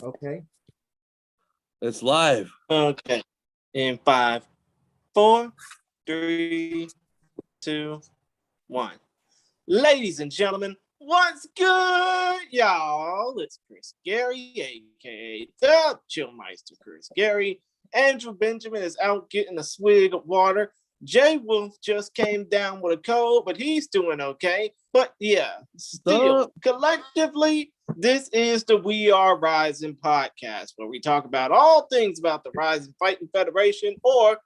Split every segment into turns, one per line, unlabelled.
Okay.
It's live.
Okay. In 5, 4, 3, 2, 1. Ladies and gentlemen, what's good, y'all? It's Chris Gary, aka the Chillmeister Chris Gary. Andrew Benjamin is out getting a swig of water. JayWolf just came down with a cold, but he's doing okay. But yeah, still, collectively, this is the We Are Rizin podcast, where we talk about all things about the Rizin Fighting Federation, or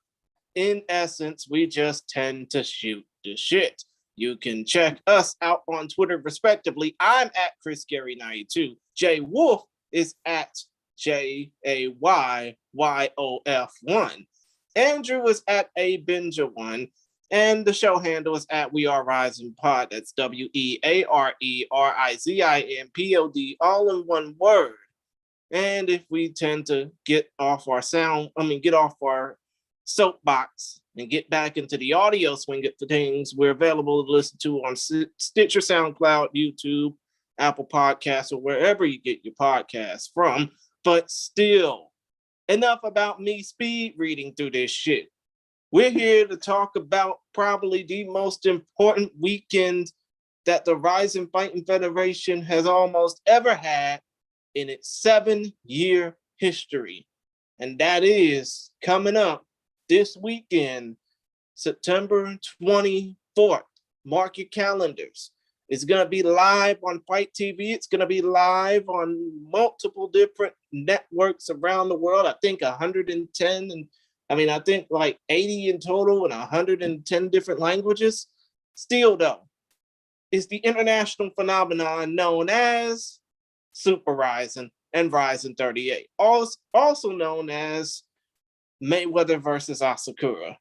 in essence, we just tend to shoot the shit. You can check us out on Twitter, respectively. I'm at ChrisGary92. JayWolf is at JayYof1. Andrew is at ABinja1. And the show handle is at We Are Rizin Pod. That's WeAreRizinPod, all in one word. And if we tend to get off our soapbox and get back into the audio swing of things, we're available to listen to on Stitcher, SoundCloud, YouTube, Apple Podcasts, or wherever you get your podcasts from. But still, enough about me speed reading through this shit. We're here to talk about probably the most important weekend that the Rizin Fighting Federation has almost ever had in its 7-year history. And that is coming up this weekend, September 24th. Mark your calendars. It's going to be live on FITE TV. It's going to be live on multiple different networks around the world. I think 110 I think like 80 in total in 110 different languages. Still, though, it's the international phenomenon known as Super Rizin and Rizin 38, also known as Mayweather versus Asakura.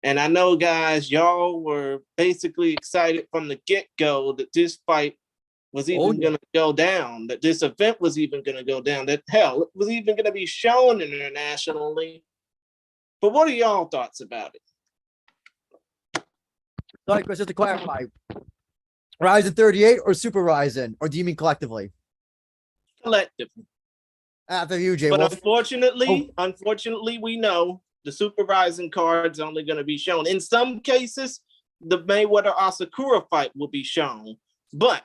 And I know, guys, y'all were basically excited from the get-go that this fight was even going to go down, that this event was even going to go down, that hell, it was even going to be shown internationally. But what are y'all thoughts about it?
Sorry, Chris, just to clarify, Rizin 38 or Super Rizin, or do you mean collectively?
Collectively.
After you, Jay.
But unfortunately, we know the Super Rizin card's only going to be shown. In some cases, the Mayweather Asakura fight will be shown. But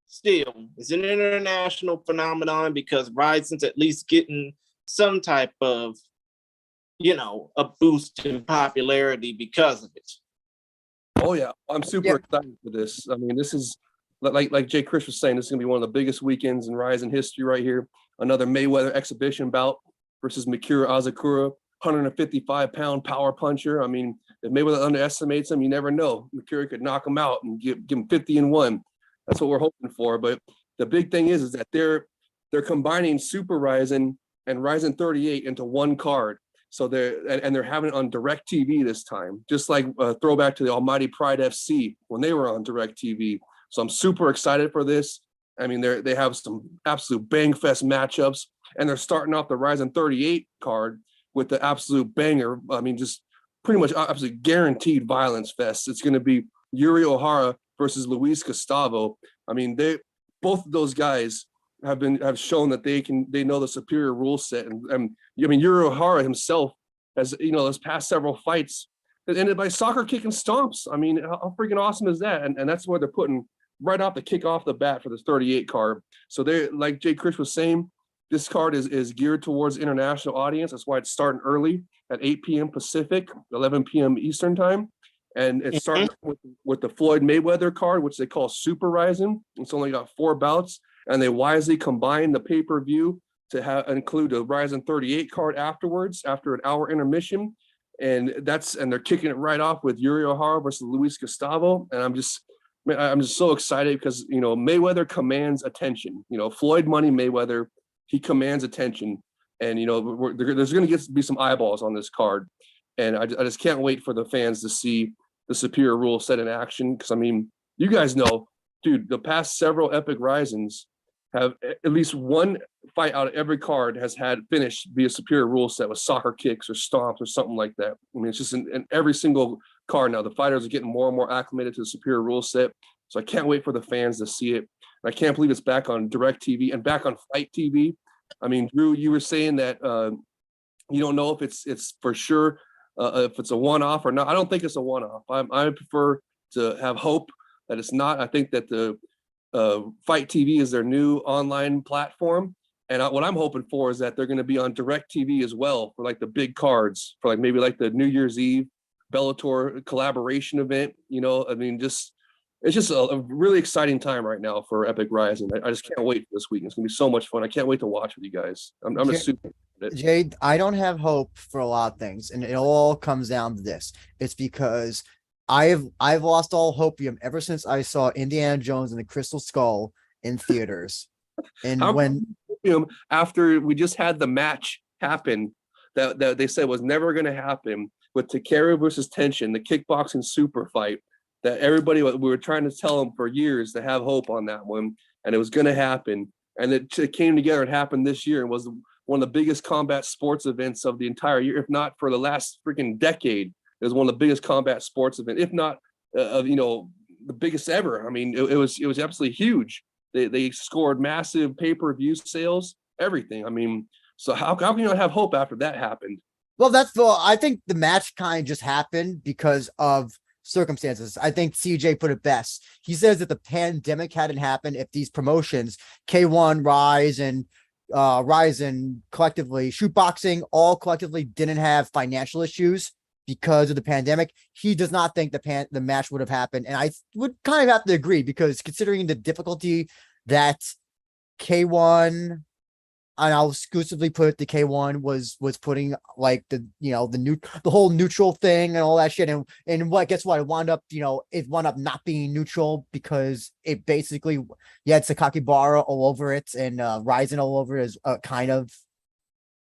still, it's an international phenomenon because Rizin's at least getting some type of, a boost in popularity because of it.
Oh yeah, I'm super excited for this. I mean, this is like Jay Chris was saying, this is gonna be one of the biggest weekends in Rizin history right here. Another Mayweather exhibition bout versus Mikuru Asakura, 155-pound power puncher. I mean, if Mayweather underestimates him, you never know. Mikuru could knock him out and give him 50-1. That's what we're hoping for. But the big thing is that they're combining Super Rizin and Rizin 38 into one card. So they're having it on Direct TV this time, just like a throwback to the Almighty Pride FC when they were on Direct TV. So I'm super excited for this. I mean, they have some absolute bang fest matchups, and they're starting off the Rizin 38 card with the absolute banger. I mean, just pretty much absolutely guaranteed violence fest. It's going to be Yuri Ohara versus Luis Gustavo. I mean, both of those guys have shown that they know the superior rule set, and I mean, Yuri Ohara himself has, those past several fights ended by soccer kick and stomps. I mean, how freaking awesome is that? And that's what they're putting right off the kick off the bat for this 38 card. So they, like Jay Chris was saying, this card is geared towards international audience. That's why it's starting early at 8 p.m. Pacific, 11 p.m. Eastern time. And it's starting with the Floyd Mayweather card, which they call Super Rizin. It's only got 4 bouts, and they wisely combined the pay-per-view to include a Rizin 38 card afterwards, after an hour intermission. And they're kicking it right off with Yuri Ohara versus Luis Gustavo. And I'm just so excited because, Mayweather commands attention. Floyd Money Mayweather, he commands attention. And, there's going to be some eyeballs on this card. And I just can't wait for the fans to see the superior rule set in action. Because, I mean, you guys know, dude, the past several epic Rizins have at least one fight out of every card has had finished via superior rule set with soccer kicks or stomps or something like that. I mean, it's just in every single card now. The fighters are getting more and more acclimated to the superior rule set. So I can't wait for the fans to see it. And I can't believe it's back on Direct TV and back on FITE TV. I mean, Drew, you were saying that you don't know if it's for sure if it's a one-off or not. I don't think it's a one-off. I prefer to have hope that it's not. I think that the FITE TV is their new online platform, and what I'm hoping for is that they're going to be on Direct TV as well for like the big cards, for like maybe like the New Year's Eve Bellator collaboration event. You know, I mean, it's just a really exciting time right now for Epic Rising. I just can't wait for this week. It's gonna be so much fun. I can't wait to watch with you guys. I'm just super excited.
Jade, I don't have hope for a lot of things, and it all comes down to this. It's because I've lost all hopium ever since I saw Indiana Jones and the Crystal Skull in theaters. And
after we just had the match happen that they said was never going to happen with Takeru versus Tenshin, the kickboxing super fight, that everybody, we were trying to tell them for years to have hope on that one, and it was going to happen, and it came together and happened this year and was one of the biggest combat sports events of the entire year, if not for the last freaking decade. It was one of the biggest combat sports events, if not the biggest ever. I mean, it was absolutely huge. They scored massive pay-per-view sales, everything. I mean, so how can you not have hope after that happened?
Well, I think the match kind of just happened because of circumstances. I think CJ put it best. He says that the pandemic hadn't happened if these promotions, K1, Rise, and collectively, shootboxing, all collectively didn't have financial issues because of the pandemic. He does not think the match would have happened. And I would kind of have to agree, because considering the difficulty that K1, and I'll exclusively put the K1 was putting, like, the whole neutral thing and all that shit. And guess what? It wound up not being neutral, because it basically, you had Sakakibara all over it, and Ryzen all over it as kind of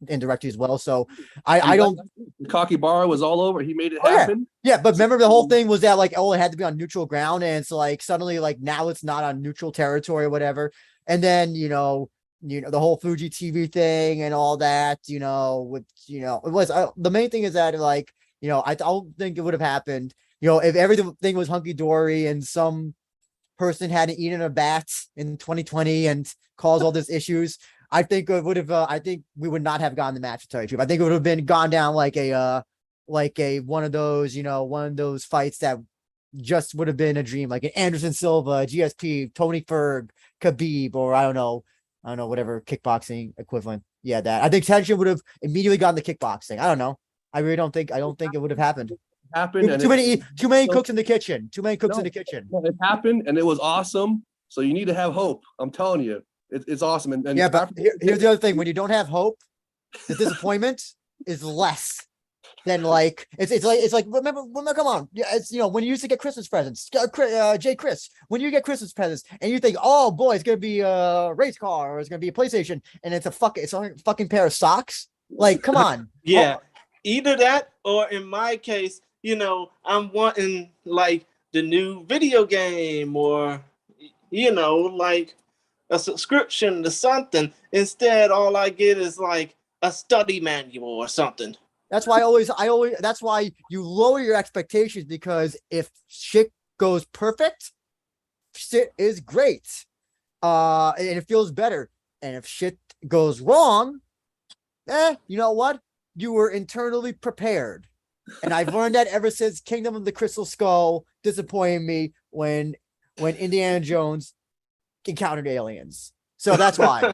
indirectly as well. So I don't.
Sakakibara was all over. He made it happen.
Yeah, but remember the whole thing was that, like, it had to be on neutral ground, and it's like suddenly, like, now it's not on neutral territory or whatever. And then the whole Fuji TV thing and all that, it was the main thing is that, like, I don't think it would have happened, if everything was hunky dory and some person hadn't eaten a bat in 2020 and caused all these issues. I think it would have, I think we would not have gotten the match, to tell you the truth. I think it would have gone down like a one of those fights that just would have been a dream, like an Anderson Silva, GSP, Tony Ferg, Khabib, or I don't know, whatever kickboxing equivalent. Yeah, that. I think Tenshin would have immediately gotten the kickboxing. I don't know. I don't think it would have happened. Too many cooks in the kitchen. Too many cooks in the kitchen.
It happened, and it was awesome. So you need to have hope. I'm telling you, it's awesome. And
yeah, but here's the other thing: when you don't have hope, the disappointment is less than, like, it's like remember, come on, it's when you used to get Christmas presents, Chris, when you get Christmas presents and you think, oh boy, it's gonna be a race car or it's gonna be a PlayStation, and it's a fucking pair of socks. Like, come on.
Yeah, either that, or in my case, I'm wanting, like, the new video game, or like a subscription to something. Instead, all I get is like a study manual or something.
That's why that's why you lower your expectations, because if shit goes perfect, shit is great. And it feels better. And if shit goes wrong, you know what? You were internally prepared. And I've learned that ever since Kingdom of the Crystal Skull disappointed me when Indiana Jones encountered aliens. So that's why.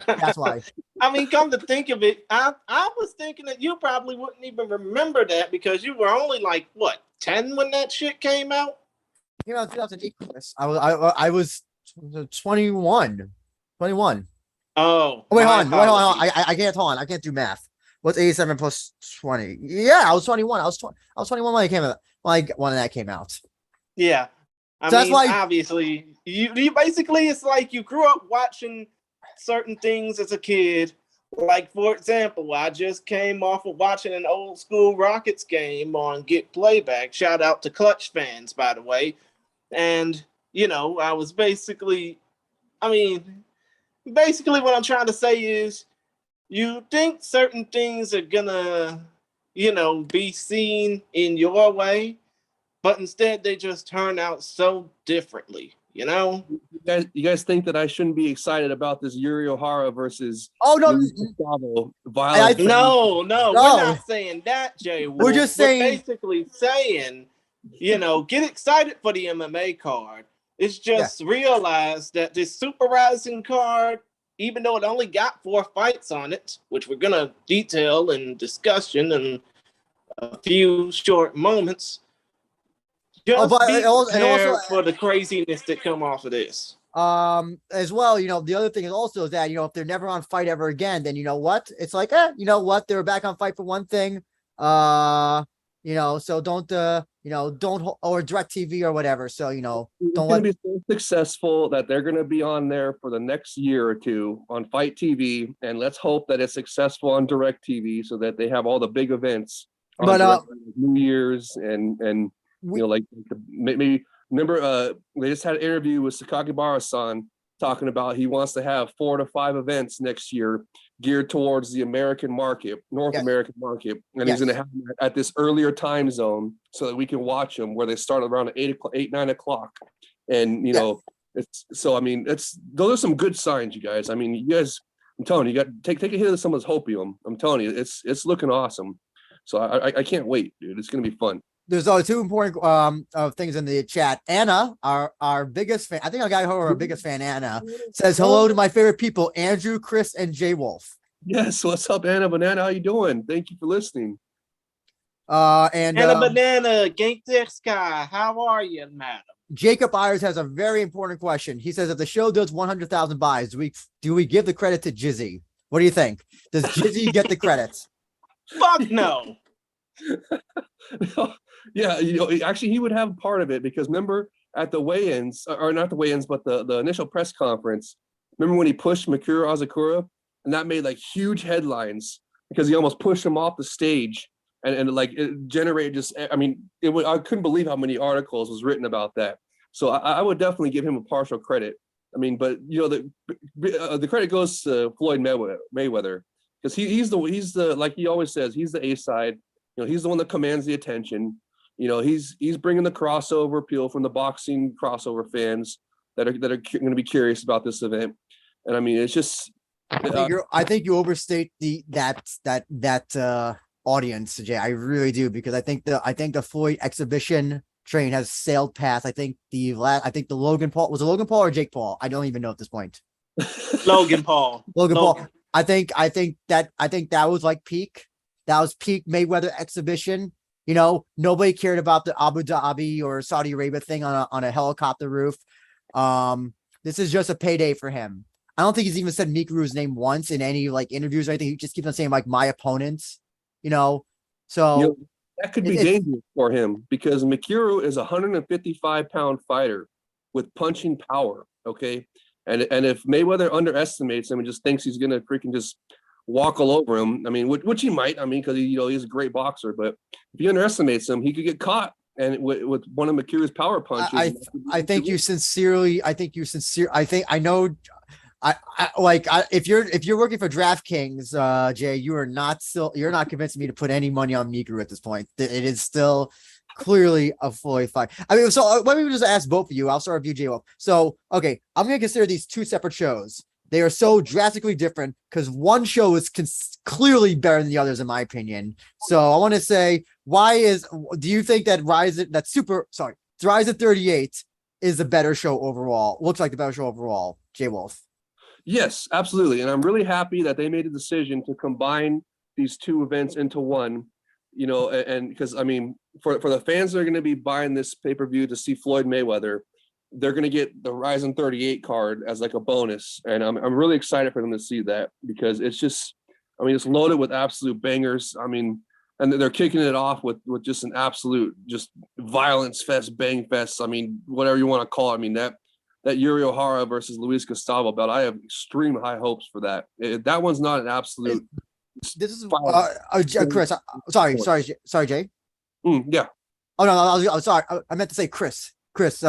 I mean, come to think of it, I was thinking that you probably wouldn't even remember that, because you were only, like, what, 10 when that shit came out?
It came out in 2008. I was 21. 21.
Oh,
wait, hold on. I can't. Hold on. I can't do math. What's 87 plus 20? Yeah, I was 21. I was 21 when it came out. When that came out.
Yeah. That's why, obviously, you basically, it's like you grew up watching certain things as a kid. Like, for example, I just came off of watching an old school Rockets game on Get Playback. Shout out to Clutch fans, by the way. And, I was basically what I'm trying to say is, you think certain things are gonna, be seen in your way, but instead they just turn out so differently, You know,
you guys think that I shouldn't be excited about this Yuri Ohara versus
no,
violence?
no, we're not saying that, JayWolf.
We're just saying,
basically saying, get excited for the MMA card. It's just realize that this Super Rising card, even though it only got 4 fights on it, which we're gonna detail in discussion in a few short moments, just be prepared for the craziness that come off of this.
As well, the other thing is also that, if they're never on FITE ever again, then you know what? It's like, they were back on FITE for one thing. So don't, or DirecTV or whatever. So, don't let
be so successful that they're going to be on there for the next year or two on FITE TV. And let's hope that it's successful on DirecTV so that they have all the big events on New Year's and maybe remember they just had an interview with Hagiwara-san talking about he wants to have 4 to 5 events next year geared towards the American market, North American market, and he's going to have them at this earlier time zone so that we can watch them where they start around 9 o'clock, and it's so. I mean, those are some good signs, you guys. I mean, you guys, I'm telling you, you got take a hit of someone's hopium. I'm telling you, it's looking awesome. So I can't wait, dude. It's going to be fun.
There's 2 important things in the chat. Anna, our biggest fan, I think I got her our biggest fan, Anna, says hello to my favorite people, Andrew, Chris, and JayWolf.
Yes, what's up, Anna Banana? How you doing? Thank you for listening.
And
Anna Banana, Gankdeska, how are you, madam?
Jacob Ayers has a very important question. He says, if the show does 100,000 buys, do we give the credit to Jizzy? What do you think? Does Jizzy get the credits?
Fuck no.
Yeah, actually he would have part of it because remember at the weigh-ins, or not the weigh-ins, but the initial press conference, remember when he pushed Mikuru Asakura and that made like huge headlines because he almost pushed him off the stage and like it generated I couldn't believe how many articles was written about that. So I would definitely give him a partial credit. I mean, but the credit goes to Floyd Mayweather because he's the like he always says, he's the A side. He's the one that commands the attention. He's bringing the crossover appeal from the boxing crossover fans that are going to be curious about this event. And I mean, it's just.
I think you overstate that audience, Jay. I really do, because I think the Floyd exhibition train has sailed past. I think the Logan Paul, was it Logan Paul or Jake Paul? I don't even know at this point.
Logan Paul.
Paul. I think that was like peak. That was peak Mayweather exhibition. Nobody cared about the Abu Dhabi or Saudi Arabia thing on a helicopter roof. This is just a payday for him. I don't think he's even said Mikuru's name once in any like interviews or anything. He just keeps on saying like my opponents, So
that could be dangerous for him because Mikuru is a 155-pound fighter with punching power. Okay, and if Mayweather underestimates him and just thinks he's gonna freaking just walk all over him, I mean, which he might. I mean, because he's a great boxer, but if he underestimates him, he could get caught and with one of Mikuru's power punches.
If you're working for DraftKings, Jay, you're not convincing me to put any money on Mikuru at this point. It is still clearly a Floyd fight. I mean, so let me just ask both of you. I'll start with you, JayWolf. So, okay, I'm going to consider these 2 separate shows. They are so drastically different because one show is clearly better than the others, in my opinion. So I want to say, do you think that Rizin 38 is the better show overall? Looks like the better show overall, JayWolf.
Yes, absolutely. And I'm really happy that they made a decision to combine these 2 events into one, and because, I mean, for the fans that are going to be buying this pay-per-view to see Floyd Mayweather, they're going to get the Rizin 38 card as like a bonus. And I'm really excited for them to see that because it's just, I mean, it's loaded with absolute bangers. I mean, and they're kicking it off with just an absolute, just violence fest, bang fest. I mean, whatever you want to call it. I mean, that Yuri Ohara versus Luis Gustavo bout, I have extreme high hopes for that. That one's not an absolute.
This is Chris. Sorry, Jay.
Yeah.
Oh no, I was sorry. I meant to say Chris. Chris,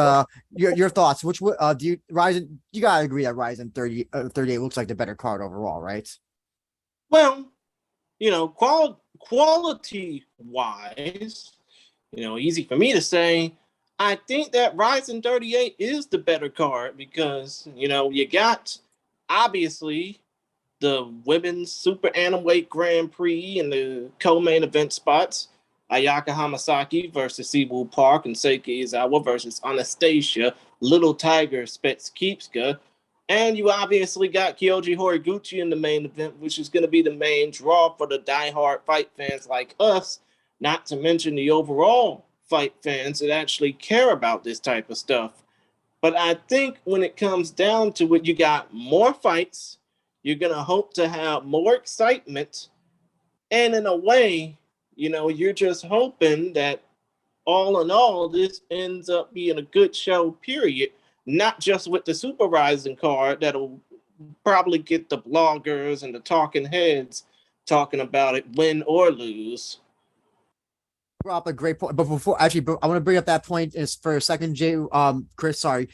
your thoughts? Which do you Rizin? You gotta agree that Rizin 38 looks like the better card overall, right?
Well, quality wise, easy for me to say. I think that Rizin 38 is the better card because, you know, you got obviously the women's super animweight Grand Prix and the co-main event spots. Ayaka Hamasaki versus Siwoo Park and Seiki Izawa versus Anastasia, Little Tiger Spetskipska. And you obviously got Kyoji Horiguchi in the main event, which is going to be the main draw for the diehard fight fans like us, not to mention the overall fight fans that actually care about this type of stuff. But I think when it comes down to it, you got more fights, you're going to hope to have more excitement, and in a way, you know, you're just hoping that all in all, this ends up being a good show, period. Not just with the Super Rising card that'll probably get the bloggers and the talking heads talking about it, win or lose.
Brought up a great point, but before actually, I want to bring up that point is for a second. Chris, sorry.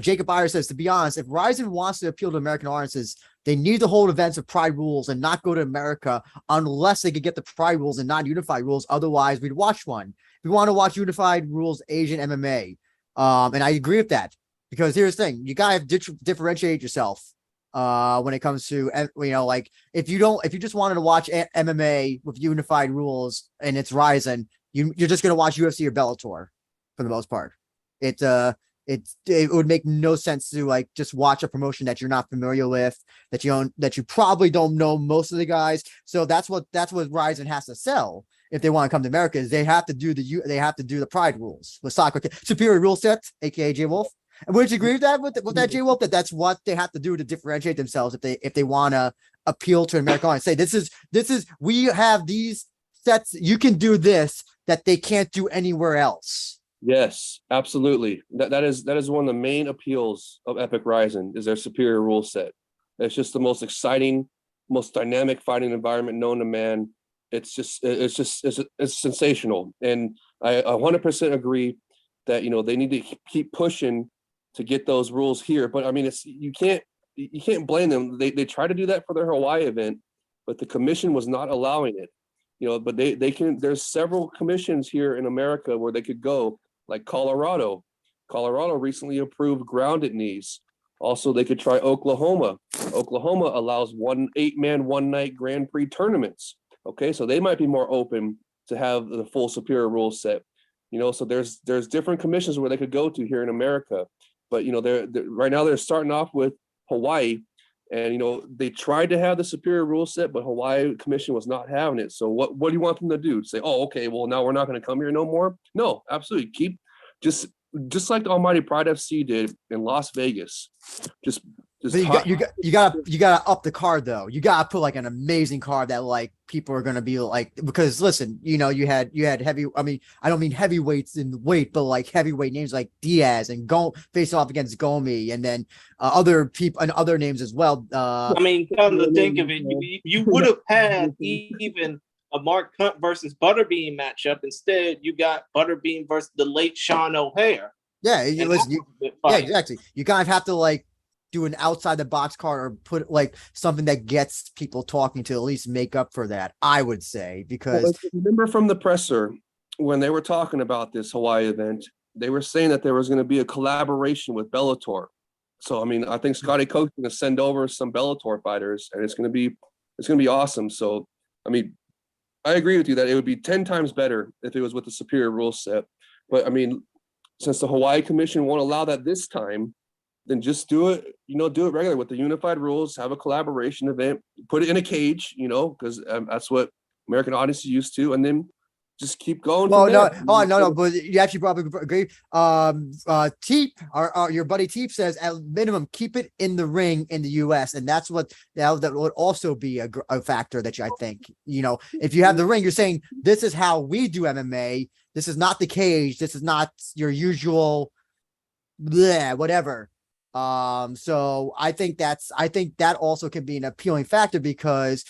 Jacob Iyer says, to be honest, if Rizin wants to appeal to American audiences, they need to hold events of Pride rules and not go to America unless they could get the Pride rules and not unified rules. Otherwise, we'd watch one. We want to watch unified rules Asian MMA. And I agree with that because here's the thing: you gotta differentiate yourself. When it comes to, you know, like if you just wanted to watch MMA with unified rules and it's Rizin, you're just gonna watch UFC or Bellator for the most part. It would make no sense to like just watch a promotion that you're not familiar with, that you probably don't know most of the guys. So that's what Rizin has to sell if they want to come to America, is they have to do the Pride rules with soccer superior rule set, aka JayWolf. And would you agree with that with that JayWolf, that's what they have to do to differentiate themselves if they want to appeal to an American audience? Say this is we have these sets, you can do this that they can't do anywhere else.
Yes, absolutely. That is one of the main appeals of Epic Rizin is their superior rule set. It's just the most exciting, most dynamic fighting environment known to man. It's sensational, and I 100% agree that, you know, they need to keep pushing to get those rules here. But I mean, you can't blame them. They tried to do that for their Hawaii event, but the commission was not allowing it. You know, but they can. There's several commissions here in America where they could go, like Colorado. Colorado recently approved grounded knees. Also, they could try Oklahoma. Oklahoma allows 8-man, 1-night Grand Prix tournaments. Okay, so they might be more open to have the full superior rule set. You know, so there's different commissions where they could go to here in America. But, you know, they're right now they're starting off with Hawaii, and, you know, they tried to have the superior rule set, but Hawaii commission was not having it. So what do you want them to do? Say, oh, okay, well, now we're not going to come here no more? No, absolutely. Keep just like the Almighty Pride FC did in Las Vegas. Just
you gotta up the card though. You gotta put like an amazing card that like people are gonna be like, because listen, you know, you had heavy. I mean, I don't mean heavyweights in weight, but like heavyweight names like Diaz and go face off against Gomi, and then other people and other names as well.
I mean, come to think of it, you would have had even a Mark Hunt versus Butterbean matchup. Instead, you got Butterbean versus the late Sean O'Hare.
Yeah, yeah, exactly. You kind of have to like do an outside the box card or put like something that gets people talking to at least make up for that, I would say, because
remember from the presser when they were talking about this Hawaii event, they were saying that there was going to be a collaboration with Bellator. So I mean, I think Scotty Coach's going to send over some Bellator fighters, and it's going to be awesome. So I mean, I agree with you that it would be 10 times better if it was with the superior rule set. But I mean, since the Hawaii Commission won't allow that this time, then just do it regular with the unified rules, have a collaboration event, put it in a cage, you know, because that's what American audiences used to, and then just keep going.
Well, no, but you actually probably agree. Teep, your buddy Teep says at minimum keep it in the ring in the U.S., and that's what that would also be a factor that I think, you know, if you have the ring, you're saying this is how we do MMA. This is not the cage. This is not your usual, whatever. So I think that also can be an appealing factor because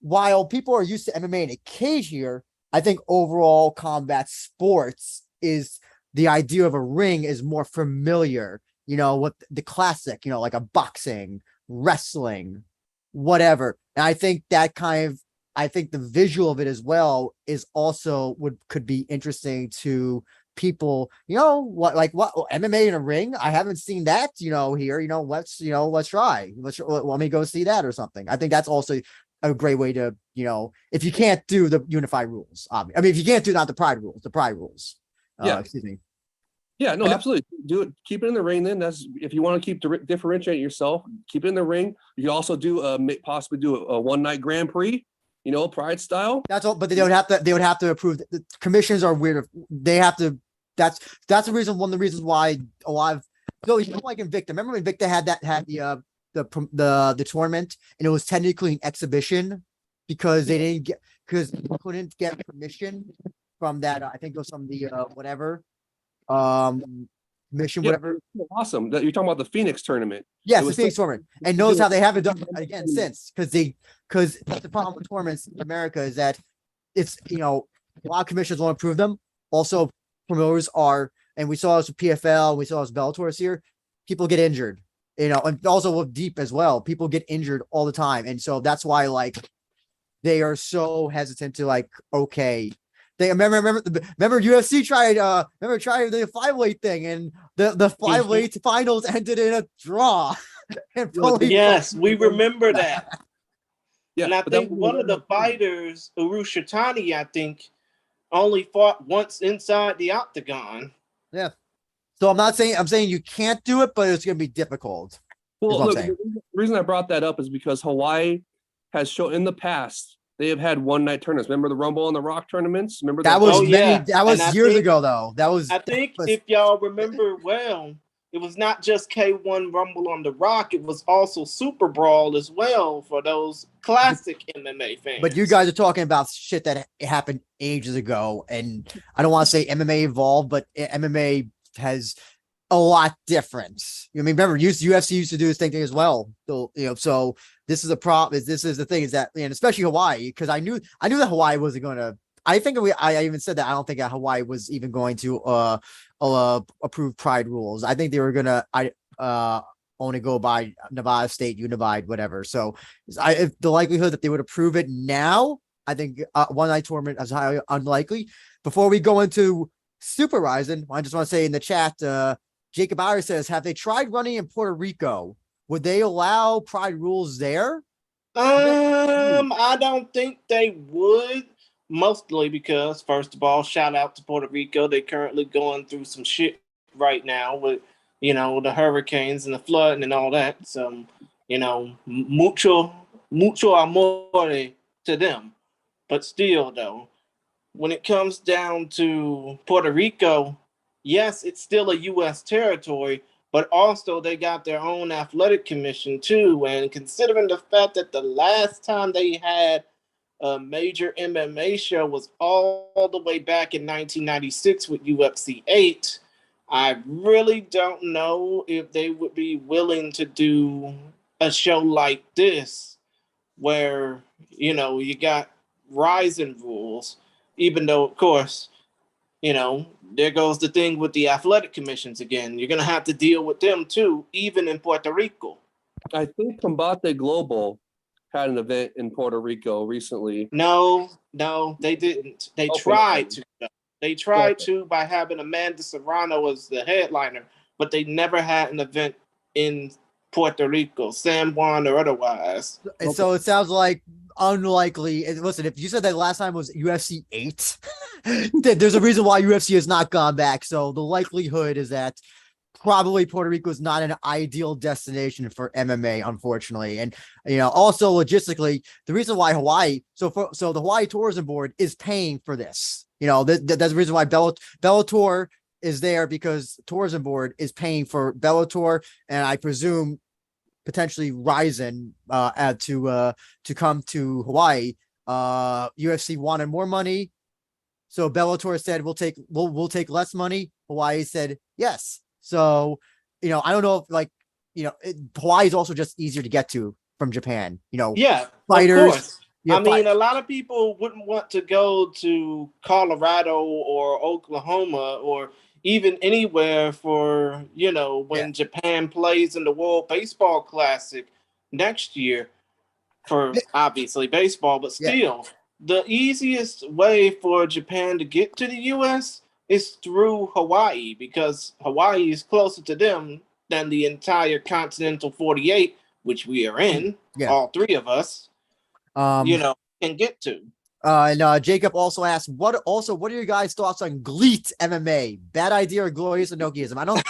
while people are used to MMA in a cage here, I think overall combat sports is the idea of a ring is more familiar, you know, with the classic, you know, like a boxing, wrestling, whatever. And I think that kind of, I think the visual of it as well is also could be interesting to people, what MMA in a ring. I haven't seen that, here, let's try. Let me go see that or something. I think that's also a great way to, if you can't do the unified rules, obviously. I mean, if you can't do not the pride rules.
Yeah.
Excuse me.
Yeah, no, absolutely. Do it. Keep it in the ring. Then that's if you want to differentiate yourself. Keep it in the ring. You can also do possibly do a one night Grand Prix. Pride style.
That's all. But they would have to approve. The commissions are weird. They have to. That's the reason. One of the reasons why a lot of like Invicta. Remember when Invicta had the tournament and it was technically an exhibition because they couldn't get permission from that. I think it was from the whatever. Mission, whatever.
Awesome. You're talking about the Phoenix tournament.
Yes, the Phoenix tournament. And notice how they haven't done it again since, because that's the problem with tournaments in America is that it's, a lot of commissioners won't approve them. Also, promoters are, and we saw this with PFL, we saw this with Bellator this year, people get injured, and also with Deep as well. People get injured all the time. And so that's why, they are so hesitant to, okay. They remember UFC tried the flyweight thing, and the flyweight finals ended in a draw.
Yes, we remember that.
Yeah,
and I think one of the fighters, Urushatani, I think, only fought once inside the octagon.
Yeah. So I'm saying you can't do it, but it's going to be difficult.
Well, look, the reason I brought that up is because Hawaii has shown in the past. They have had one night tournaments. Remember the Rumble on the Rock tournaments? Remember
that was years ago though.
I think if y'all remember well, it was not just K1 Rumble on the Rock, it was also Super Brawl as well for those classic MMA fans.
But you guys are talking about shit that happened ages ago, and I don't want to say MMA evolved, but MMA has a lot different. Remember, UFC used to do the same thing as well. So, so this is a problem. This is the thing is that, and especially Hawaii, because I knew that Hawaii wasn't going to. I think I even said that I don't think that Hawaii was even going to approve pride rules. I think they were gonna only go by Nevada State Unified, whatever. So, if the likelihood that they would approve it now, I think one night tournament is highly unlikely. Before we go into Super Rizin, I just want to say in the chat. Jacob Iyer says, have they tried running in Puerto Rico? Would they allow pride rules there?
I don't think they would, mostly because, first of all, shout out to Puerto Rico. They're currently going through some shit right now with, the hurricanes and the flooding and all that. So, mucho amore to them. But still, though, when it comes down to Puerto Rico, yes, it's still a U.S. territory, but also they got their own athletic commission too. And considering the fact that the last time they had a major MMA show was all the way back in 1996 with UFC 8, I really don't know if they would be willing to do a show like this where, you got Rizin rules, even though, of course, there goes the thing with the athletic commissions again. You're going to have to deal with them too, even in Puerto Rico.
I think Combate Global had an event in Puerto Rico recently.
No, they didn't. They tried to. They tried to by having Amanda Serrano as the headliner, but they never had an event in Puerto Rico, San Juan or otherwise.
And so it sounds like unlikely. And listen, if you said that last time was UFC 8, there's a reason why UFC has not gone back. So the likelihood is that probably Puerto Rico is not an ideal destination for MMA, unfortunately. And, also logistically, the reason why Hawaii, so the Hawaii Tourism Board is paying for this. That's the reason why Bellator is there, because Tourism Board is paying for Bellator, and I presume potentially Rizin to come to Hawaii. UFC wanted more money, so Bellator said we'll take less money. Hawaii said yes. So I don't know if Hawaii is also just easier to get to from Japan.
Yeah,
fighters.
Of course. I mean, a lot of people wouldn't want to go to Colorado or Oklahoma or even anywhere for, when Japan plays in the World Baseball Classic next year. for obviously baseball, but still, the easiest way for Japan to get to the U.S. is through Hawaii, because Hawaii is closer to them than the entire continental 48, which we are in, all three of us, can get to.
And Jacob also asked, what are your guys' thoughts on Gleet MMA? Bad idea or glorious Inokiism? I don't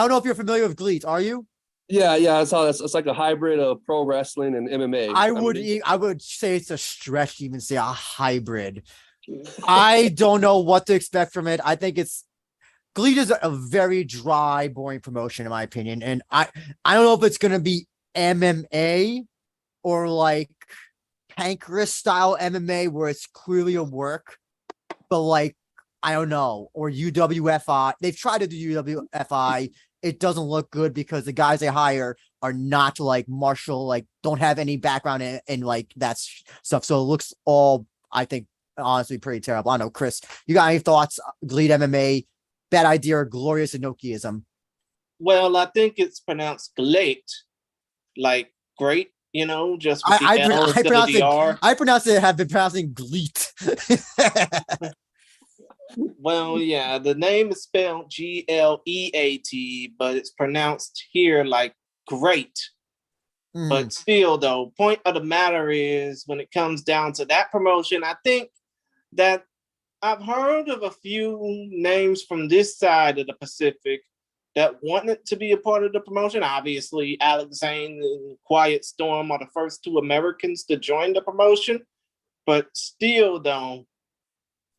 know if you're familiar with Gleet. Are you?
Yeah, I saw this. It's like a hybrid of pro wrestling and MMA.
I would say it's a stretch to even say a hybrid. I don't know what to expect from it. I think Gleet is a very dry, boring promotion, in my opinion. And I don't know if it's going to be MMA or like Pancrase style MMA where it's clearly a work, but like, I don't know, or UWFI. They've tried to do UWFI. It doesn't look good because the guys they hire are not like martial, like don't have any background in like that stuff. So it looks all, I think, honestly, pretty terrible. I don't know, Chris, you got any thoughts? Gleet MMA, bad idea or glorious Inokiism?
Well, I think it's pronounced Gleet, like great, just with the L instead of the R.
I pronounce it, have been pronouncing Gleet.
Well, yeah, the name is spelled Gleat, but it's pronounced here like great. But still, though, point of the matter is when it comes down to that promotion, I think that I've heard of a few names from this side of the Pacific that wanted to be a part of the promotion. Obviously, Alex Zane and Quiet Storm are the first two Americans to join the promotion. But still, though,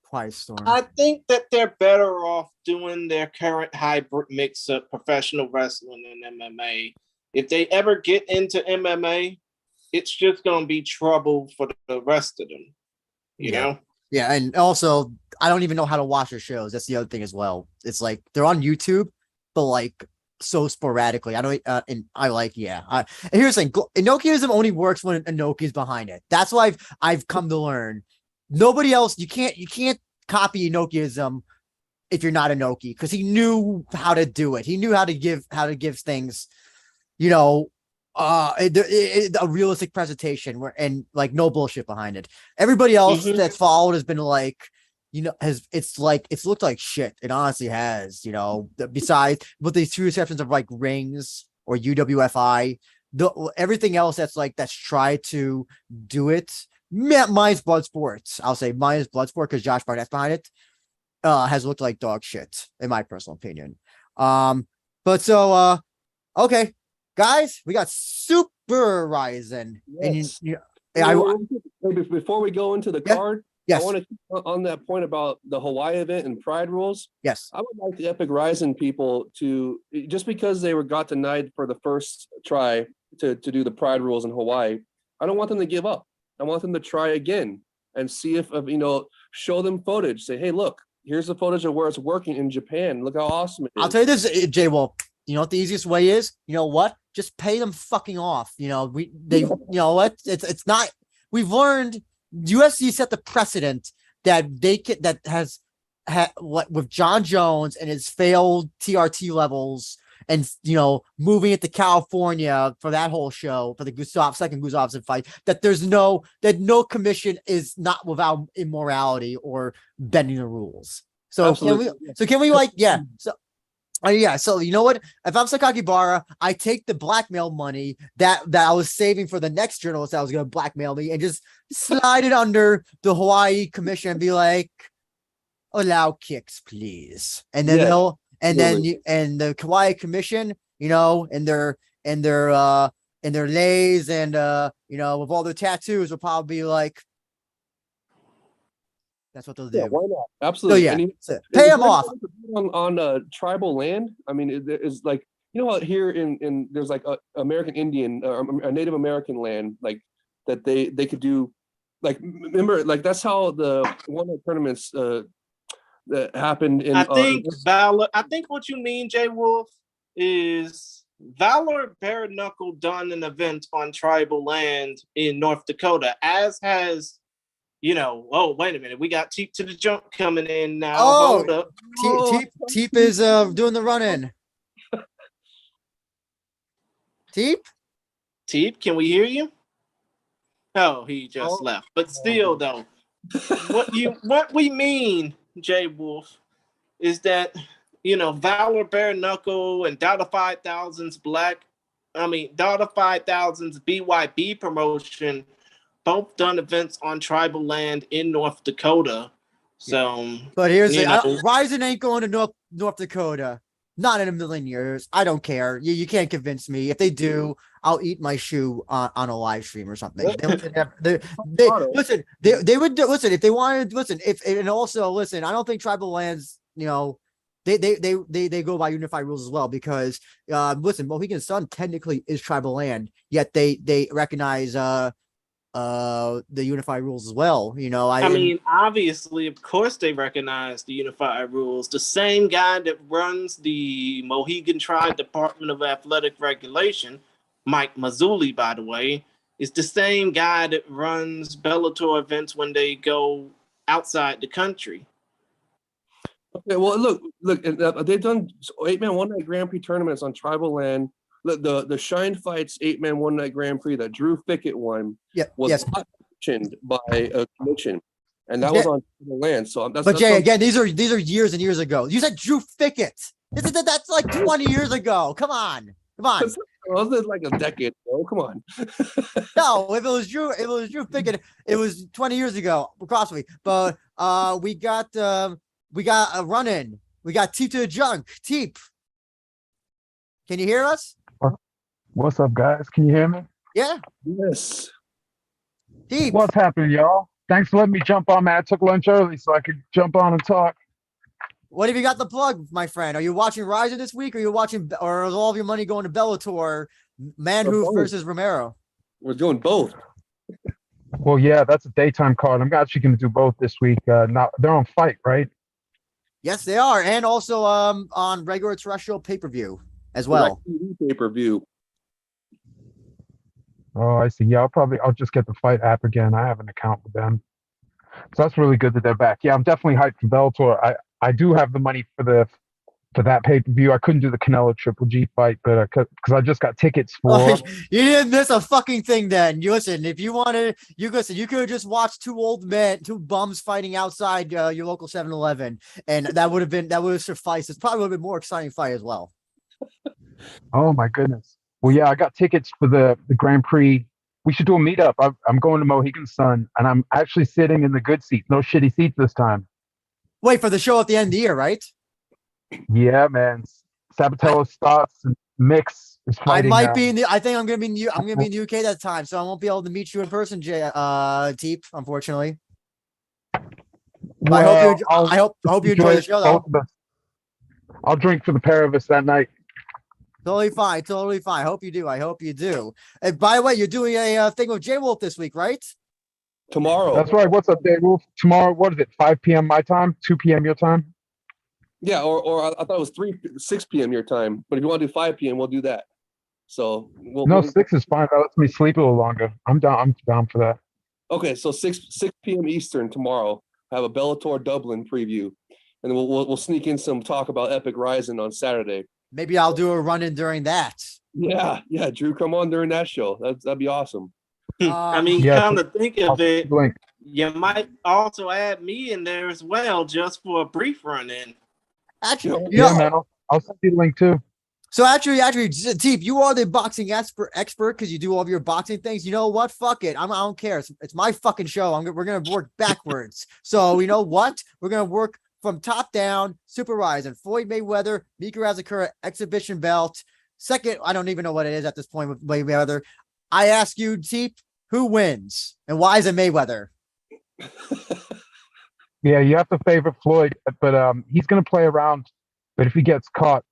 Quiet Storm,
I think that they're better off doing their current hybrid mix of professional wrestling and MMA. If they ever get into MMA, it's just going to be trouble for the rest of them, you know?
Yeah, and also, I don't even know how to watch their shows. That's the other thing as well. It's like, they're on YouTube, but like, so sporadically. I don't, and here's the thing, Inokiism only works when Inoki's behind it. That's why I've come to learn. Nobody else, you can't copy Inokiism if you're not Inoki, because he knew how to do it. He knew how to give things, a realistic presentation and like no bullshit behind it. Everybody else that's followed has been like, it's looked like shit. It honestly has, besides with these two exceptions of like rings or UWFI, everything else that's tried to do it, minus Bloodsport. I'll say minus Bloodsport because Josh Barnett's behind it, has looked like dog shit, in my personal opinion. Okay, guys, we got Super Rizin.
Yes.
And
before we go into the card,
yes.
I want to on that point about the Hawaii event and Pride rules.
Yes,
I would like the Epic Rizin people to, just because they got denied for the first try to do the Pride rules in Hawaii, I don't want them to give up. I want them to try again and see if show them footage. Say, hey, look, here's the footage of where it's working in Japan. Look how awesome it is.
I'll tell you this, JayWolf. You know what the easiest way is? You know what? Just pay them fucking off. You know what? It's not. We've learned UFC set the precedent that with John Jones and his failed TRT levels, and moving it to California for that whole show for the second Gustavo fight. That no commission is not without immorality or bending the rules. So can we So you know what? If I'm Hagiwara, I take the blackmail money that I was saving for the next journalist that was going to blackmail me and just slide it under the Hawaii Commission and be like, allow kicks, please. And then the Hawaii Commission, and their lays and with all their tattoos will probably be like, that's what they'll do.
Yeah, why not? Absolutely.
So pay them off
on tribal land. I mean, it is like, here in there's like a American Indian or a Native American land like that they could do. Like, remember, like that's how one of the tournaments that happened in.
I think Valor. I think what you mean, JayWolf, is Valor Bare Knuckle done an event on tribal land in North Dakota, as has. Oh, wait a minute. We got Teep to the Jump coming in now. Hold up.
Teep is doing the run-in. Teep,
can we hear you? Oh, he just left. But still, though, what we mean, JayWolf, is that Valor Bare Knuckle and Data 5000's Data 5000's BYB promotion both done events on tribal land in North Dakota. So,
but here's the Rizin ain't going to North Dakota. Not in a million years. I don't care. You can't convince me. If they do, I'll eat my shoe on a live stream or something. They would do, listen, if they wanted, listen, and also listen, I don't think tribal lands, they go by unified rules as well, because listen, Mohegan Sun technically is tribal land, yet they recognize the unified rules as well. I mean,
obviously, of course they recognize the unified rules. The same guy that runs the Mohegan Tribe Department of Athletic Regulation, Mike Mazzulli, by the way, is the same guy that runs Bellator events when they go outside the country.
Okay, well, look, they've done 8-man one-night Grand Prix tournaments on tribal land. The Shine Fights 8-man one-night Grand Prix that Drew Fickett won was not mentioned by a commission, and that was on tribal land. So that's
Jay, again, these are years and years ago. You said Drew Fickett. That's like 20 years ago. Come on.
It was like a decade ago. Come on.
No, if it was Drew Fickett, it was 20 years ago. Across me, but we got a run in. We got Teep to the Junk. Teep, can you hear us?
What's up, guys? Can you hear me?
Yeah.
Yes.
Teep.
What's happening, y'all? Thanks for letting me jump on, man. I took lunch early so I could jump on and talk.
What have you got the plug, my friend? Are you watching Rizin this week, or or is all of your money going to Bellator, Manhoof versus Romero?
We're doing both.
Well, yeah, that's a daytime card. I'm actually going to do both this week. Now they're on FITE, right?
Yes, they are, and also on regular terrestrial pay-per-view as well.
Pay-per-view.
Oh, I see. Yeah, I'll just get the FITE app again. I have an account with them. So that's really good that they're back. Yeah, I'm definitely hyped for Bellator. I do have the money for that pay-per-view. I couldn't do the Canelo Triple G fight, but because I just got tickets for.
You didn't miss a fucking thing. Then you listen. If you wanted, you could have just watched two bums fighting outside your local 7-Eleven, and that would have sufficed. It's probably would have been more exciting fight as well.
Oh my goodness. Well, yeah, I got tickets for the Grand Prix. We should do a meetup. I'm going to Mohegan Sun, and I'm actually sitting in the good seats. No shitty seats this time.
Wait for the show at the end of the year, right?
Yeah, man. Sabatello starts and Mix is fighting.
I might be in the. I think I'm gonna be in. I'm gonna be in the UK that time, so I won't be able to meet you in person, Teep. Unfortunately.
Well,
I hope you enjoy the show, though.
I'll drink for the pair of us that night.
Totally fine. I hope you do. And by the way, you're doing a thing with JayWolf this week, right?
Tomorrow.
That's right. What's up, JayWolf? Tomorrow, what is it? 5 p.m. my time, 2 p.m. your time?
Yeah, or I thought it was 6 p.m. your time. But if you want to do 5 p.m., we'll do that. So
6 is fine. That lets me sleep a little longer. I'm down for that.
Okay, so 6 p.m. Eastern tomorrow. I have a Bellator Dublin preview, and then we'll sneak in some talk about Epic Rizin on Saturday.
Maybe I'll do a run-in during that.
Yeah, Drew, come on during that show. That'd be awesome.
Come to think of it, you might also add me in there as well, just for a brief run-in.
Actually,
man, I'll send you the link too.
So actually, Teep, you are the boxing expert because you do all of your boxing things. You know what? Fuck it. I don't care. It's my fucking show. We're gonna work backwards. So you know what? We're gonna work from top down. Super Rizin, Floyd Mayweather, Mikuru Asakura exhibition belt. Second, I don't even know what it is at this point with Mayweather. I ask you, Teep, who wins and why is it Mayweather?
Yeah, you have to favor Floyd, but he's going to play around. But if he gets caught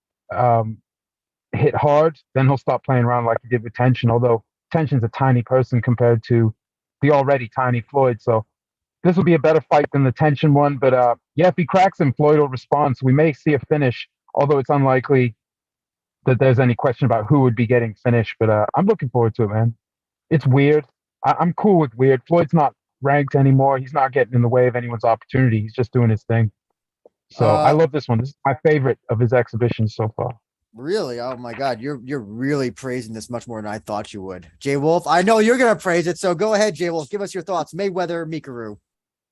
hit hard, then he'll stop playing around like he did with Tension, although Tension's a tiny person compared to the already tiny Floyd. So this will be a better fight than the Tension one. But if he cracks him, Floyd will respond. So we may see a finish, although it's unlikely that there's any question about who would be getting finished. But I'm looking forward to it, man. It's weird. I'm cool with weird. Floyd's not ranked anymore. He's not getting in the way of anyone's opportunity. He's just doing his thing. So I love this one. This is my favorite of his exhibitions so far.
Really? Oh my God, you're really praising this much more than I thought you would. JayWolf, I know you're gonna praise it, so go ahead, JayWolf. Give us your thoughts. Mayweather, Mikuru.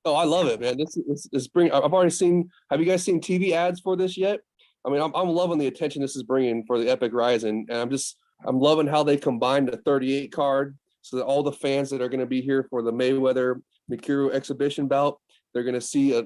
Oh, I love it, man. This is bring. I've already seen. Have you guys seen TV ads for this yet? I mean, I'm loving the attention this is bringing for the Epic Rizin, and I'm loving how they combined the 38 card so that all the fans that are going to be here for the Mayweather Mikuru exhibition bout, they're going to see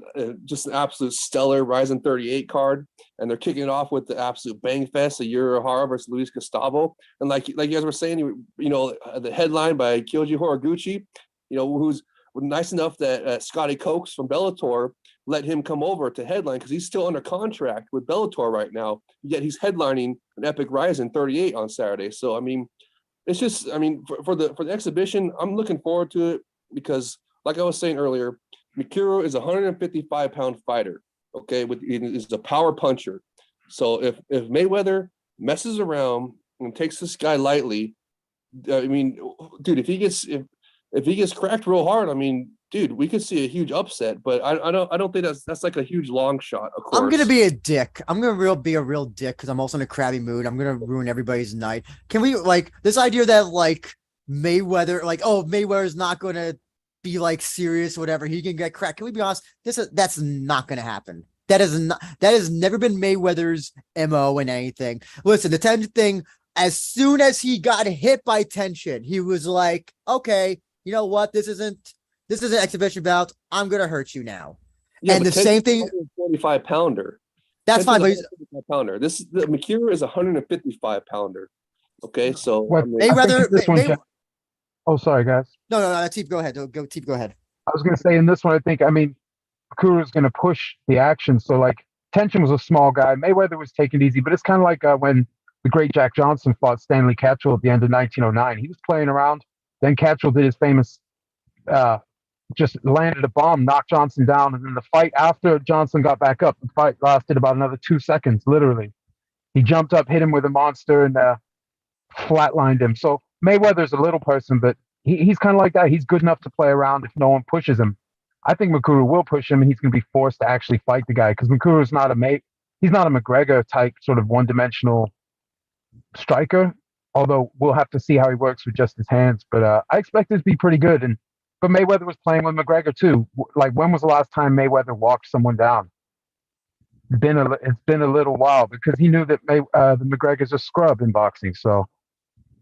just an absolute stellar Rizin 38 card, and they're kicking it off with the absolute bang fest of Yuri versus Luis Gustavo, and like you guys were saying, the headline by Kyoji Horiguchi, who's nice enough that Scotty Cokes from Bellator let him come over to headline because he's still under contract with Bellator right now. Yet he's headlining an Epic Rizin 38 on Saturday. So I mean, it's just for the exhibition, I'm looking forward to it because, like I was saying earlier, Mikuru is a 155-pound fighter. Okay, he's a power puncher. So if Mayweather messes around and takes this guy lightly, I mean, dude, if he gets cracked real hard, I mean, dude, we could see a huge upset. But I don't think that's like a huge long shot. Of course,
I'm gonna be a dick. I'm gonna be a real dick because I'm also in a crabby mood. I'm gonna ruin everybody's night. Can we like this idea that like Mayweather, like, oh, Mayweather's not gonna be like serious, whatever. He can get cracked. Can we be honest? That's not gonna happen. That has never been Mayweather's MO in anything. Listen, the tension thing, as soon as he got hit by tension, he was like, okay, you know what? This isn't exhibition bout. I'm gonna hurt you now.
yeah,
And the same thing.
45 pounder.
That's fine, but
pounder. The Mikuru is a 155 pounder. Okay, so
What
I mean,
Mayweather.
Oh, sorry, guys.
No. Teep, go ahead. Go ahead.
I was going to say in this one, I mean, Mikuru is going to push the action. So, like, Tension was a small guy. Mayweather was taking it easy, but it's kind of like when the great Jack Johnson fought Stanley Catchell at the end of 1909. He was playing around. Then Catchell did his famous, just landed a bomb, knocked Johnson down. And then the fight after Johnson got back up, the fight lasted about another 2 seconds, literally. He jumped up, hit him with a monster, and flatlined him. So Mayweather's a little person, but he's kind of like that. He's good enough to play around if no one pushes him. I think Mikuru will push him, and he's going to be forced to actually fight the guy because Makuru's not he's not a McGregor type sort of one-dimensional striker. Although we'll have to see how he works with just his hands. But I expect it to be pretty good. But Mayweather was playing with McGregor too. Like, when was the last time Mayweather walked someone down? It's been a little while because he knew that the McGregor's a scrub in boxing. So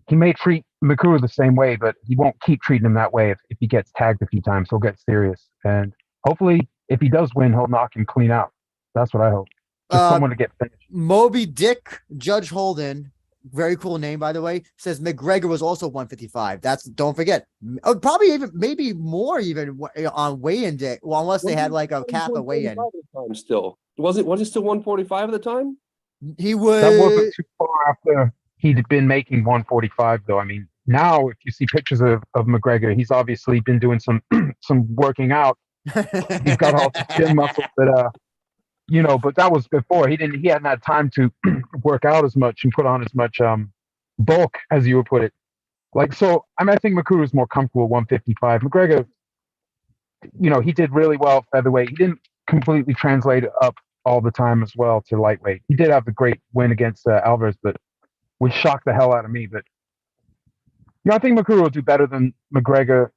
he may treat Mikuru the same way, but he won't keep treating him that way. If he gets tagged a few times, he'll get serious. And hopefully, if he does win, he'll knock him clean out. That's what I hope. Just someone to get finished.
Moby Dick Judge Holden, very cool name, by the way, says McGregor was also 155. Don't forget. Probably even maybe more even on weigh-in day. Well, unless they had like a cap of weigh-in.
Still, was it still 145 at the time?
He was.
That wasn't too far after he'd been making 145, though. I mean, now if you see pictures of McGregor, he's obviously been doing some working out. He's got all the gym muscles that but that was before. He hadn't had time to work out as much and put on as much bulk, as you would put it. Like, so I mean, I think Mikuru is more comfortable at 155. McGregor, he did really well at featherweight. He didn't completely translate up all the time as well to lightweight. He did have the great win against Alvarez, but which shocked the hell out of me. But I think Mikuru will do better than McGregor.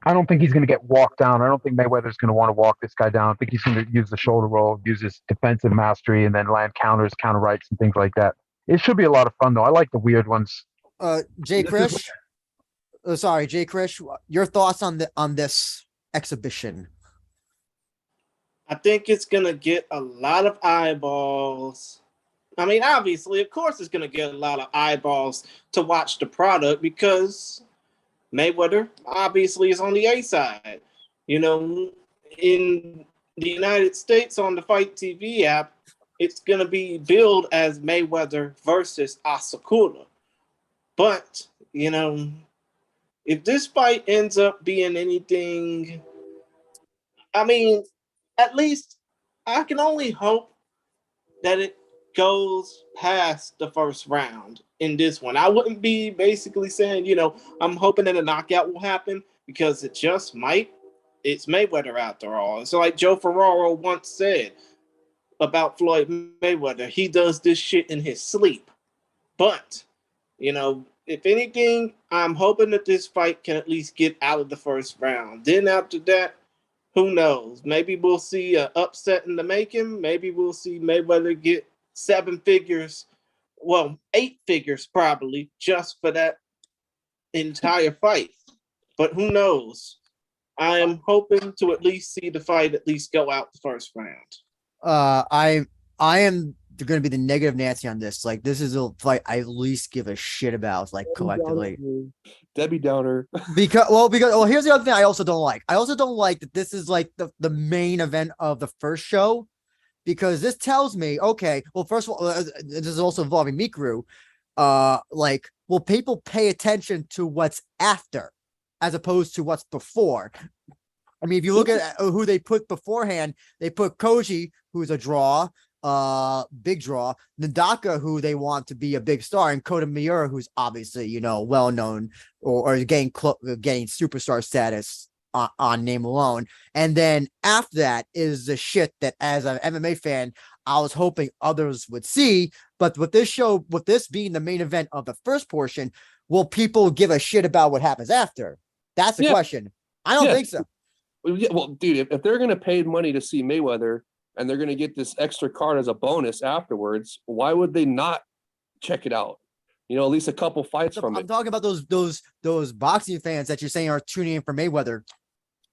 I don't think he's going to get walked down. I don't think Mayweather's going to want to walk this guy down. I think he's going to use the shoulder roll, use his defensive mastery, and then land counters, counter rights, and things like that. It should be a lot of fun, though. I like the weird ones.
Jay Krish, your thoughts on this exhibition?
I think it's going to get a lot of eyeballs. I mean, obviously, of course, it's going to get a lot of eyeballs to watch the product because Mayweather obviously is on the A side. In the United States on the FITE TV app, it's going to be billed as Mayweather versus Asakura. But, if this fight ends up being anything, I mean, at least I can only hope that it goes past the first round in this one. I wouldn't be basically saying, I'm hoping that a knockout will happen because it just might. It's Mayweather after all. So like Joe Ferraro once said, about Floyd Mayweather. He does this shit in his sleep. But, you know, if anything, I'm hoping that this fight can at least get out of the first round. Then after that, who knows? Maybe we'll see an upset in the making. Maybe we'll see Mayweather get 7 figures, well, 8 figures probably, just for that entire fight. But who knows? I am hoping to at least see the fight at least go out the first round.
I am going to be the negative Nancy on this. Like, this is a fight I at least give a shit about, like, collectively.
Debbie Downer.
Because here's the other thing I also don't like. I also don't like that this is like the main event of the first show, because this tells me, okay, well, first of all, this is also involving Mikuru. Like, will people pay attention to what's after as opposed to what's before? I mean, if you look at who they put beforehand, they put Koji, who's a draw, big draw, Nadaka, who they want to be a big star, and Kota Miura, who's obviously, you know, well known or getting superstar status on name alone. And then after that is the shit that, as an MMA fan, I was hoping others would see. But with this show, with this being the main event of the first portion, will people give a shit about what happens after? That's the question. I don't think so.
Yeah, well, dude, if they're going to pay money to see Mayweather and they're going to get this extra card as a bonus afterwards, why would they not check it out? You know, at least a couple fights from it.
I'm talking about those boxing fans that you're saying are tuning in for Mayweather,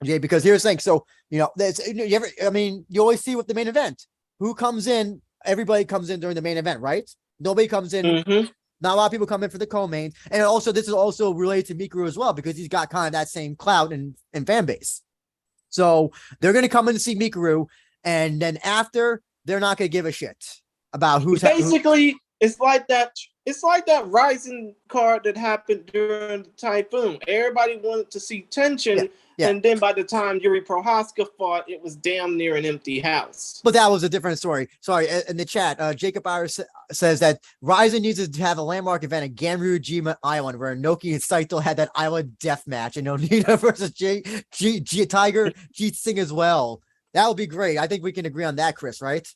Jay, because here's the thing. So, you know, you always see with the main event, who comes in, everybody comes in during the main event, right? Nobody comes in.
Mm-hmm.
Not a lot of people come in for the co-main. And also, this is also related to Mikuru as well, because he's got kind of that same clout and fan base. So they're going to come in to see Mikuru, and then after, they're not going to give a shit about who's
basically. It's like that Rizin card that happened during the typhoon. Everybody wanted to see tension, and then by the time Yuri Prohaska fought, it was damn near an empty house.
But that was a different story. Sorry, in the chat, Jacob Iris says that Rizin needs to have a landmark event at Ganryujima Island, where Inoki and Saito had that island death match, and Onita versus Tiger Jeet Singh as well. That would be great. I think we can agree on that, Chris, right?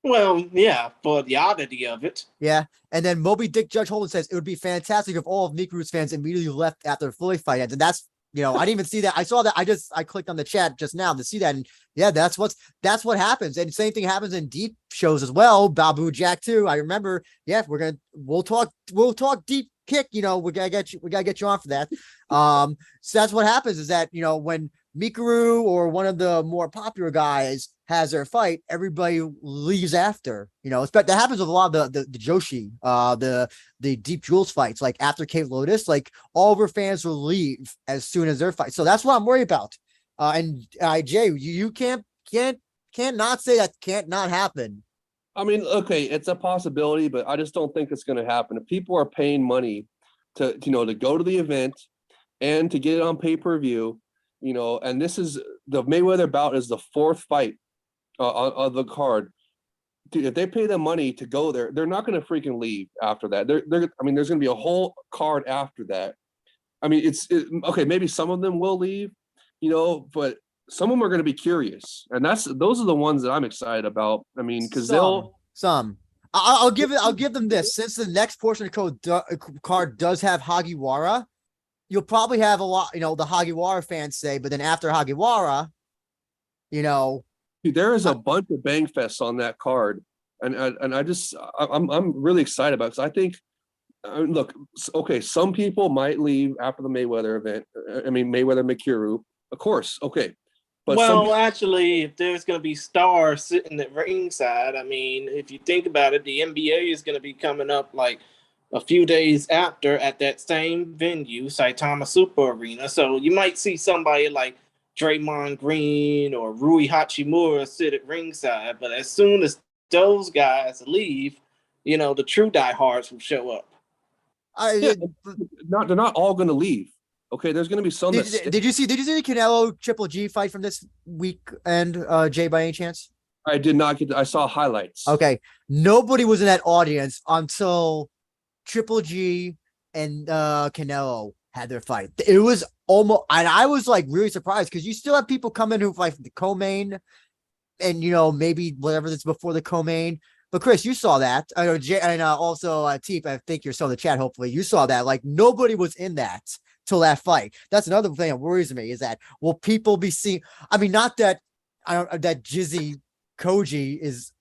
Well, yeah, for the oddity of it.
Yeah. And then Moby Dick Judge Holden says it would be fantastic if all of Mikuru's fans immediately left after the Floyd fight ends. And that's, you know, I didn't even see that. I saw that. I clicked on the chat just now to see that. And yeah, that's what happens. And same thing happens in deep shows as well. Babu Jack too. I remember. Yeah, we'll talk deep kick. You know, we gotta get you on for that. So that's what happens is that, you know, when Mikuru or one of the more popular guys has their fight, everybody leaves after, you know. That happens with a lot of the Joshi, the Deep Jewels fights, like after Kate Lotus, like all of her fans will leave as soon as their fight. So that's what I'm worried about. And Jay, you can't not say that can't not happen.
I mean, okay, it's a possibility, but I just don't think it's going to happen. If people are paying money to go to the event and to get it on pay-per-view, you know, and this is the Mayweather bout is the 4th fight on the card. Dude, if they pay them money to go there, they're not going to freaking leave after that. I mean, there's going to be a whole card after that. I mean, okay. Maybe some of them will leave, you know, but some of them are going to be curious, and those are the ones that I'm excited about. I mean, because
I'll give them this. Since the next portion of the card does have Hagiwara, you'll probably have a lot, you know, the Hagiwara fans say, but then after Hagiwara, you know,
dude, there is a bunch of bang fests on that card, and I'm really excited about it, because I think, look, okay, some people might leave after the Mayweather event. I mean, Mayweather Mikuru, of course, okay, but
actually, if there's going to be stars sitting at ringside, I mean, if you think about it, the NBA is going to be coming up like a few days after at that same venue, Saitama Super Arena. So you might see somebody like Draymond Green or Rui Hachimura sit at ringside, but as soon as those guys leave, you know, the true diehards will show up.
They're not all going to leave. Okay, there's going to be some.
Did you see the Canelo Triple G fight from this weekend, Jay, by any chance?
I did not I saw highlights.
Okay, nobody was in that audience until Triple G and Canelo had their fight. It was almost, and I was like really surprised, because you still have people coming who like the co-main, and maybe whatever that's before the co-main. But Chris, you saw that. I know Jay, and also Teep, I think you're still in the chat. Hopefully, you saw that. Like nobody was in that till that fight. That's another thing that worries me is that will people be seeing? I mean, not that that Jizzy Koji is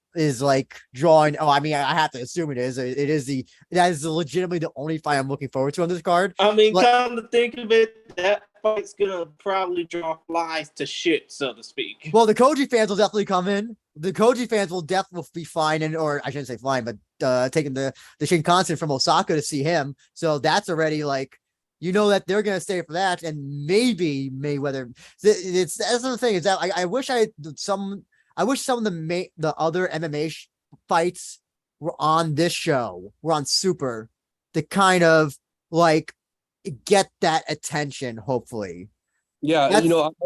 like drawing. Oh, I mean, I have to assume it is. That is legitimately the only fight I'm looking forward to on this card.
I mean, come to think of it, that fight's gonna probably draw flies to shit, so to speak.
Well, the Koji fans will definitely come in. The Koji fans will definitely be fine, or I shouldn't say fine, but taking the Shinkansen from Osaka to see him. So that's already like, that they're gonna stay for that, and maybe Mayweather. That's the thing is that I wish some of the other MMA fights were on this show, were on Super, to kind of like get that attention. Hopefully.
Yeah, I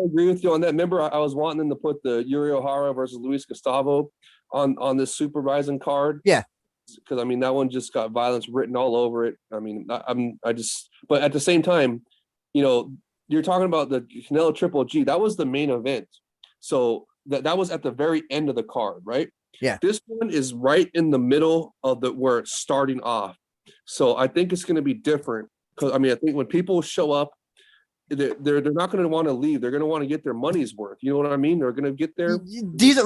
agree with you on that. Remember, I was wanting them to put the Yuri Ohara versus Luis Gustavo on this Super Rizin card.
Yeah,
because I mean that one just got violence written all over it. I mean, but at the same time, you're talking about the Canelo Triple G. That was the main event, so that was at the very end of the card, right?
Yeah.
This one is right in the middle of where it's starting off, so I think it's going to be different. Because I mean, I think when people show up, they're not going to want to leave. They're going to want to get their money's worth. You know what I mean? They're going to get their.
These are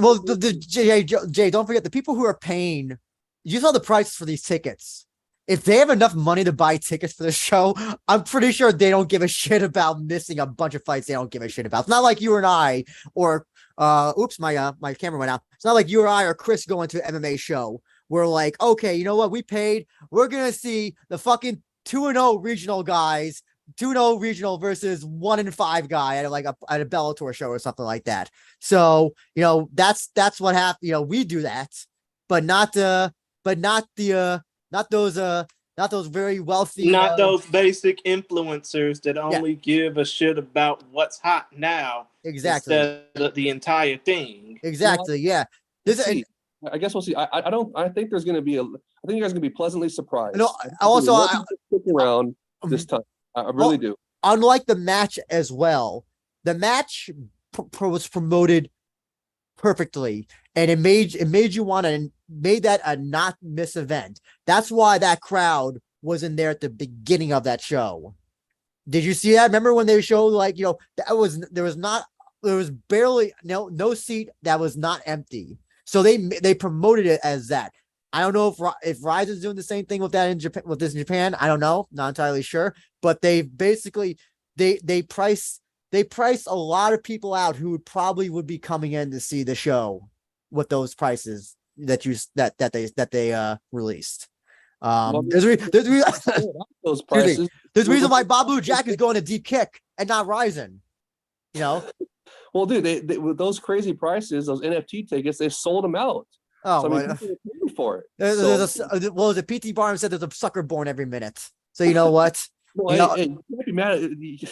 Jay. Don't forget the people who are paying. You saw the prices for these tickets. If they have enough money to buy tickets for the show, I'm pretty sure they don't give a shit about missing a bunch of fights. They don't give a shit about. It's not like you and I, or oops, my camera went out. It's not like you or I or Chris going to an MMA show. We're like, okay, you know what? We paid. We're gonna see the fucking 2-0 regional guys. 2-0 regional versus 1-5 guy at a Bellator show or something like that. So, that's what happened. We do that, but not those very wealthy,
not those basic influencers that only give a shit about what's hot now.
Exactly.
Instead of the entire thing.
Exactly. Yeah.
I guess we'll see. I think there's going to be I think you guys are going to be pleasantly surprised.
No, also
stick around this time. I really do.
Unlike the match as well, the match was promoted perfectly, and it made you want to made that a not miss event. That's why that crowd wasn't there at the beginning of that show. Did you see that? Remember when they showed there was barely no seat that was not empty. So they promoted it as that. I don't know if Rizin's doing the same thing with that in Japan. I don't know, not entirely sure. But they basically they price a lot of people out who would be coming in to see the show with those prices that they released.
Those prices.
There's a reason why Babu Jack is going to Deep Kick and not Rizin.
Well, dude, they with those crazy prices, those NFT tickets, they sold them out.
Oh,
so, I mean, people are paying for it.
The PT Barham said there's a sucker born every minute. So you know what?
Well, hey, you can't be mad at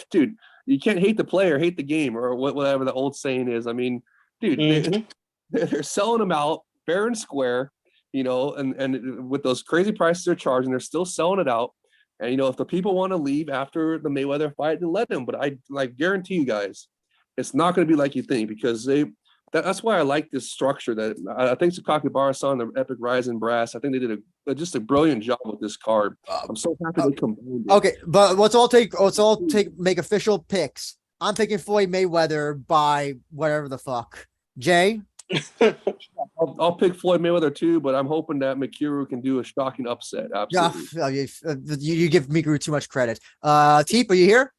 dude. You can't hate the player, hate the game, or whatever the old saying is. I mean, dude, they're selling them out fair and square, and with those crazy prices they're charging, they're still selling it out. And if the people want to leave after the Mayweather fight, then let them. But I guarantee you guys, it's not going to be like you think, because that's why I like this structure. That I think Sakakibara-san, the Epic Rizin Brass, I think they did just a brilliant job with this card. I'm so happy they combined it.
Okay, but make official picks. I'm picking Floyd Mayweather by whatever the fuck. Jay?
I'll pick Floyd Mayweather too, but I'm hoping that Mikuru can do a shocking upset. Absolutely.
You give Mikuru too much credit. Teep, are you here?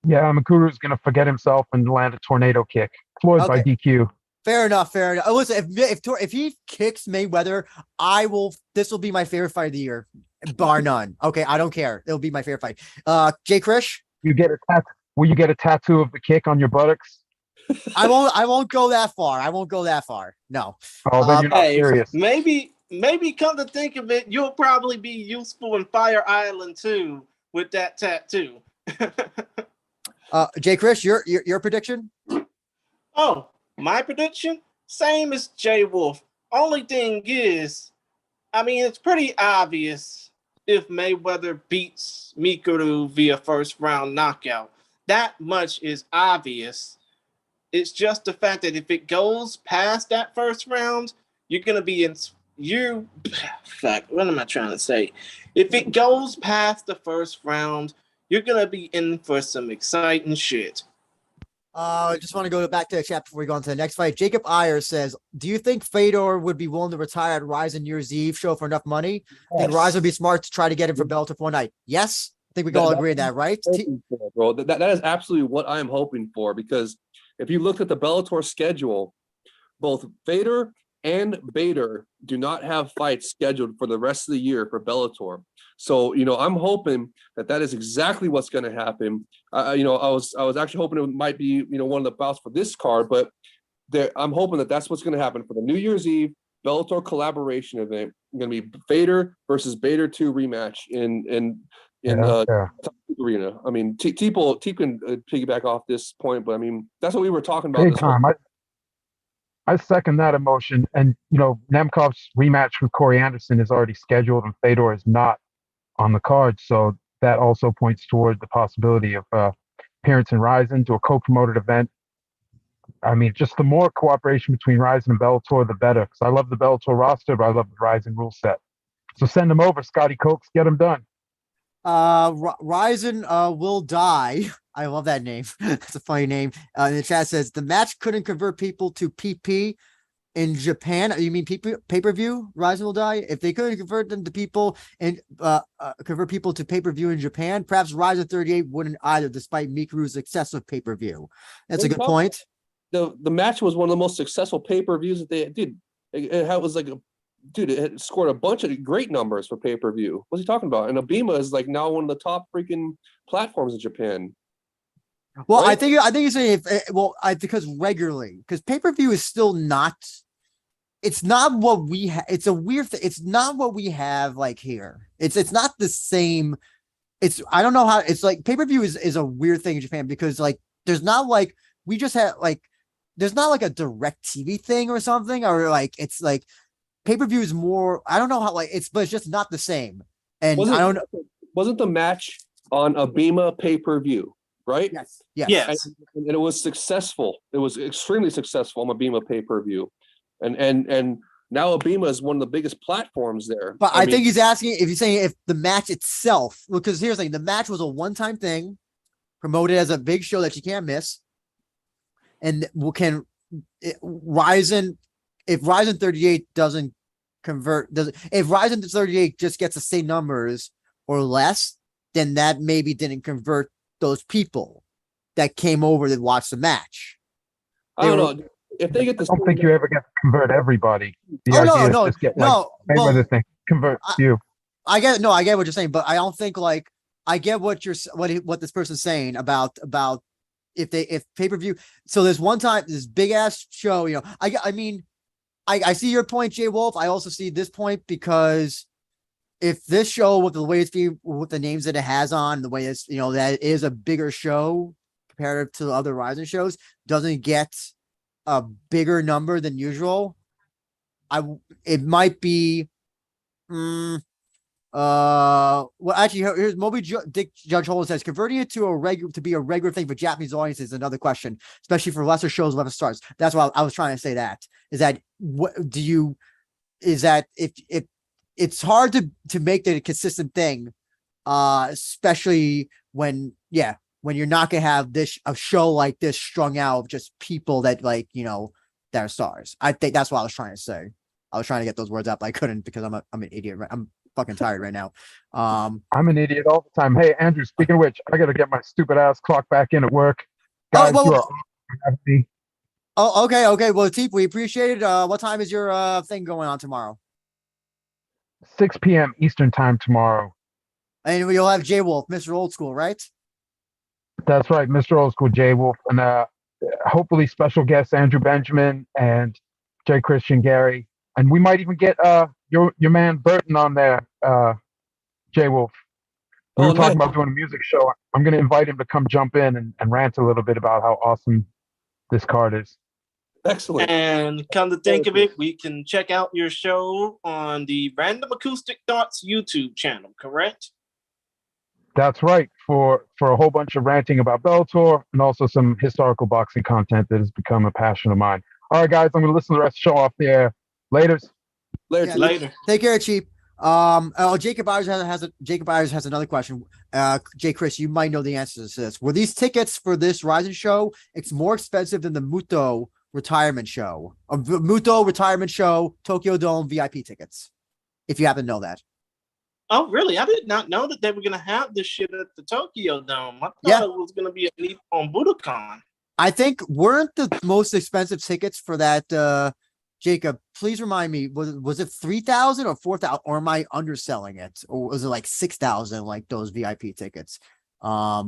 Yeah, Mikuru's going to forget himself and land a tornado kick. Floyd by DQ.
Fair enough. Listen, if he kicks Mayweather, this will be my favorite fight of the year, bar none. Okay, I don't care. It'll be my favorite fight. Jay Krish? Will you get a tattoo of the kick on your buttocks? I won't go that far. No.
Oh, then you're not serious.
Maybe come to think of it, you'll probably be useful in Fire Island too with that tattoo.
Jay Krish, your prediction?
Oh, my prediction? Same as JayWolf. Only thing is, I mean, it's pretty obvious if Mayweather beats Mikuru via first round knockout. That much is obvious. It's just the fact that if it goes past that first round, you're gonna be in fuck, what am I trying to say? If it goes past the first round, you're gonna be in for some exciting shit.
I just want to go back to the chat before we go on to the next fight. Jacob Iyer says, do you think Fedor would be willing to retire at Rizin New Year's Eve show for enough money? I think Rizin would be smart to try to get him for Bellator for one night. Yes? I think we can all agree on that, right?
For, bro. That is absolutely what I am hoping for, because if you look at the Bellator schedule, both Fedor and Bader do not have fights scheduled for the rest of the year for Bellator. So, I'm hoping that is exactly what's going to happen. I was actually hoping it might be, one of the bouts for this card, but I'm hoping that's what's going to happen for the New Year's Eve Bellator collaboration event. Going to be Fedor versus Bader 2 rematch in arena. I mean, T can piggyback off this point, but I mean, that's what we were talking about.
Big time. I second that emotion. And, Nemkov's rematch with Corey Anderson is already scheduled and Fedor is not on the card. So that also points toward the possibility of appearance in Rizin to a co-promoted event. I mean, just the more cooperation between Rizin and Bellator, the better. Because I love the Bellator roster, but I love the Rizin rule set. So send them over, Scotty Cokes, get them done.
Rizin will die. I love that name. That's a funny name. In the chat says the match couldn't convert people to PP in Japan. You mean pay-per-view? Rizin will die. If they couldn't convert them to people and convert people to pay-per-view in Japan, perhaps Rizin 38 wouldn't either, despite Mikuru's excessive pay-per-view. That's a good point.
The match was one of the most successful pay-per-views that they did. It was like it had scored a bunch of great numbers for pay-per-view. What's he talking about? And Abima is like now one of the top freaking platforms in Japan.
Well, right? I think you're saying because regularly, because pay-per-view is still not. It's not what we have. It's a weird thing. It's not what we have like here. It's not the same. I don't know how. It's like pay-per-view is a weird thing in Japan because like there's not like we just have like there's not like a direct TV thing or something, or like it's like pay-per-view is more. I don't know how like but it's just not the same. And I don't know.
Wasn't the match on Abima pay-per-view? Right?
Yes.
And it was successful. It was extremely successful on Abima pay-per-view. And now Abima is one of the biggest platforms there.
But I think he's asking if he's saying if the match itself, because here's the thing, the match was a one-time thing, promoted as a big show that you can't miss. And if Rizin 38 doesn't convert, if Rizin 38 just gets the same numbers or less, then that maybe didn't convert those people that came over to watch the match.
I don't know. If they get this,
I don't think you ever get to convert everybody. Just get Mayweather thing, convert you.
I get what you're saying, but I don't think like I get what this person's saying about if pay-per-view. So there's one time this big ass show, I mean, I see your point, JayWolf. I also see this point because if this show with the way it's being, with the names that it has on, the way it's, that is a bigger show compared to other Rizin shows, doesn't get a bigger number than usual, it might be well actually here's Moby Dick Judge Holden says converting it to be a regular thing for Japanese audiences is another question, especially for lesser shows, lesser stars. That's why I was trying to say that if it's hard to make that a consistent thing, especially when you're not gonna have a show like this strung out of just people that that are stars. I think that's what I was trying to say. I was trying to get those words out, but I couldn't because I'm an idiot. I'm fucking tired right now.
I'm an idiot all the time. Hey Andrew, speaking of which, I gotta get my stupid ass clock back in at work. Guys, you are awesome.
Oh, okay. Well, Teep, we appreciate it. What time is your thing going on tomorrow?
6 p.m. Eastern time tomorrow.
And you'll have JayWolf, Mr. Old School, right? That's
right, Mr. Old School JayWolf, and hopefully special guests Andrew Benjamin and Jay Christian Gary, and we might even get your man Burton on there, JayWolf. We were talking about doing a music show. I'm going to invite him to come jump in and rant a little bit about how awesome this card is.
Excellent.
And come to think of it, we can check out your show on the Random Acoustic Thoughts YouTube channel, correct?
That's right. For a whole bunch of ranting about Bellator and also some historical boxing content that has become a passion of mine. All right, guys, I'm going to listen to the rest of the show off the air. Later.
Later.
Yeah.
Chief.
Later.
Take care, Cheap. Jacob Byers Jacob Byers has another question. Jay Chris, you might know the answer to this. Were these tickets for this Rizin show? It's more expensive than the Muto retirement show. Muto retirement show, Tokyo Dome VIP tickets. If you happen to know that.
Oh, really? I did not know that they were going to have this shit at the Tokyo Dome. I thought it was going to be on Budokan.
I think weren't the most expensive tickets for that, Jacob, please remind me, was it 3,000 or 4,000, or am I underselling it? Or was it like 6,000, like those VIP tickets? I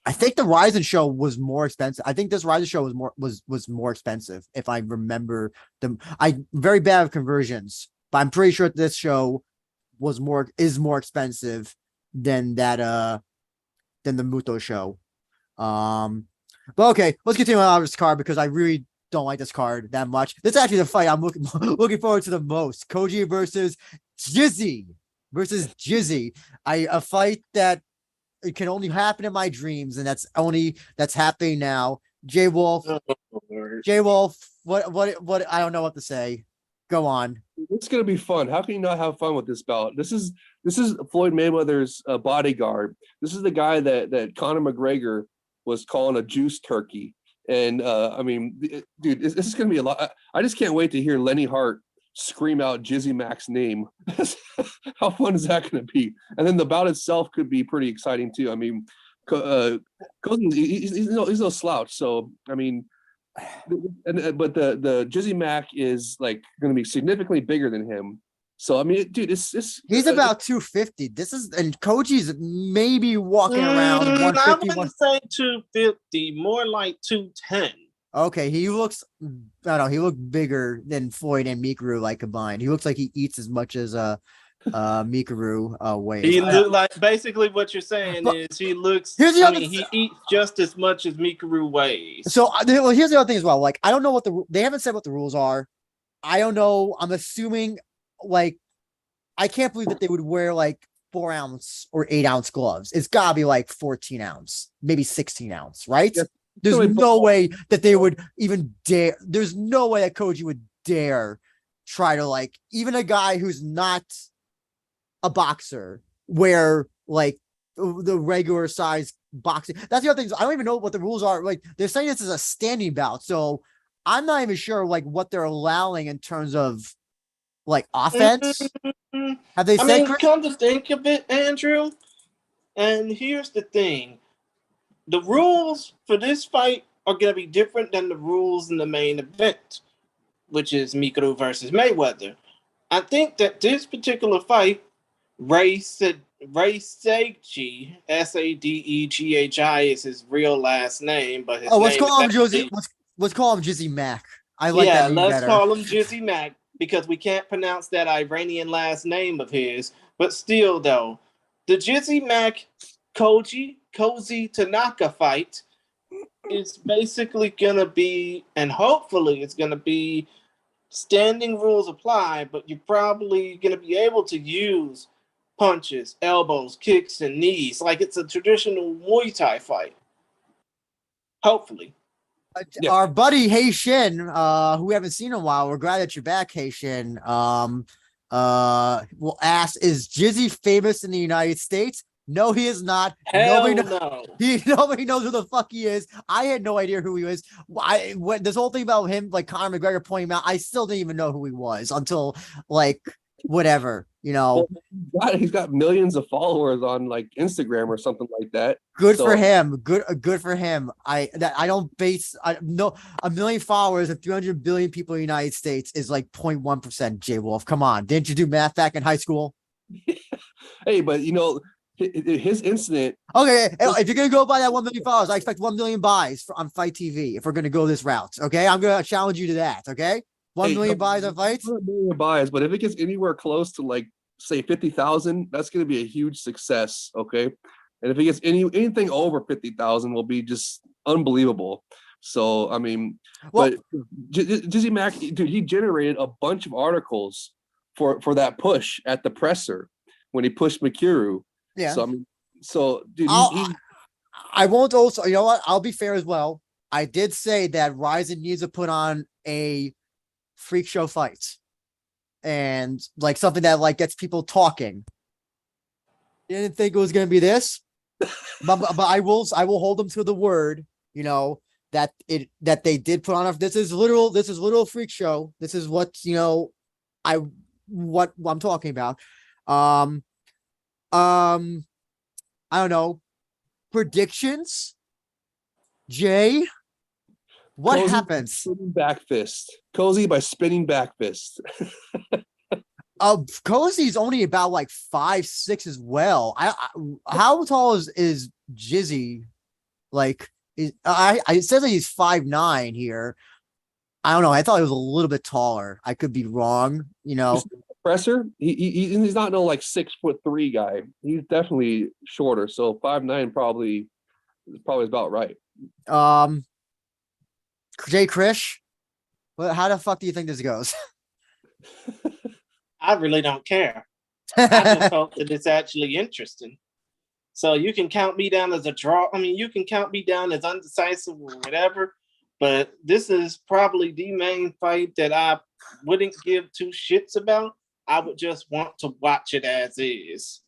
think the Rizin show was more expensive. I think this Rizin show was more expensive, if I remember them. I'm very bad at conversions, but I'm pretty sure this show is more expensive than that than the Muto show. But okay, let's continue on this card because I really don't like this card that much. This is actually the fight I'm looking forward to the most. Koji versus Jizzy. A fight that it can only happen in my dreams, and that's happening now. JayWolf, what I don't know what to say. Go on.
It's gonna be fun. How can you not have fun with this bout? This is Floyd Mayweather's bodyguard. This is the guy that Conor McGregor was calling a juice turkey. And I mean, dude, this is gonna be a lot. I just can't wait to hear Lenny Hart scream out Jizzy Mac's name. How fun is that gonna be? And then the bout itself could be pretty exciting too. I mean, he's no slouch. So I mean, but the Jizzy Mac is like going to be significantly bigger than him. So I mean, dude,
he's about 250. And Koji's maybe walking around 150.
I wouldn't say 250, more like 210.
Okay, he looks, I don't know, he looked bigger than Floyd and Mikuru like combined. He looks like he eats as much as Mikuru weighs.
He look like, basically what you're saying is he looks, he eats just as much as Mikuru weighs.
So here's the other thing as well. Like, I don't know they haven't said what the rules are. I don't know. I'm assuming, like, I can't believe that they would wear like 4-ounce or 8-ounce gloves. It's gotta be like 14-ounce, maybe 16-ounce, right? Yeah. There's no way that they would even dare. There's no way that Koji would dare try to, like, even a guy who's not a boxer wear like the regular size boxing. That's the other thing. I don't even know what the rules are. Like, they're saying this is a standing bout, so I'm not even sure like what they're allowing in terms of like offense. Have they said?
Come to think of it, Andrew, and here's the thing: the rules for this fight are going to be different than the rules in the main event, which is Mikuru versus Mayweather. I think that this particular fight, Sadeghi, Sadeghi is his real last name, but his
let's call him Jizzy. Let's call him Jizzy Mac. I like that. Yeah, let's
call him Jizzy Mac because we can't pronounce that Iranian last name of his. But still, though, the Jizzy Mac Koji Tanaka fight is basically gonna be, and hopefully it's gonna be, standing rules apply, but you're probably gonna be able to use punches, elbows, kicks, and knees like it's a traditional Muay Thai fight. Hopefully.
Our buddy Hey Shin, who we haven't seen in a while, we're glad that you're back, Hey Shin. Will ask, is Jizzy famous in the United States? No, he is not.
Nobody
knows who the fuck he is. I had no idea who he was. This whole thing about him, like Conor McGregor pointing him out, I still didn't even know who he was until like whatever, you know.
Well, he's got millions of followers on like Instagram or something like that.
Good for him. Good for him. A million followers and 300 billion people in the United States is like 0.1%. JayWolf, come on. Didn't you do math back in high school?
Hey, but you know, his incident.
Okay, if you're gonna go by that 1 million followers, I expect 1 million buys on FITE TV. If we're gonna go this route, okay, I'm gonna challenge you to that. Okay, 1 million buys on FITE.
1 million buys, but if it gets anywhere close to like say 50,000, that's gonna be a huge success. Okay, and if it gets anything over 50,000, will be just unbelievable. So I mean, but Jizzy Mac, dude, he generated a bunch of articles for that push at the presser when he pushed Mikuru.
Yeah.
So I mean, So, dude,
I won't also, you know what? I'll be fair as well. I did say that Rizin needs to put on a freak show fight and like something that like gets people talking. Didn't think it was going to be this, but I will hold them to the word, you know, that they did put on. This is literal freak show. This is what, you know, what I'm talking about. I don't know. Predictions, Jay. What
Cozy
happens?
Spinning back fist. Cozy by spinning back fist.
Cozy's only about like 5'6" as well. How tall is Jizzy? Like, it says that he's 5'9" here. I don't know. I thought he was a little bit taller. I could be wrong. You know,
Presser. He's not no like 6'3" guy. He's definitely shorter. So 5'9" probably is about right.
Jay Krish. Well, how the fuck do you think this goes?
I really don't care. I just hope that it's actually interesting. So you can count me down as a draw. I mean, you can count me down as undecisive or whatever, but this is probably the main fight that I wouldn't give two shits about. I would just want to watch it as is.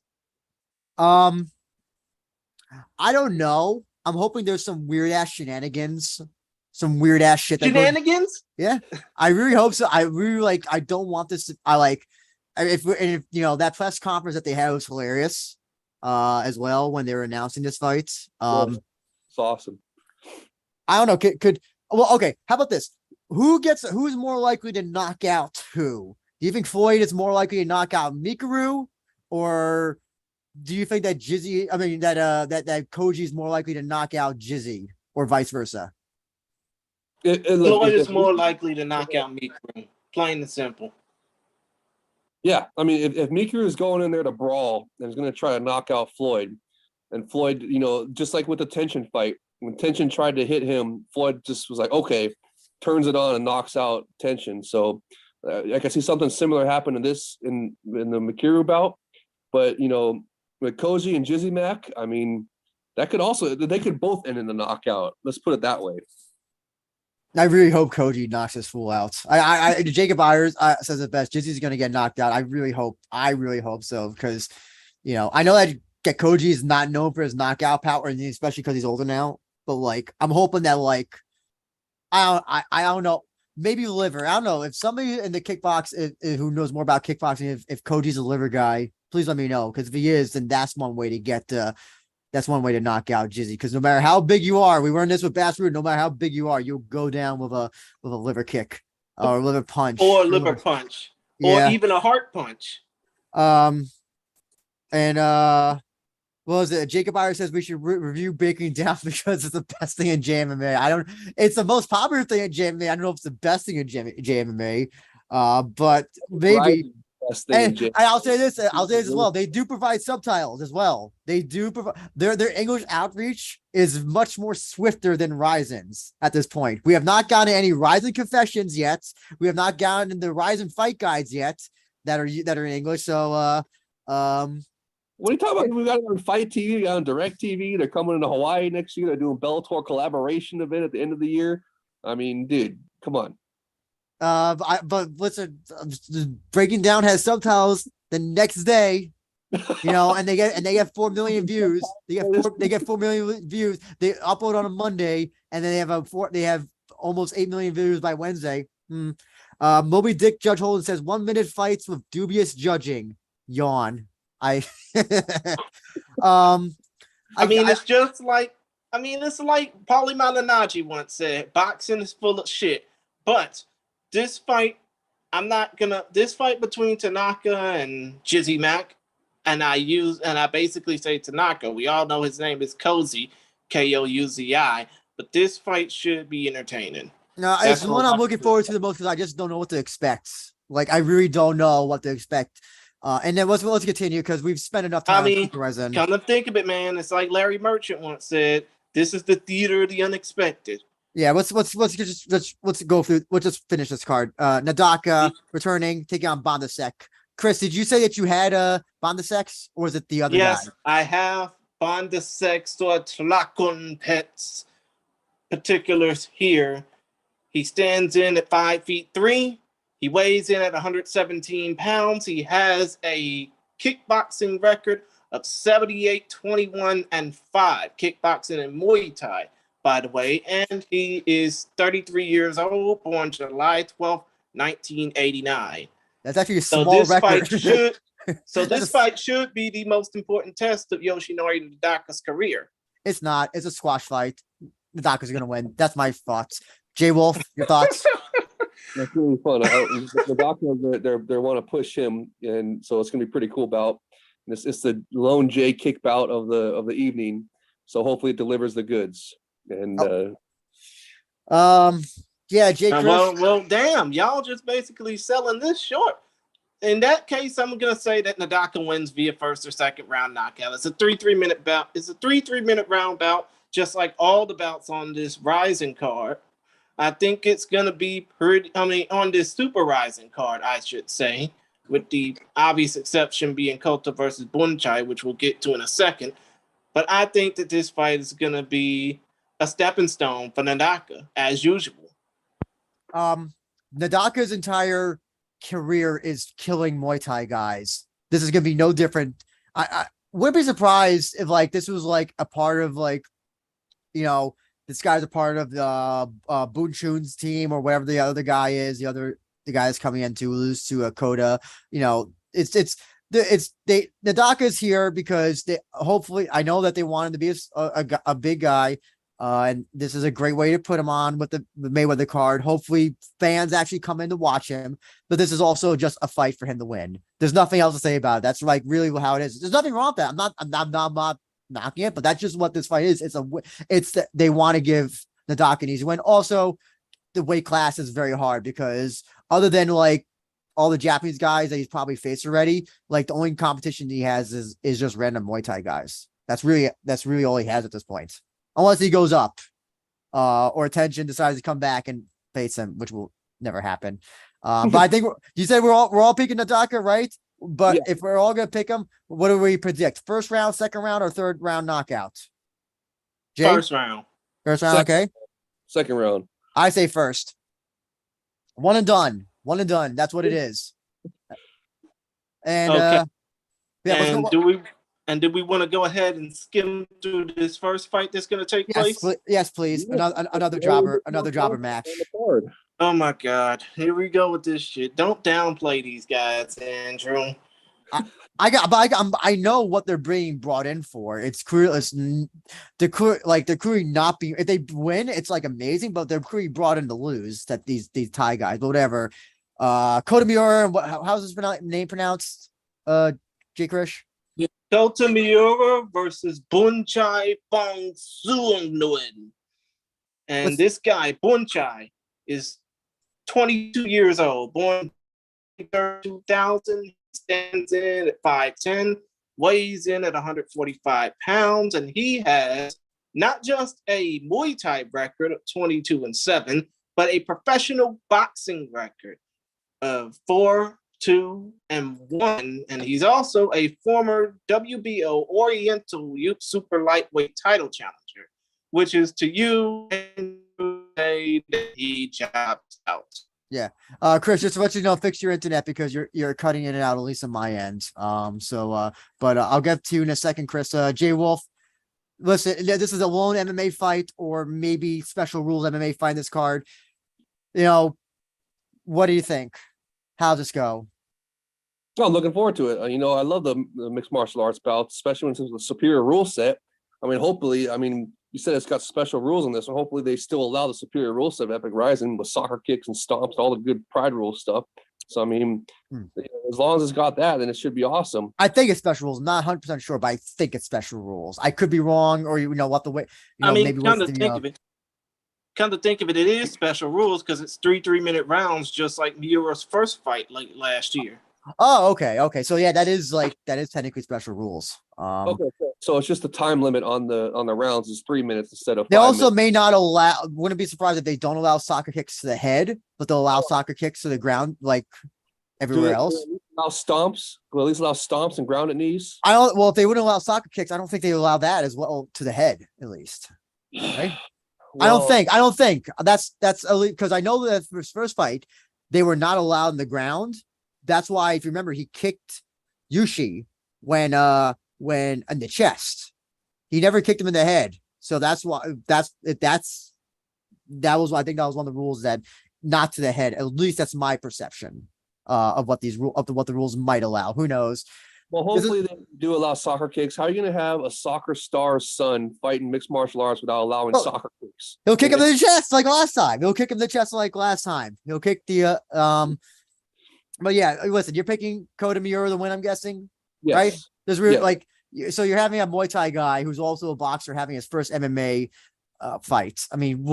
I don't know. I'm hoping there's some weird ass shenanigans, some weird ass shit.
Shenanigans?
Yeah, I really hope so. I really like. I don't want this. If you know that press conference that they had was hilarious, as well when they were announcing this fight.
It's awesome.
I don't know. Well, okay. How about this? Who's more likely to knock out who? Do you think Floyd is more likely to knock out Mikuru, or do you think that Jizzy? I mean that Koji is more likely to knock out Jizzy, or vice versa?
Floyd is more likely to knock out Mikuru. Plain and simple.
Yeah, I mean, if Mikuru is going in there to brawl and is going to try to knock out Floyd, and Floyd, you know, just like with the Tension fight, when Tension tried to hit him, Floyd just was like, okay, turns it on and knocks out Tension. So I can see something similar happen in the Mikuru bout. But, you know, with Koji and Jizzy Mac, I mean, they could both end in the knockout. Let's put it that way.
I really hope Koji knocks this fool out. Jacob Ayers says it best. Jizzy's going to get knocked out. I really hope so, because, you know, I know that Koji is not known for his knockout power, and especially because he's older now. But like, I'm hoping that like, I don't know, maybe liver. I don't know if somebody in the kickbox who knows more about kickboxing, if Koji's a liver guy, please let me know, because if he is, then that's one way to get that's one way to knock out Jizzy, because no matter how big you are, we learned this with Bass Rude, no matter how big you are, you'll go down with a liver kick or a liver punch.
Or a liver punch. Or even a heart punch.
And what was it? Jacob Iyer says we should review Breaking Down because it's the best thing in JMMA. It's the most popular thing in JMMA. I don't know if it's the best thing in JMMA. But maybe. And I'll say this as well. They do provide subtitles as well. They do provide their English outreach is much more swifter than Rizin's at this point. We have not gotten any Rizin confessions yet. We have not gotten the Rizin fight guides yet that are in English. So
what are you talking about? We got it on FITE TV, we got it on Direct TV. They're coming into Hawaii next year. They're doing Bellator collaboration event at the end of the year. I mean, dude, come on.
But listen, Breaking Down has subtitles the next day, you know, and they get 4 million views. They get 4 million views. They upload on a Monday, and then they have almost 8 million views by Wednesday. Moby Dick Judge Holden says 1 minute fights with dubious judging. Yawn. It's like Paulie Malignaggi once said, boxing is full of shit. But this fight between Tanaka and Jizzy Mac, and I basically say Tanaka. We all know his name is Koji, Kouzi, but this fight should be entertaining. No, it's the one I'm looking forward to the most because I just don't know what to expect. Like, I really don't know what to expect. And then let's continue because we've spent enough time.
Come to think of it, man, it's like Larry Merchant once said, "This is the theater of the unexpected." Yeah, let's go through. Let's just finish this card. Nadaka returning, taking on Bandisex. Chris, did you say that you had Bandisex, or was it the other guy? Yes, I have. Bandisex or Tlakon Pets particulars here. He stands in at 5'3". He weighs in at 117 pounds. He has a kickboxing record of 78, 21, and 5. Kickboxing and Muay Thai, by the way. And he is 33 years old, born July 12th, 1989.
That's actually a small record.
This fight should be the most important test of Yoshinari Nadaka's career.
It's not. It's a squash fight. Nadaka's going to win. That's my thoughts. JayWolf, your thoughts?
That's really fun. Nadaka, they want to push him, and so it's going to be pretty cool bout. It's the lone J kick bout of the evening, so hopefully it delivers the goods. And
yeah, Jay Chris.
Well, damn, y'all just basically selling this short. In that case, I'm gonna say that Nadaka wins via first or second round knockout. It's a 3-3-minute bout. It's a 3-3-minute round bout, just like all the bouts on this Rizin card. I think it's gonna be pretty. I mean, on this Super Rizin card, I should say, with the obvious exception being Kota versus Bunchai, which we'll get to in a second. But I think that this fight is gonna be a stepping stone for Nadaka, as usual.
Nadaka's entire career is killing Muay Thai guys. This is gonna be no different. I wouldn't be surprised if like this was like a part of like, you know, this guy's a part of the Boon Chun's team or whatever the other guy is. The guy that's coming in to lose to Kota. You know, Nadaka's here because they hopefully, I know that they wanted to be a big guy. And this is a great way to put him on with the Mayweather card. Hopefully fans actually come in to watch him, but this is also just a fight for him to win. There's nothing else to say about it. That's like really how it is. There's nothing wrong with that. I'm not knocking it, but that's just what this fight is. They want to give Nadaka an easy win. Also, the weight class is very hard because other than like all the Japanese guys that he's probably faced already, like the only competition he has is just random Muay Thai guys. That's really all he has at this point. Unless he goes up, or Attention decides to come back and face him, which will never happen. But I think you said we're all picking Nadaka, right? But yeah, if we're all gonna pick him, what do we predict? First round, second round, or third round knockout?
Jay? First round.
First round, okay.
Second round.
I say first. One and done. That's what it is. And
okay. And do we want to go ahead and skim through this first fight that's going to take place?
Yes, please. Another jobber match.
Oh my God! Here we go with this shit. Don't downplay these guys, Andrew.
I know what they're being brought in for. It's clear. The crew not being. If they win, it's like amazing. But they're crew brought in to lose. That these Thai guys, but whatever. Kota Miura. How's his name pronounced? Jay Krish.
Kota Miura versus Bunchai Fong Suongnuan. And this guy, Bunchai, is 22 years old, born in 2000, stands in at 5'10", weighs in at 145 pounds, and he has not just a Muay Thai record of 22-7, but a professional boxing record of 4-2-1, and he's also a former WBO Oriental Youth Super Lightweight title challenger, which is to you and say that he chopped out.
Yeah, Chris, just to let you know, fix your internet because you're cutting in and out, at least on my end. But I'll get to you in a second, Chris. JayWolf, listen, this is a lone MMA fight or maybe special rules MMA fight in this card. You know, what do you think? How's this go?
Oh, I'm looking forward to it. I love the mixed martial arts bouts, especially when it's a superior rule set. Hopefully, you said it's got special rules on this, so hopefully they still allow the superior rule set of Epic Rizin with soccer kicks and stomps, all the good pride rule stuff. So, as long as it's got that, then it should be awesome.
I think it's special rules. I'm not 100% sure, but I think it's special rules. I could be wrong, or what the way. Maybe
kind of think of it, it is special rules because it's 3-3-minute rounds, just like Miura's first fight like last year.
Oh, okay. So yeah, that is technically special rules.
Okay, so it's just the time limit on the rounds is 3 minutes instead of 5
They also
minutes.
may not allow. Wouldn't be surprised if they don't allow soccer kicks to the head, but they'll allow soccer kicks to the ground like everywhere else.
allow stomps? Will at least allow stomps and grounded knees?
I don't. Well, if they wouldn't allow soccer kicks, I don't think they allow that as well to the head, at least. Right?
Well,
I don't think that's because I know that for his first fight, they were not allowed in the ground. That's why, if you remember, he kicked Yushi when in the chest. He never kicked him in the head. So that's why that was I think that was one of the rules, that not to the head. At least that's my perception of what what the rules might allow. Who knows?
Well, hopefully they do allow soccer kicks. How are you going to have a soccer star's son fighting mixed martial arts without allowing soccer kicks?
He'll kick him in the chest like last time. He'll kick him in the chest like last time. He'll kick the But yeah, listen, you're picking Kota Miura to win, I'm guessing,
Yes.
right? There's like, so you're having a Muay Thai guy who's also a boxer having his first MMA fight. I mean,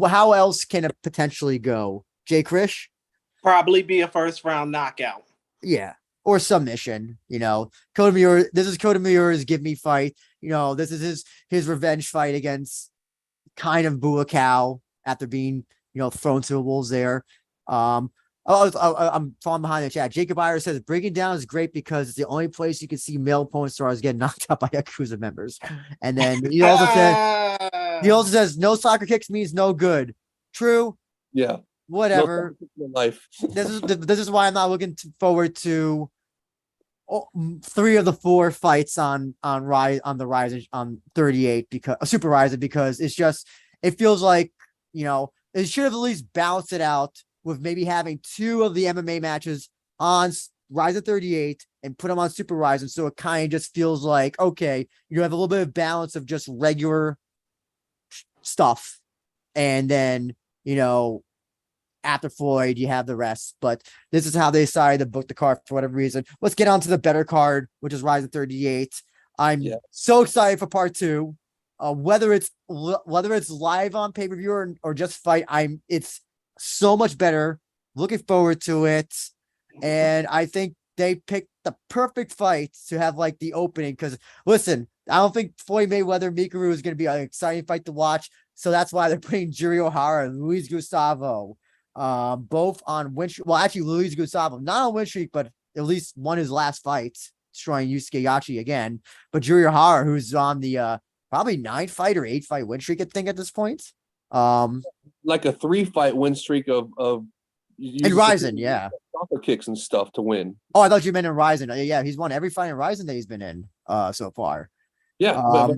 how else can it potentially go? Jay Krish?
Probably be a first round knockout.
Yeah. Or submission, Kota Miura. This is Kota Miura's give me fight. This is his revenge fight against kind of Buakaw after being, thrown to the wolves there. I'm falling behind the chat. Jacob Iyer says breaking down is great because it's the only place you can see male opponent stars get knocked out by Yakuza members. And then he also says no soccer kicks means no good. True.
Yeah.
Whatever.
No life.
This is why I'm not looking forward to 3 of the 4 fights on the Rizin on 38 because Super Rizin, because it feels like it should have at least balanced it out with maybe having 2 of the MMA matches on Rizin 38 and put them on Super Rizin, so it kind of just feels like, okay, you have a little bit of balance of just regular stuff, and then after Floyd, you have the rest. But this is how they decided to book the card for whatever reason. Let's get on to the better card, which is Rizin 38. I'm so excited for part 2. Whether it's live on pay-per-view or just fight, it's so much better. Looking forward to it. And I think they picked the perfect fight to have like the opening, because listen, I don't think Floyd Mayweather Mikuru is going to be an exciting fight to watch. So that's why they're putting Jiri Ohara and Luis Gustavo both on win streak. Well, actually, Luis Gustavo not on win streak, but at least won his last fight, destroying Yusuke Yachi again. But Jiri Ohara, who's on the probably 9-fight or 8-fight win streak, I think, at this point.
Like a 3-fight win streak of
in Rizin,
soccer kicks and stuff to win.
Oh, I thought you meant in Rizin. Yeah, he's won every fight in Rizin that he's been in so far.
Yeah, but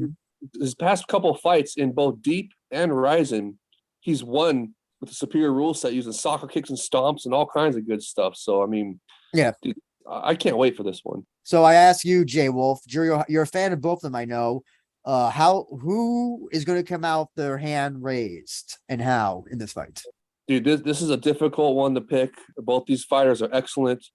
his past couple of fights in both Deep and Rizin, he's won with the superior rule set using soccer kicks and stomps and all kinds of good stuff. So, I mean, dude, I can't wait for this one.
So I ask you, JayWolf, you're a fan of both of them, I know. Who is going to come out with their hand raised and how in this fight?
Dude, this is a difficult one to pick. Both these fighters are excellent.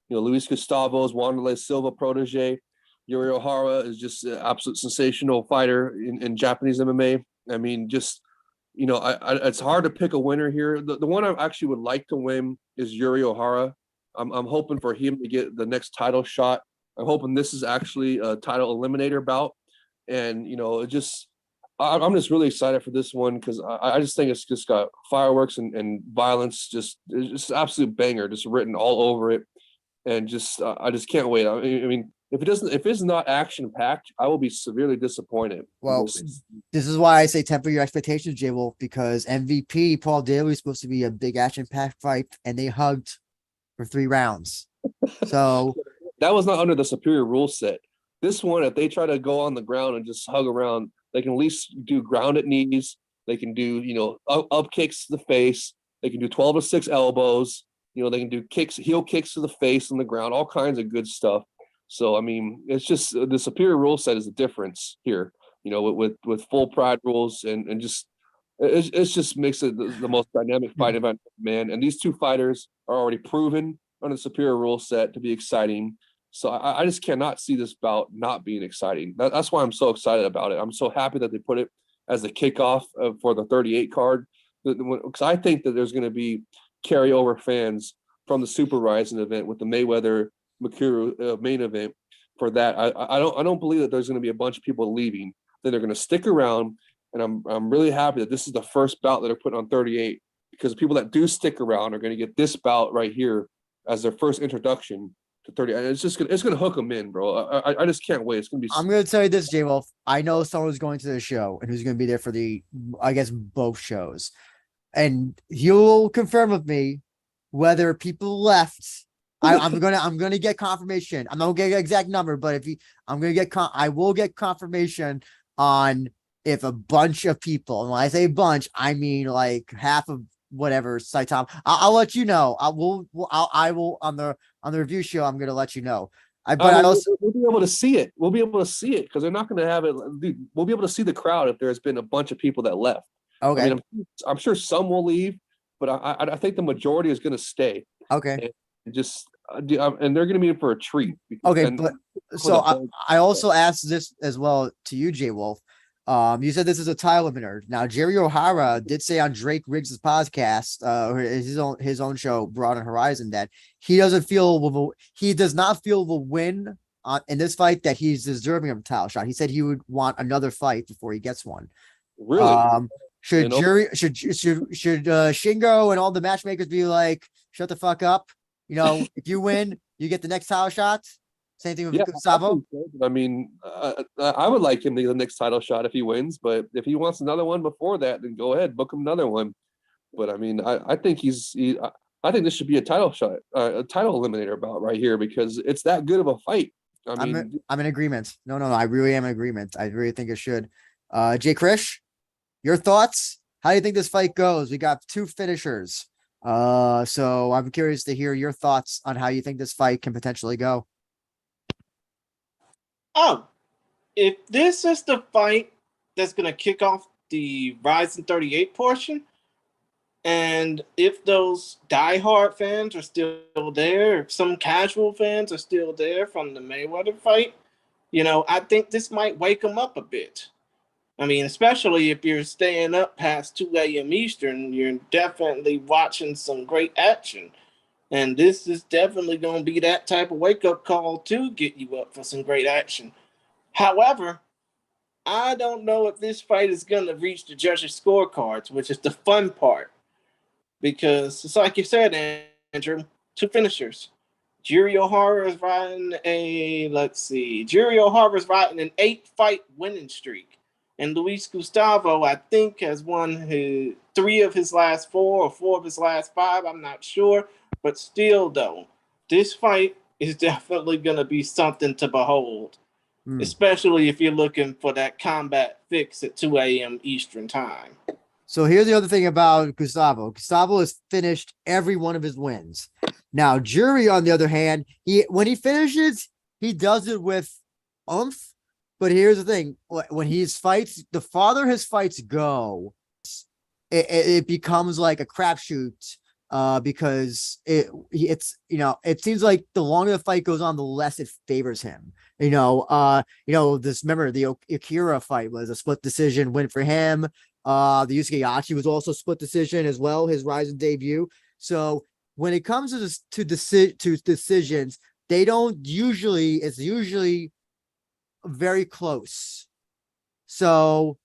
Luis Gustavo is Wanderlei Silva protege. Yuri Ohara is just an absolute sensational fighter in Japanese MMA. I mean, just, it's hard to pick a winner here. The one I actually would like to win is Yuri Ohara. I'm hoping for him to get the next title shot. I'm hoping this is actually a title eliminator bout. And, I'm just really excited for this one because I just think it's just got fireworks and violence, just absolute banger, just written all over it. And I just can't wait. I mean, if it's not action packed, I will be severely disappointed.
Well, this is why I say temper your expectations, JayWolf, because MVP Paul Daly is supposed to be a big action packed fight, and they hugged for 3 rounds. So
that was not under the superior rule set. This one, if they try to go on the ground and just hug around, they can at least do grounded knees. They can do, up kicks to the face. They can do 12 to 6 elbows. They can do heel kicks to the face on the ground, all kinds of good stuff. So, I mean, it's just the superior rule set is the difference here, with full pride rules and just, it just makes it the most dynamic fight event, man. And these 2 fighters are already proven on the superior rule set to be exciting. So I just cannot see this bout not being exciting. That's why I'm so excited about it. I'm so happy that they put it as a kickoff for the 38 card, because I think that there's going to be carryover fans from the Super Rizin event with the Mayweather Mikuru main event for that. I don't believe that there's going to be a bunch of people leaving. That they're going to stick around, and I'm really happy that this is the first bout that they're putting on 38, because people that do stick around are going to get this bout right here as their first introduction to 30. It's gonna hook them in, bro. I just can't wait. It's gonna be.
I'm gonna tell you this, JayWolf. I know someone who's going to the show and who's gonna be there for I guess both shows, and he'll confirm with me whether people left. I'm gonna get confirmation. I'm not gonna get an exact number, but I will get confirmation on if a bunch of people, and when I say bunch, I mean like half of whatever Saitama. I'll let you know. I will on the review show. I'm gonna let you know.
We'll be able to see it. We'll be able to see it because they're not going to have it. We'll be able to see the crowd if there's been a bunch of people that left.
Okay.
I mean, I'm sure some will leave, but I think the majority is going to stay.
Okay.
And and they're going to be in for a treat.
Okay, but so I also asked this as well to you, JayWolf. You said this is a title limiter. Now, Jerry O'Hara did say on Drake Riggs' podcast, his own show, Broad on Horizon, that he does not feel the win in this fight that he's deserving of a title shot. He said he would want another fight before he gets one.
Really?
Should Shingo and all the matchmakers be like, shut the fuck up? You know, if you win, you get the next title shot. Same thing with Gustavo.
I mean, I would like him to get the next title shot if he wins, but if he wants another one before that, then go ahead, book him another one. But I mean, I think I think this should be a title shot, a title eliminator bout right here because it's that good of a fight. I'm
in agreement. No, I really am in agreement. I really think it should. Jay Krish, your thoughts? How do you think this fight goes? We got two finishers. So I'm curious to hear your thoughts on how you think this fight can potentially go.
Oh, if this is the fight that's going to kick off the Rizin 38 portion, and if those diehard fans are still there, if some casual fans are still there from the Mayweather fight, I think this might wake them up a bit. I mean, especially if you're staying up past 2 a.m. Eastern, you're definitely watching some great action. And this is definitely going to be that type of wake-up call to get you up for some great action. However, I don't know if this fight is going to reach the judges' scorecards, which is the fun part. Because it's like you said, Andrew, two finishers. Jerry O'Hara is riding an 8-fight winning streak. And Luis Gustavo, I think, has won 3 of his last 4 or 4 of his last 5. I'm not sure. But still, though, this fight is definitely going to be something to behold, especially if you're looking for that combat fix at 2 a.m. Eastern time.
So here's the other thing about Gustavo. Gustavo has finished every one of his wins. Now, Jury, on the other hand, when he finishes, he does it with oomph. But here's the thing. When his fights, the farther his fights go, it becomes like a crapshoot. Because it seems like the longer the fight goes on, the less it favors him. Remember the Akira fight was a split decision win for him. The Yusuke Yachi was also split decision as well, his Rizin debut. So when it comes to decisions, it's usually very close. So,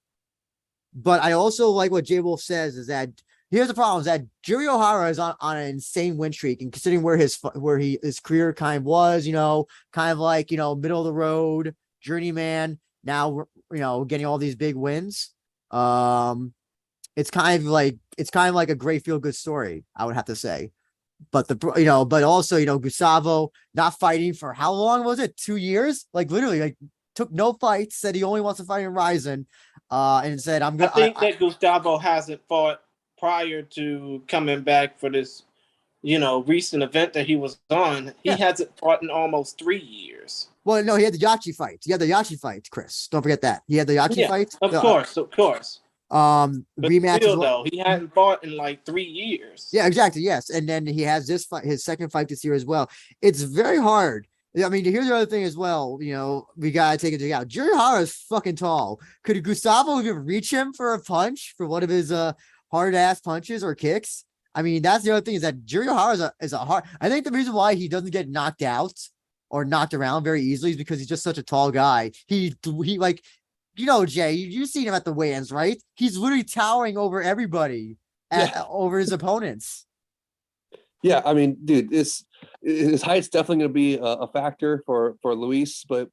but I also like what JayWolf says is that here's the problem: is that Jerry O'Hara is on an insane win streak, and considering where his career kind of was, kind of like middle of the road journeyman. Now getting all these big wins. It's kind of like a great feel good story, I would have to say. But but also Gustavo not fighting for how long was it? 2 years? Like literally, took no fights. Said he only wants to fight in Rizin, and said I
think that Gustavo hasn't fought prior to coming back for this, recent event that he was on. He hasn't fought in almost 3 years.
Well, no, he had the Yachi fight. Chris, don't forget that. He had the Yachi fight.
Of course.
But rematch
still, though, he hadn't fought in like 3 years.
Yeah, exactly. Yes. And then he has this fight, his second fight this year as well. It's very hard. I mean, here's the other thing as well. We got to take it out. Jerry O'Hara is fucking tall. Could Gustavo even reach him for a punch, for one of his hard ass punches or kicks? I mean, that's the other thing, is that Jerry O'Hara is a hard. I think the reason why he doesn't get knocked out or knocked around very easily is because he's just such a tall guy. He like, Jay, you've seen him at the weigh-ins, right? He's literally towering over everybody, over his opponents.
Yeah, I mean, dude, his height's definitely going to be a factor for Luis, but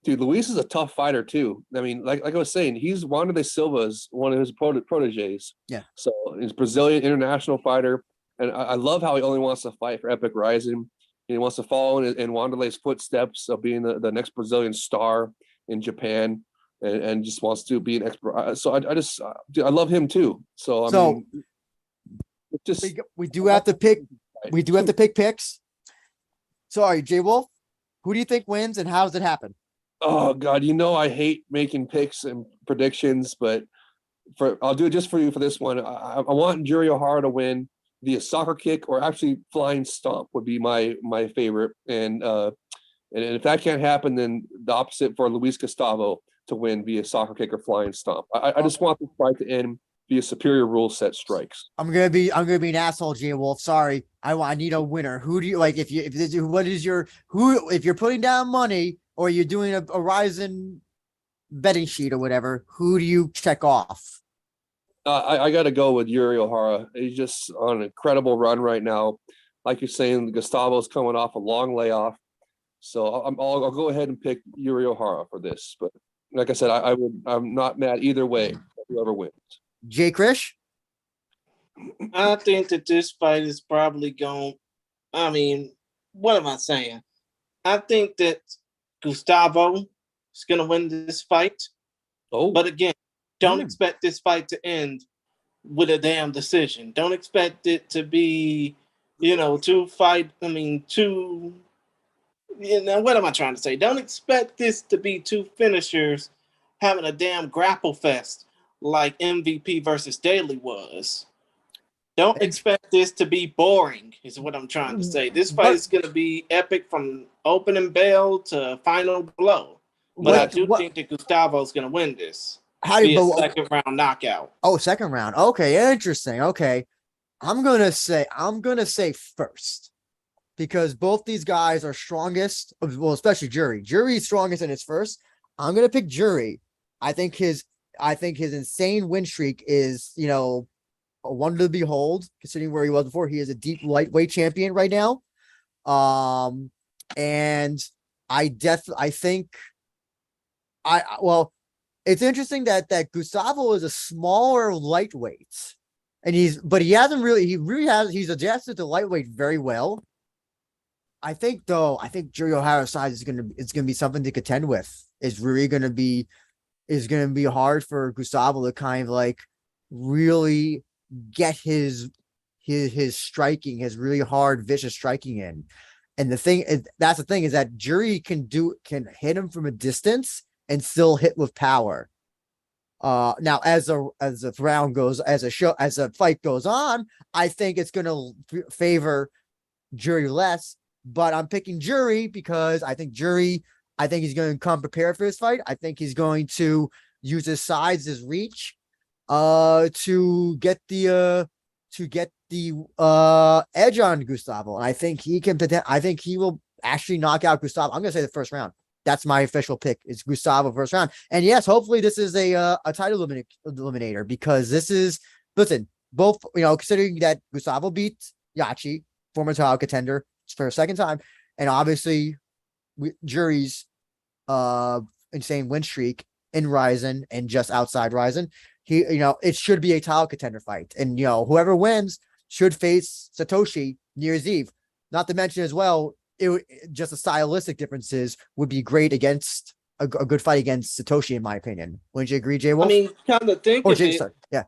dude, Luis is a tough fighter too. I mean, like I was saying, he's Wanderlei Silva's one of his proteges.
Yeah.
So he's a Brazilian international fighter, and I love how he only wants to fight for Epic Rising. He wants to follow in Wanderlei's footsteps of being the next Brazilian star in Japan, and just wants to be an expert. So I just, dude, I love him too. So I mean, it just
we do have to pick. We do have to pick picks. Sorry, JayWolf, who do you think wins and how does it happen?
Oh God, I hate making picks and predictions, but I'll do it just for you for this one. I want Juri Ohara to win via soccer kick or actually flying stomp would be my favorite. And if that can't happen, then the opposite for Luis Gustavo to win via soccer kick or flying stomp. I just want this fight to end via superior rule set strikes.
I'm gonna be an asshole, JayWolf. Sorry, I need a winner. Who do you like? If you're putting down money or you're doing a Rizin betting sheet or whatever, who do you check off?
I got to go with Juri Ohara. He's just on an incredible run right now. Like you're saying, Gustavo's coming off a long layoff. So I'll go ahead and pick Juri Ohara for this. But like I said, I'm not mad either way, whoever wins.
Jay Krish?
I think that this fight is probably going. I mean, what am I saying? I think that Gustavo is going to win this fight.
Oh,
but again, don't expect this fight to end with a damn decision. Don't expect it to be, what am I trying to say? Don't expect this to be two finishers having a damn grapple fest like MVP versus Daly was. Don't expect this to be boring, is what I'm trying to say. This fight is going to be epic from opening bell to final blow. But I do think that Gustavo's going to win this.
How do you
second round knockout?
Oh, second round. Okay, interesting. Okay. I'm gonna say first. Because both these guys are strongest, well, especially Juri. Juri's strongest in his first. I'm gonna pick Juri. I think his insane win streak is, a wonder to behold, considering where he was before. He is a deep lightweight champion right now. And it's interesting that Gustavo is a smaller lightweight, and he's adjusted to lightweight very well. I think Juri Ohara's size is gonna be something to contend with. It's really gonna be hard for Gustavo to kind of like really get his striking, his really hard, vicious striking in. And that's the thing is that Juri can hit him from a distance and still hit with power. Now as the fight goes on, I think it's gonna favor Juri less. But I'm picking Juri because I think he's going to come prepared for this fight. I think he's going to use his size, his reach, to get the edge on Gustavo. And I think he will actually knock out Gustavo. I'm going to say the first round. That's my official pick. It's Gustavo first round. And yes, hopefully this is a title eliminator because both, considering that Gustavo beat Yachi, former title contender, for a second time, and obviously Juri's insane win streak in Rizin and just outside Rizin, it should be a title contender fight, and whoever wins should face Satoshi New Year's Eve. Not to mention as well, just the stylistic differences would be great against a good fight against Satoshi, in my opinion. Wouldn't you agree, JayWolf?
I mean, come to think of it,
yeah.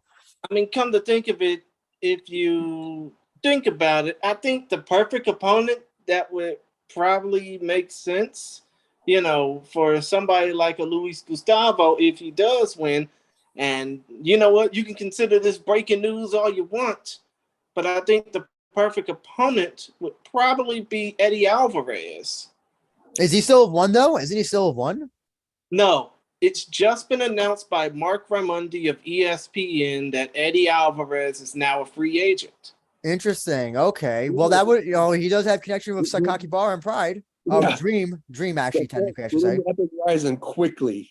I mean, come to think of it, if you think about it, I think the perfect opponent that would probably make sense, for somebody like a Luis Gustavo, if he does win. And you know what? You can consider this breaking news all you want, but I think the perfect opponent would probably be Eddie Alvarez.
Is he still one though? Isn't he still one?
No. It's just been announced by Mark Raimondi of ESPN that Eddie Alvarez is now a free agent.
Interesting. Okay. Well, that would, he does have connection with Hagiwara and Pride. Dream actually, technically, I should say.
Rizin quickly.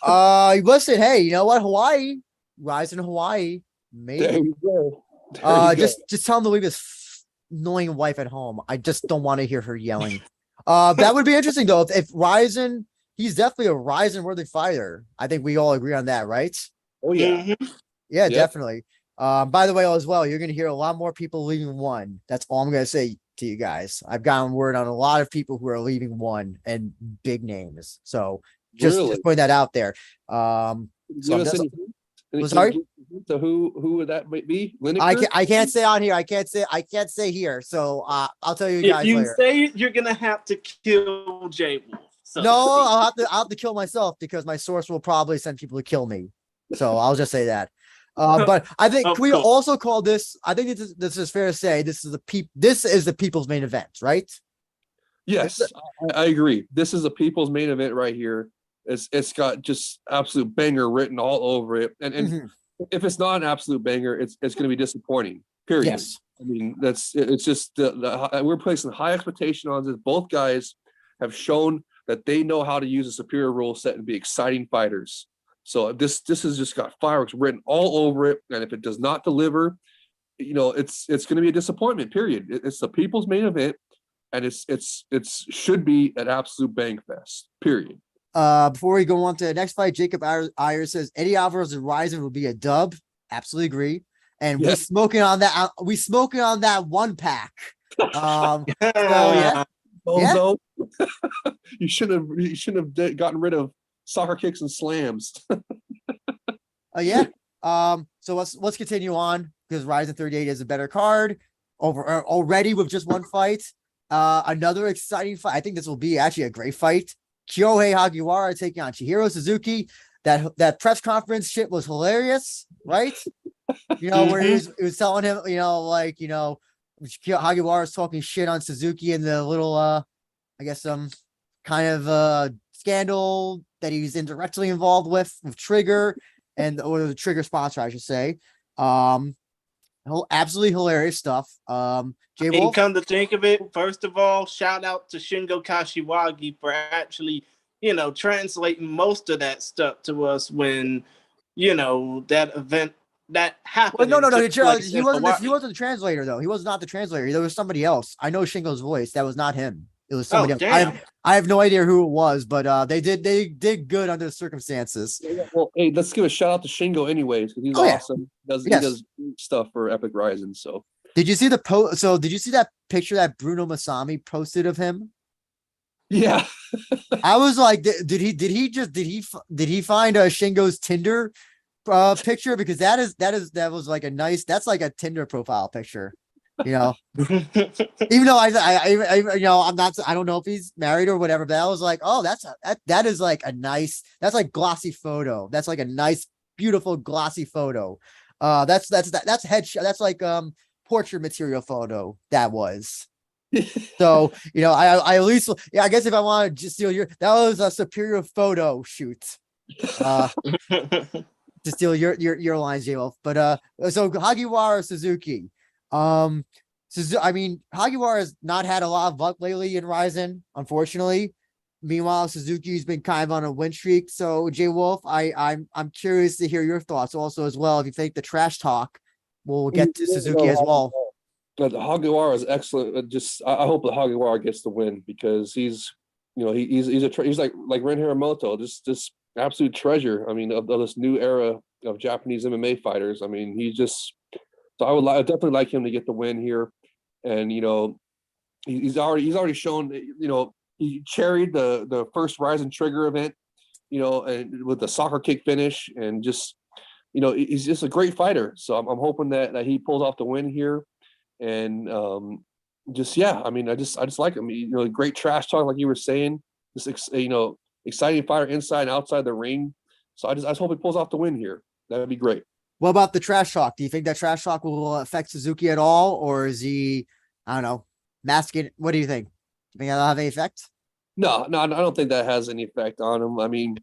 Listen, hey, you know what? Rise in Hawaii. Maybe.
There you go.
Just tell him to leave his annoying wife at home. I just don't want to hear her yelling. That would be interesting though. If Rizin, he's definitely a Rizin worthy fighter. I think we all agree on that, right?
Oh yeah.
Mhm.
Yeah,
Yep.
definitely. By the way, as well, you're gonna hear a lot more people leaving one. That's all I'm gonna say to you guys. I've gotten word on a lot of people who are leaving one and big names. So just
Really?
point that out there. So
Give
I'm
us
just,
any
sorry?
so who would that might be?
I can't say on here. I can't say here. So I'll tell you
If
guys
you
later.
say it, you're gonna have to kill JayWolf. So
No, I'll have to kill myself because my source will probably send people to kill me. So I'll just say that. But I think
Of
can we
course.
also call this? I think this is fair to say this is the people's main event, right?
Yes, I agree. This is a people's main event right here. It's got just absolute banger written all over it. And
Mhm.
if it's not an absolute banger, it's going to be disappointing. Period.
Yes.
I mean, it's just we're placing high expectation on this. Both guys have shown that they know how to use a superior rule set and be exciting fighters. So this has just got fireworks written all over it. And if it does not deliver, it's going to be a disappointment. Period. It's the people's main event, and it's should be an absolute bang fest. Period.
Before we go on to the next fight, Jacob Ayers says Eddie Alvarez and Rizin will be a dub. Absolutely agree. And
Yeah.
we smoking on that. We smoking on that one pack. So yeah.
Bozo. you shouldn't have gotten rid of soccer kicks and slams.
Yeah. So let's continue on because Rizin 38 is a better card over already with just one fight. Another exciting fight. I think this will be actually a great fight. Kyohei Hagiwara taking on Chihiro Suzuki. That press conference shit was hilarious, right? Where he was telling him, Hagiwara was talking shit on Suzuki and the little I guess kind of scandal that he's indirectly involved with Trigger or the Trigger sponsor, I should say. Absolutely hilarious stuff. JayWolf.
And come to think of it, first of all, shout out to Shingo Kashiwagi for actually, translating most of that stuff to us when, that event that happened.
Well, no.
He
He wasn't the translator though. He was not the translator. There was somebody else. I know Shingo's voice. That was not him. It was somebody else.
Damn.
I have no idea who it was, but they did good under the circumstances.
Well, hey, let's give a shout out to Shingo anyways, because he's awesome. He does stuff for Epic Rizin. So
did you see the post? So did you see that picture that Bruno Masami posted of him?
Yeah.
I was like, did he find Shingo's Tinder picture? Because that was like that's like a Tinder profile picture. Even though I'm not, I don't know if he's married or whatever, but I was like, oh, that is like a nice, that's like glossy photo. That's like a nice, beautiful glossy photo. That's headshot. That's like portrait material photo. That was. So I at least I guess if I want to just steal that was a superior photo shoot. To steal your lines, JayWolf. But so Hagiwara Suzuki. Hagiwara has not had a lot of luck lately in Rizin, unfortunately. Meanwhile, Suzuki's been kind of on a win streak. So JayWolf, I'm curious to hear your thoughts also as well. If you think the trash talk, we'll get to Suzuki as well.
The Hagiwara is excellent. I hope the Hagiwara gets the win because he's like Ren Hiramoto, this absolute treasure. I mean, of this new era of Japanese MMA fighters. I mean, so I'd definitely like him to get the win here, and he's already shown. He cherried the first Rizin Trigger event, and with the soccer kick finish, and just he's just a great fighter. So I'm hoping that he pulls off the win here. And I just like him. Great trash talk, like you were saying. This exciting fighter inside and outside the ring. So I just hope he pulls off the win here. That would be great.
What about the trash talk? Do you think that trash talk will affect Suzuki at all, or is he, I don't know, masking? What do you think? Do you think that'll have any effect?
No, I don't think that has any effect on him. I mean,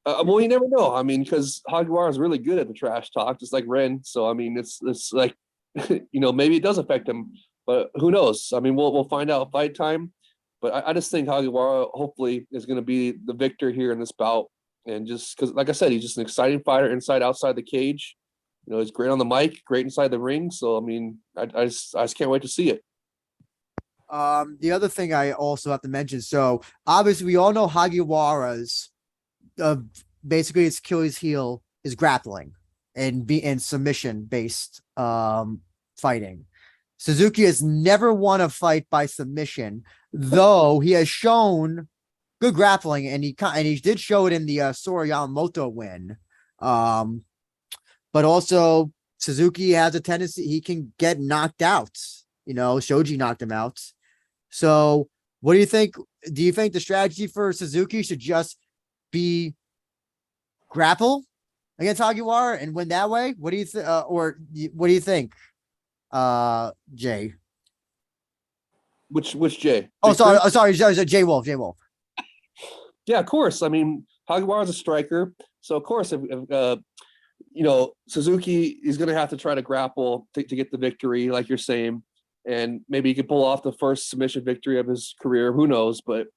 well, you never know. I mean, because Hagiwara is really good at the trash talk, just like Ren. So I mean, it's like. Maybe it does affect him, but who knows? I mean, we'll find out fight time. But I just think Hagiwara hopefully is going to be the victor here in this bout, and just because, like I said, he's just an exciting fighter inside, outside the cage. He's great on the mic, great inside the ring. So I mean, I just can't wait to see it.
The other thing I also have to mention, so obviously we all know Hagiwara's basically its Achilles heel is grappling and submission based fighting. Suzuki has never won a fight by submission, though he has shown good grappling, and he did show it in the Sora Yamamoto win. But also Suzuki has a tendency, he can get knocked out. Shoji knocked him out. So what do you think? Do you think the strategy for Suzuki should just be grapple against Hagiwara and win that way? What do you think? Or what do you think, Jay?
Which Jay?
Oh, sorry, JayWolf. JayWolf.
Yeah, of course. I mean, Hagiwara's a striker, so of course, if Suzuki is going to have to try to grapple to get the victory, like you're saying, and maybe he could pull off the first submission victory of his career. Who knows? But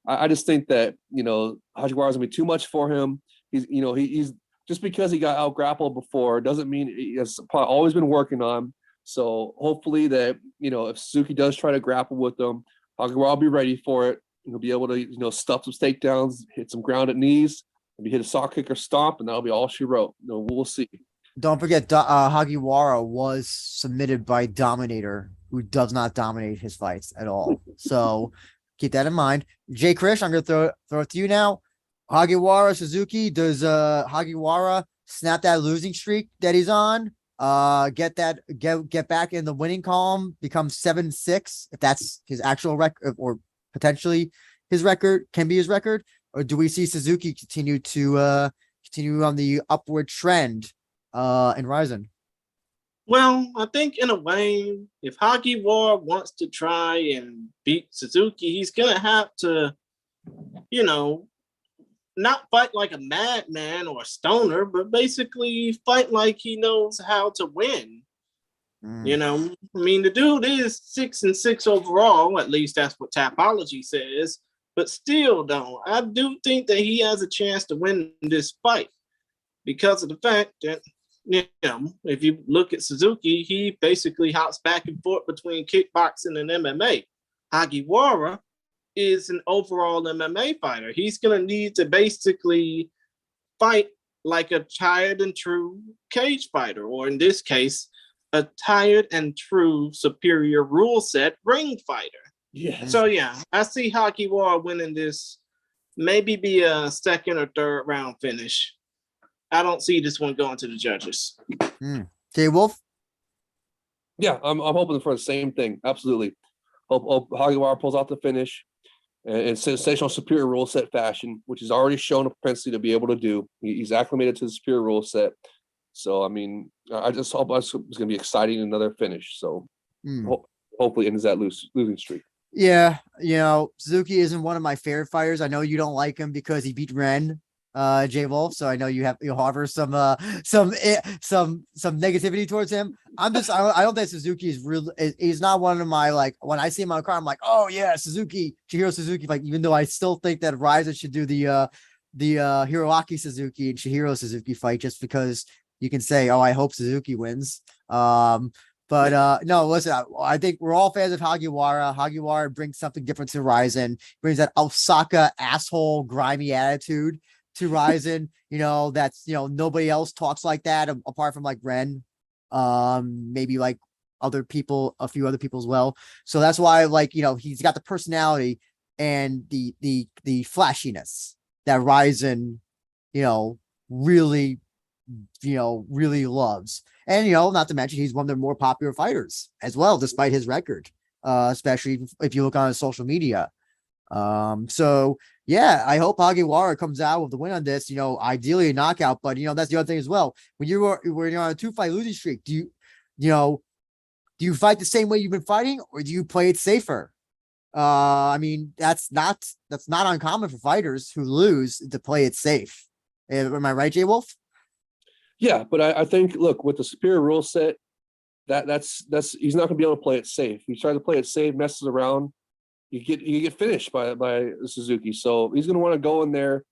I just think that Hagiwara's gonna be too much for him. He's just because he got out grappled before doesn't mean he has probably always been working on. So hopefully that if Suzuki does try to grapple with him, Hagiwara will be ready for it. He'll be able to stuff some takedowns, hit some grounded knees, maybe hit a sock kick or stomp, and that'll be all she wrote. We'll see.
Don't forget, Hagiwara was submitted by Dominator, who does not dominate his fights at all. So keep that in mind. Jay Krish, I'm going to throw it to you now. Hagiwara, Suzuki, does Hagiwara snap that losing streak that he's on? Get back in the winning column, become 7-6, if that's his actual record, or potentially his record, can be his record? Or do we see Suzuki continue on the upward trend in Rizin?
Well, I think in a way, if Hagiwara wants to try and beat Suzuki, he's gonna have to, not fight like a madman or a stoner, but basically fight like he knows how to win. The dude is 6-6 overall, at least that's what Tapology says. But still, though, I do think that he has a chance to win this fight because of the fact that, if you look at Suzuki, he basically hops back and forth between kickboxing and MMA. Hagiwara is an overall MMA fighter. He's going to need to basically fight like a tired and true cage fighter, or in this case, a tired and true superior rule set ring fighter.
Yeah.
So yeah, I see Hagiwara winning this, maybe be a second or third round finish. I don't see this one going to the judges.
JayWolf?
Yeah, I'm hoping for the same thing. Absolutely. Hope Hagiwara pulls out the finish in sensational superior rule set fashion, which he's already shown a propensity to be able to do. He's acclimated to the superior rule set. So, I mean, I just hope it's going to be exciting, another finish. So hopefully ends that losing streak.
Yeah, Suzuki isn't one of my favorite fighters. I know you don't like him because he beat Ren, JayWolf. So I know you harbor some negativity towards him. I don't think Suzuki is real. He's not one of my, like, when I see him on the car, I'm like, oh yeah, Suzuki, Chihiro Suzuki. Like, even though I still think that Rizin should do the Hiroaki Suzuki and Chihiro Suzuki fight, just because you can say, oh, I hope Suzuki wins. But no, listen, I think we're all fans of Hagiwara. Hagiwara brings something different to Rizin, brings that Osaka asshole grimy attitude to Rizin. That's, nobody else talks like that apart from like Ren, maybe like other people, a few other people as well. So that's why, like, he's got the personality and the flashiness that Rizin, really loves. And, not to mention, he's one of their more popular fighters as well, despite his record, especially if you look on his social media. So yeah, I hope Hagiwara comes out with the win on this, ideally a knockout, but that's the other thing as well. When you're on a 2-fight losing streak, do you fight the same way you've been fighting, or do you play it safer? I mean, that's not uncommon for fighters who lose to play it safe. Am I right, JayWolf?
Yeah, but I think, look, with the superior rule set, that's he's not going to be able to play it safe. He tries to play it safe, messes around, you get finished by Suzuki. So he's going to want to go in there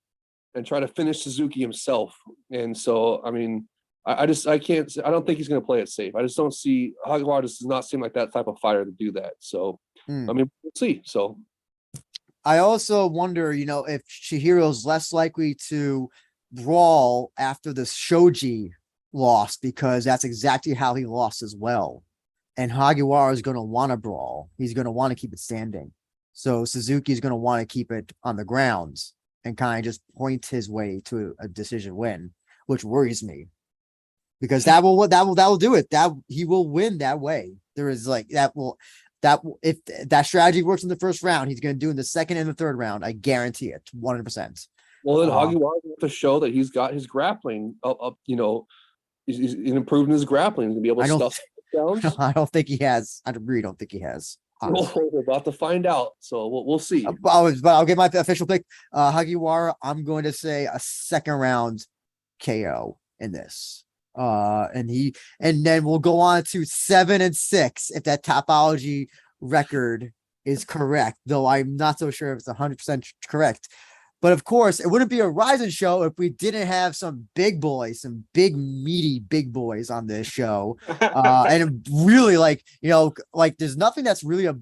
and try to finish Suzuki himself. And so, I mean, I can't. I don't think he's going to play it safe. I just don't see Hagiwara does not seem like that type of fighter to do that. So I mean, we'll see. So
I also wonder, if Chihiro's less likely to brawl after the Shoji loss, because that's exactly how he lost as well. And Hagiwara is going to want to brawl. He's going to want to keep it standing. So Suzuki is going to want to keep it on the grounds and kind of just point his way to a decision win, which worries me. Because that will do it. That he will win that way. There is like if that strategy works in the first round, he's going to do in the second and the third round. I guarantee it, 100%.
Well, then Hagiwara has to show that he's got his grappling up. He's improving his grappling. He's gonna be able to stuff down.
I don't think he has. I really don't think he has.
We're about to find out, so we'll see.
But I'll get my official pick. Hagiwara, I'm going to say a second round KO in this. And then we'll go on to 7-6 if that Topology record is correct, though I'm not so sure if it's 100% correct. But of course, it wouldn't be a Rizin show if we didn't have some big boys, some big meaty big boys on this show. And really, there's nothing that's really I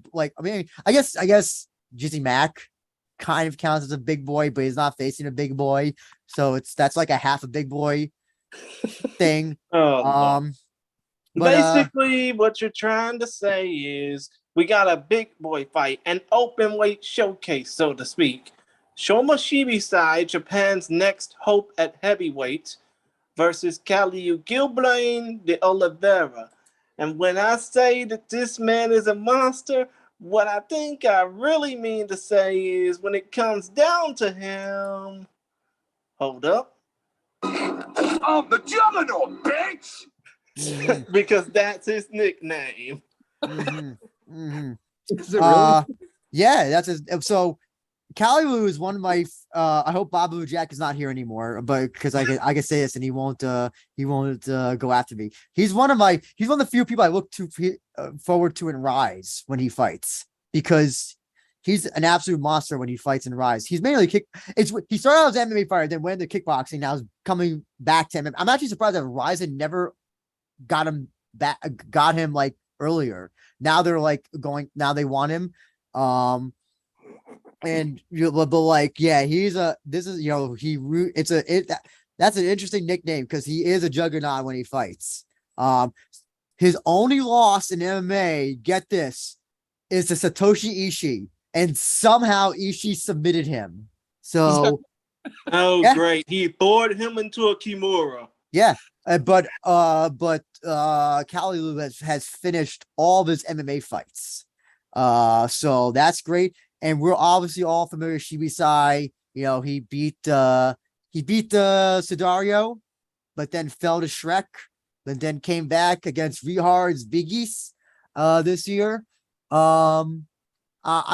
guess Jizzy Mac kind of counts as a big boy, but he's not facing a big boy, so that's like a half a big boy thing.
Basically, what you're trying to say is we got a big boy fight, an open weight showcase, so to speak. Shoma Shibisai, Japan's next hope at heavyweight, versus Kaliu Gilblain de Oliveira. And when I say that this man is a monster, what I think I really mean to say is when it comes down to him, hold up.
I'm the Juggernaut, bitch!
Mm-hmm. Because that's his nickname.
Mm-hmm. Mm-hmm.
Is it really?
Yeah, that's his. So Kaliu is one of my. I hope Babu Jack is not here anymore, but because I can say this and he won't go after me. He's one of the few people I look forward to in Rise when he fights, because he's an absolute monster when he fights in Rise. He's mainly he started out as an MMA fighter, then went into kickboxing. Now is coming back to MMA. I'm actually surprised that Rise never got him like earlier. Now they're now they want him. And that's an interesting nickname because he is a juggernaut when he fights. His only loss in MMA, get this, is to Satoshi Ishii, and somehow Ishii submitted him. So,
great! He bored him into a Kimura.
Yeah, but Kaliu has finished all of his MMA fights. So that's great. And we're obviously all familiar with Shibisai. He beat Sudario, but then fell to Shrek, but then came back against Rehard's Biggies this year. I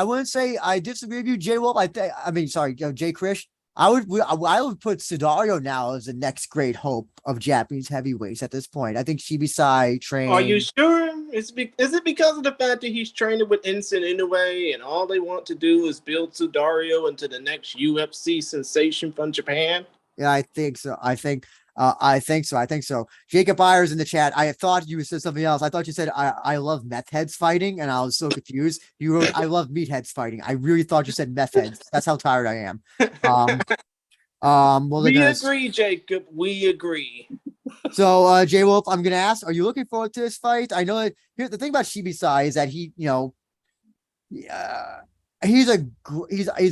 wouldn't say I disagree with you, JayWolf. Jay Krish. I would put Sudario now as the next great hope of Japanese heavyweights at this point. I think Shibisai trained.
Are you sure? Is it because of the fact that he's training with Ensign Inoue and all they want to do is build Sudario into the next UFC sensation from Japan?
Yeah, I think so. I think so. Jacob Byers in the chat. I thought you said something else. I thought you said I love meth heads fighting, and I was so confused. You wrote I love meatheads fighting. I really thought you said meth heads. That's how tired I am.
We agree, Jacob. We agree.
So, JayWolf, I'm gonna ask: are you looking forward to this fight? I know that the thing about Shibisai is that he's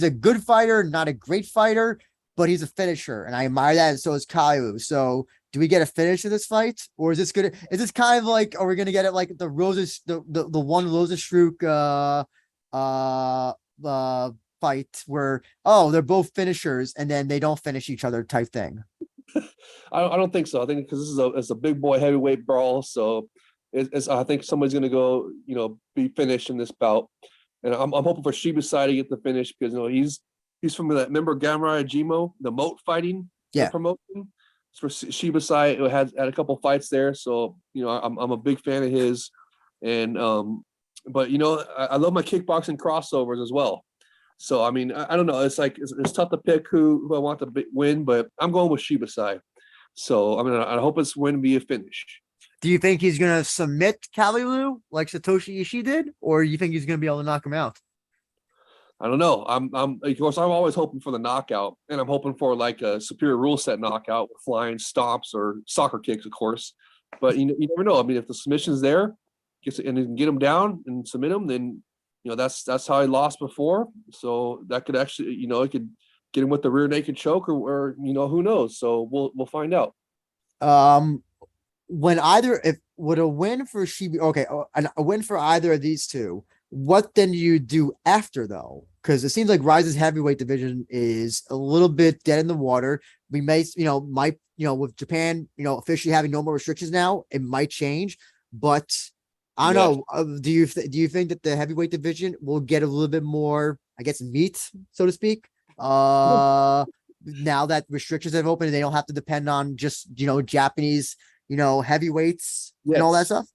a good fighter, not a great fighter, but he's a finisher, and I admire that, and so is Kaliu. So, do we get a finish in this fight, or is this good? Is this kind of like, are we gonna get it like the Roses, the one Rosenstruck fight where they're both finishers and then they don't finish each other type thing?
I don't think so. I think because it's a big boy heavyweight brawl, so I think somebody's gonna go be finished in this bout, and I'm hoping for Shibasai to get the finish because he's from that. Remember Gamrai Jimo, the moat fighting promotion. For Shibasai, who had a couple fights there, so I'm a big fan of his, and but I love my kickboxing crossovers as well. So I mean, I don't know. It's like it's tough to pick who I want to win, but I'm going with Shibasai. So I mean, I hope it's win be a finish.
Do you think he's gonna submit Kalilu like Satoshi Ishii did, or you think he's gonna be able to knock him out?
I don't know. I'm of course I'm always hoping for the knockout, and I'm hoping for like a superior rule set knockout with flying stomps or soccer kicks, of course. But you never know. I mean, if the submission's there, and you can get him down and submit him, then that's how he lost before. So that could actually it could get him with the rear naked choke or who knows. So we'll find out.
When if would a win for Shibi, okay, a win for either of these two, what then do you do after though? Because it seems like Rise's heavyweight division is a little bit dead in the water. We may, might, with Japan, officially having no more restrictions now, it might change. But I don't know. Do you think that the heavyweight division will get a little bit more, I guess, meat, so to speak? Now that restrictions have opened and they don't have to depend on just Japanese heavyweights and all that stuff?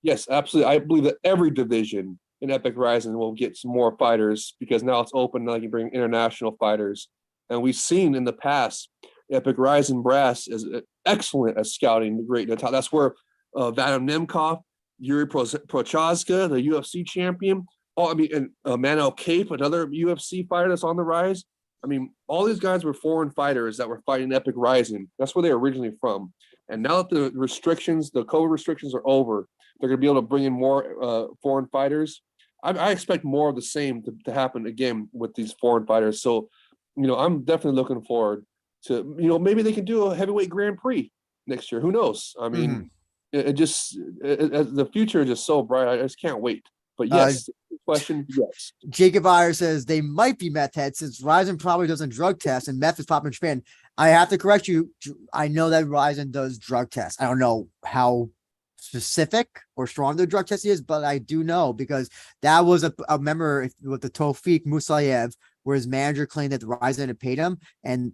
Yes, absolutely. I believe that every division in Epic Rising will get some more fighters because now it's open. Now you can bring international fighters. And we've seen in the past, Epic Rising Brass is excellent at scouting the great. That's where Vadim Nemkov, Yuri Prochazka, the UFC champion, and Manuel Cape, another UFC fighter that's on the rise. I mean, all these guys were foreign fighters that were fighting Epic Rising. That's where they were originally from. And now that the COVID restrictions are over, they're going to be able to bring in more foreign fighters. I expect more of the same to happen again with these foreign fighters. So, I'm definitely looking forward to, maybe they can do a heavyweight Grand Prix next year. Who knows? I mean, the future is just so bright. I just can't wait. But yes, question, yes.
Jacob Iyer says they might be meth heads since Rizin probably doesn't drug test and meth is popular in Japan. I have to correct you. I know that Rizin does drug tests. I don't know how specific or strong the drug test is, but I do know because that was a member with the Tofik Musayev, where his manager claimed that the Rizin had paid him. And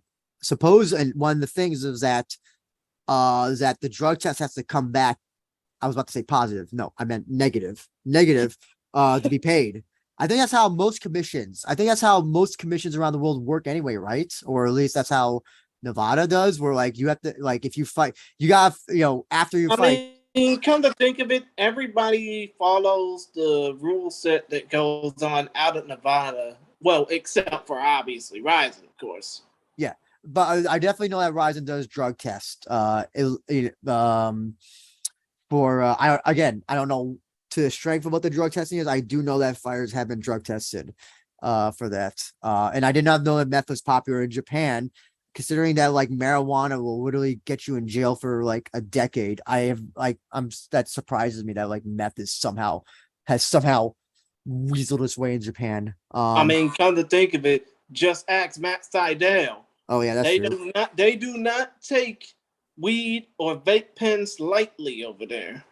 one of the things is that the drug test has to come back. I was about to say positive. No, I meant negative to be paid. I think that's how most commissions around the world work anyway, right? Or at least that's how Nevada does, where like you have to, like, if you fight, you got, after you fight.
I mean, come to think of it, everybody follows the rule set that goes on out of Nevada. Well, except for obviously Rizin, of course.
Yeah, but I definitely know that Rizin does drug test. I don't know to the strength of what the drug testing is. I do know that fighters have been drug tested for that. And I did not know that meth was popular in Japan, considering that like marijuana will literally get you in jail for like a decade. That surprises me that like meth has somehow weaseled its way in Japan.
I mean, come to think of it, just ask Matt Seidel.
Oh yeah, that's true.
They do not take weed or vape pens lightly over there.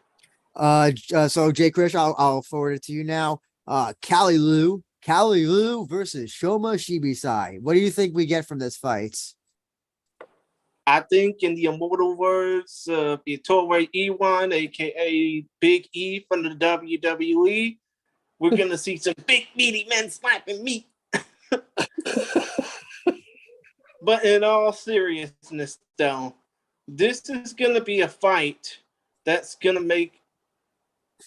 So Jay Krish, I'll forward it to you now. Kalilu versus Shoma Shibisai. What do you think we get from this fight?
I think, in the immortal words of Ettore Iwan, aka Big E from the WWE, we're gonna see some big meaty men slapping meat. But in all seriousness, though, this is gonna be a fight that's gonna make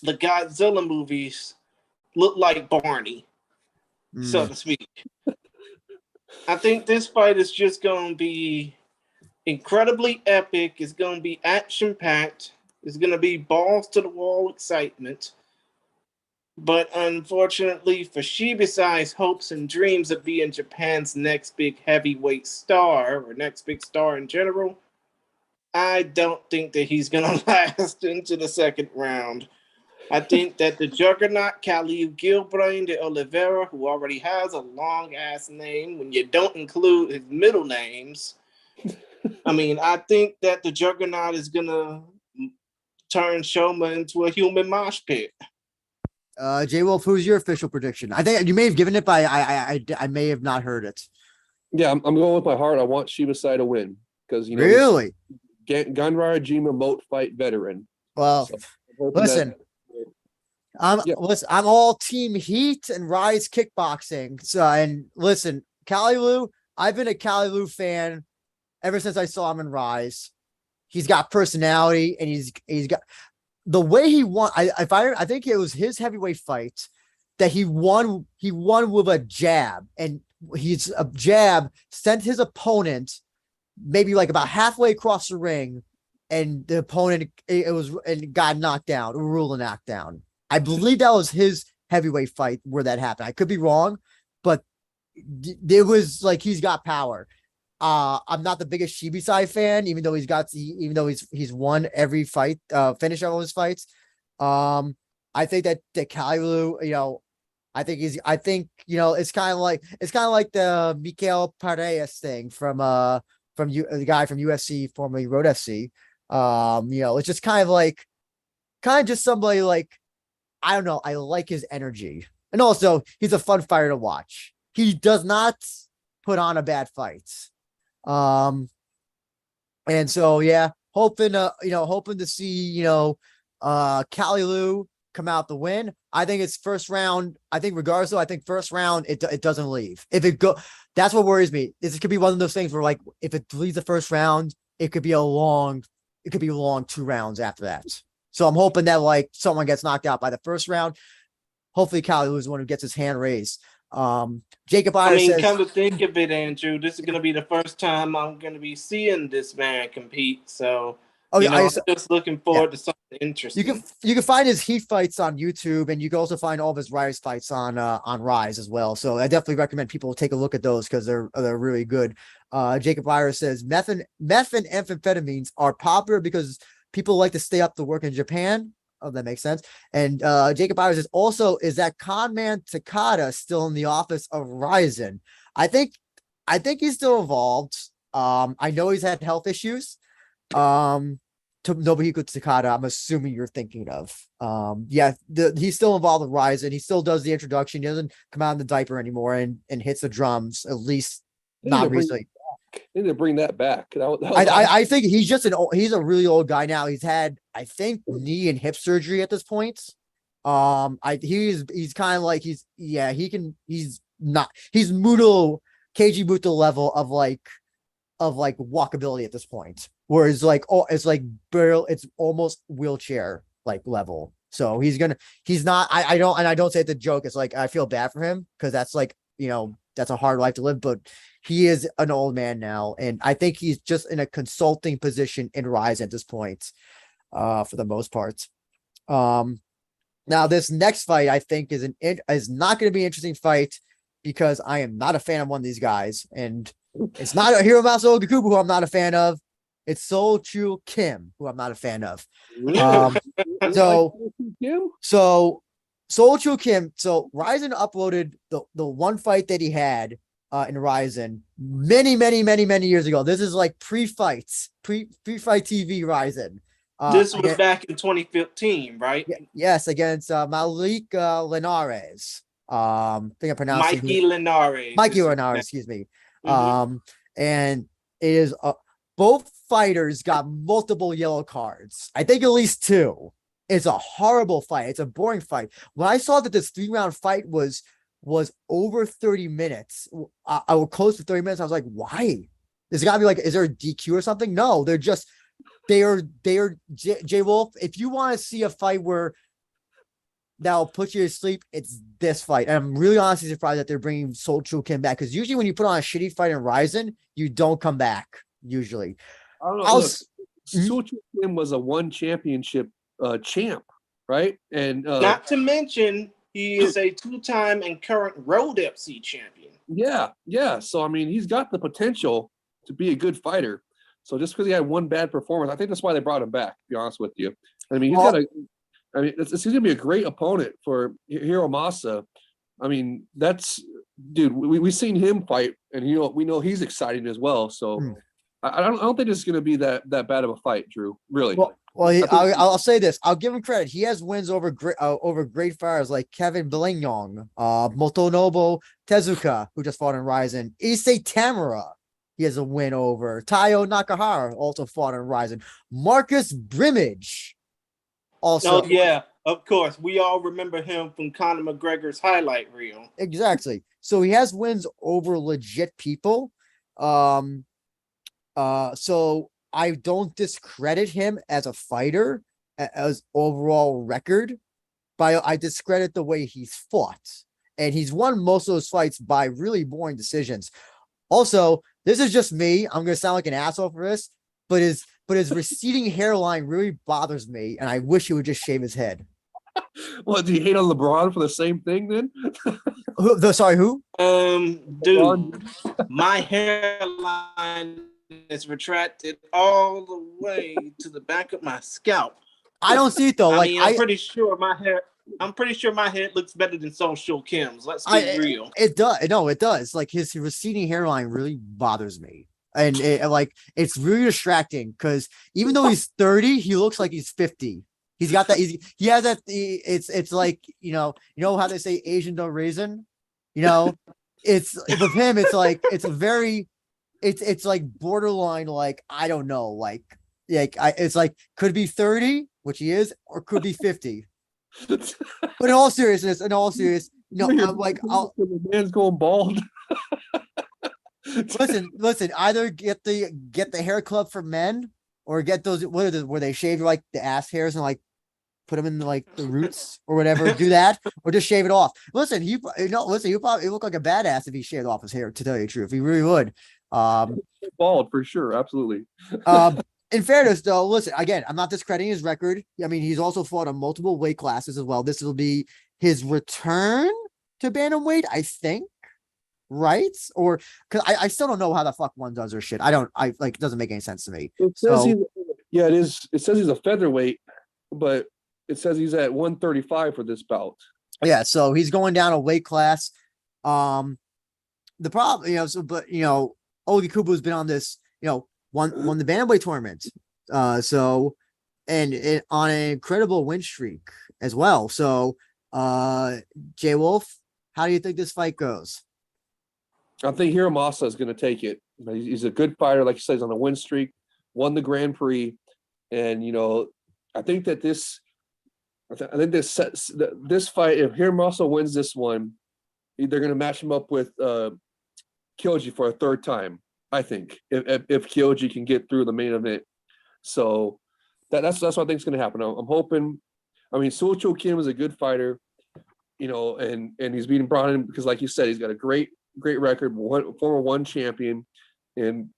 the Godzilla movies look like Barney, so to speak. I think this fight is just going to be incredibly epic. It's going to be action-packed. It's going to be balls-to-the-wall excitement. But unfortunately for Shibisai's hopes and dreams of being Japan's next big heavyweight star, or next big star in general, I don't think that he's going to last into the second round. I think that the juggernaut Khalil Gilbrain de Oliveira, who already has a long-ass name when you don't include his middle names, I think that the juggernaut is going to turn Shoma into a human mosh pit.
JayWolf, who's your official prediction? I think you may have given it, but I may have not heard it.
Yeah, I'm going with my heart. I want Shibasai to win because
really
Gunrara Jima moat fight veteran.
Well, so listen. I'm all team Heat and Rise kickboxing. So, and listen, Kalilu, I've been a Kalilu fan ever since I saw him in Rise. he's got personality, and he's got the way he won. I think it was his heavyweight fight that he won with a jab, and he's a jab sent his opponent maybe like about halfway across the ring, and the opponent got knocked down, a rule knockdown. I believe that was his heavyweight fight where that happened. I could be wrong, but it was like he's got power. I'm not the biggest Shibisai fan, even though he's won every fight, finished all his fights. I think that Kalu, I think it's kind of like the Mikael Paredes thing from the guy from UFC, formerly Road FC. It's just kind of just somebody like, I don't know. I like his energy, and also he's a fun fighter to watch. He does not put on a bad fight. And so, yeah, hoping to see, Kalu come out the win. I think it's first round. I think regardless, though, I think first round, it doesn't leave. That's what worries me. This could be one of those things where, like, if it leaves the first round, it could be a long 2 rounds after that. So I'm hoping that, like, someone gets knocked out by the first round. Hopefully Kalu is the one who gets his hand raised. Jacob Iyer says,
come to think of it, Andrew, this is going to be the first time I'm going to be seeing this man compete. So, I'm just looking forward to something interesting.
You can find his Heat fights on YouTube, and you can also find all of his Rise fights on Rise as well. So I definitely recommend people take a look at those because they're really good. Jacob Iyer says meth and amphetamines are popular because people like to stay up to work in Japan. Oh, that makes sense. And Jacob Iyer says, also, is that conman Takada still in the office of Rizin? I think he's still involved. I know he's had health issues. To Nobuhiko Takada, I'm assuming you're thinking of. He's still involved with Rizin. He still does the introduction. He doesn't come out in the diaper anymore and hits the drums, at least not recently.
They need to bring that back.
I think he's he's a really old guy now. He's had, I think, knee and hip surgery at this point. He's kind of like he's Muto, Keiji Muto level of walkability at this point. Whereas it's almost wheelchair like level. So he's not, I don't say it's a joke. It's like, I feel bad for him because that's like, that's a hard life to live, but he is an old man now. And I think he's just in a consulting position in Rise at this point, for the most part. Now this next fight, I think is not going to be an interesting fight because I am not a fan of one of these guys. And it's not a Hiromasu Ogakubu who I'm not a fan of. It's Sol Chu Kim, who I'm not a fan of. So Sol Chu Kim. So Rizin uploaded the one fight that he had in Rizin many years ago. This is like pre-fight TV Rizin.
This was back in 2015, right?
Yes, against Malik Linares. I think I pronounced
Mikey Linares.
Mikey Linares, excuse me. And it is both fighters got multiple yellow cards. I think at least 2. It's a horrible fight. It's a boring fight. When I saw that this 3-round fight was over 30 minutes, I was close to 30 minutes. I was like, why? There's got to be like, is there a DQ or something? No, they are JayWolf. If you want to see a fight where that'll put you to sleep, it's this fight. And I'm really honestly surprised that they're bringing Sol Chu Kim back, because usually when you put on a shitty fight in Rizin, you don't come back. Usually,
I don't know. Sol Chu Kim was a 1 championship champ, right? And
not to mention he is a 2-time and current Road FC champion.
Yeah. So I mean, he's got the potential to be a good fighter. So just because he had 1 bad performance, I think that's why they brought him back. To be honest with you, I mean, he's gonna be a great opponent for Hiromasa. I mean, we've seen him fight, and we know he's exciting as well. So I don't think it's gonna be that bad of a fight, Drew. Really.
I'll say this. I'll give him credit. He has wins over great fighters like Kevin Blingyong, Motonobu Tezuka, who just fought in Rizin, Issei Tamura. He has a win over Taiyo Nakahara, also fought in Rizin. Marcus Brimage. Also,
oh yeah, of course. We all remember him from Conor McGregor's highlight reel.
Exactly. So he has wins over legit people. So I don't discredit him as a fighter, as overall record, but I discredit the way he's fought. And he's won most of those fights by really boring decisions. Also, this is just me. I'm gonna sound like an asshole for this, but his receding hairline really bothers me, and I wish he would just shave his head.
What, do you hate on LeBron for the same thing then?
Sorry, who?
Dude, my hairline is retracted all the way to the back of my scalp.
I don't see it though.
I'm pretty sure my head looks better than Social Kim's. Let's be real.
It does. No, it does. Like his receding hairline really bothers me. And it's really distracting because even though he's 30, he looks like he's 50. He's got that. He has that. It's like, you know how they say Asian don't raisin, it's with him. It's like, it's like borderline. Like, I don't know. It's like could be 30, which he is, or could be 50. But in all seriousness, I'm like,
the man's going bald.
listen, either get the hair club for men or get those, where they shave like the ass hairs and like put them in like the roots or whatever, do that, or just shave it off. Listen, he probably look like a badass if he shaved off his hair, to tell you the truth. He really would.
Bald for sure, absolutely.
In fairness, though, listen, again, I'm not discrediting his record. I mean, he's also fought on multiple weight classes as well. This will be his return to bantamweight, I think. Right? Or because I still don't know how the fuck one does or shit. It doesn't make any sense to me.
It says it is. It says he's a featherweight, but it says he's at 135 for this bout.
Yeah, so he's going down a weight class. The problem, Ogi Kubo's been on this, won the bantamweight tournament. And on an incredible win streak as well. So, JayWolf, how do you think this fight goes?
I think Hiramasa is going to take it. He's a good fighter, like you said, he's on a win streak, won the Grand Prix, and I think that this fight, if Hiramasa wins this one, they're going to match him up with Koji for a third time. I think if Koji can get through the main event, so that's what I think is going to happen. I'm hoping. I mean, Socho Kim is a good fighter, and he's being brought in because, like you said, he's got a great record, former one champion, and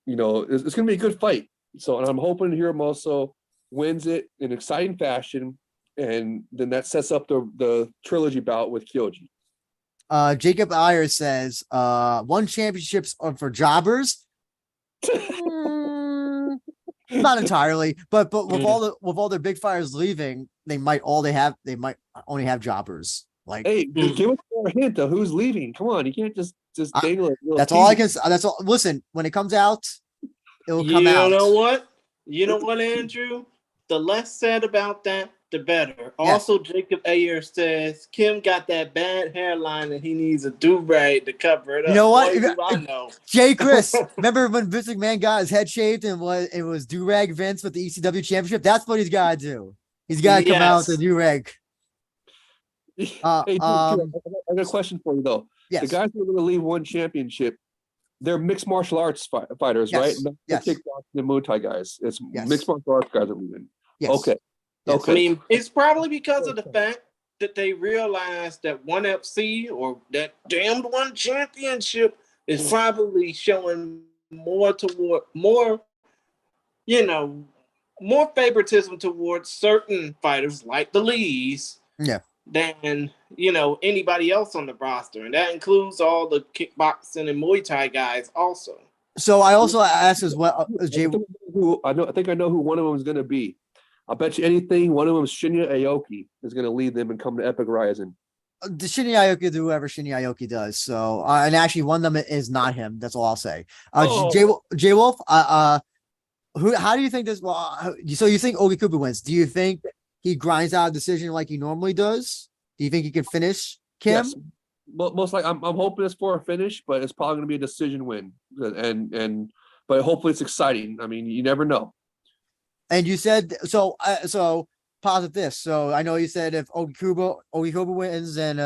it's going to be a good fight. So, and I'm hoping Hiramasa wins it in exciting fashion, and then that sets up the trilogy bout with Koji.
Jacob Iyer says, one championships are for jobbers. Not entirely, but with all their big fighters leaving, they might only have jobbers. Like,
hey, give us a hint of who's leaving. Come on, you can't just dangle it.
That's all I can. That's all. Listen, when it comes out, it will come out.
You know what, Andrew? The less said about that, the better. Also, Jacob Ayer says Kim got that bad hairline and he needs a do-rag to cover it up.
You know what?
I know.
Jay Chris, remember when Vince McMahon got his head shaved and it was do-rag Vince with the ECW championship? That's what he's got to do. He's got to come out with the do-rag.
Hey, I got a question for you though.
Yes.
The guys who are going to leave one championship, they're mixed martial arts fighters, right?
Yes.
Kickboxing and Muay Thai guys. It's mixed martial arts guys are leaving.
Yes.
Okay.
Yes.
Okay.
I mean, it's probably because of the fact that they realized that ONE FC or that damned one championship is probably showing more favoritism towards certain fighters like the Lees.
Yeah.
Than anybody else on the roster, and that includes all the kickboxing and Muay Thai guys also.
So I also asked as well,
I think I know who one of them is going to be. I'll bet you anything one of them is Shinya Aoki is going to lead them and come to Epic Rising.
The Shinya Aoki do whoever Shinya Aoki does. So and actually one of them is not him. That's all I'll say. JayWolf, how do you think this? Well, so you think Ogi Kubo wins? Do you think he grinds out a decision like he normally does? Do you think he can finish Kim?
Yes. Most likely, I'm hoping it's for a finish, but it's probably going to be a decision win. But hopefully it's exciting. I mean, you never know.
And you said so. Posit this. So I know you said if Ogi Kubo wins and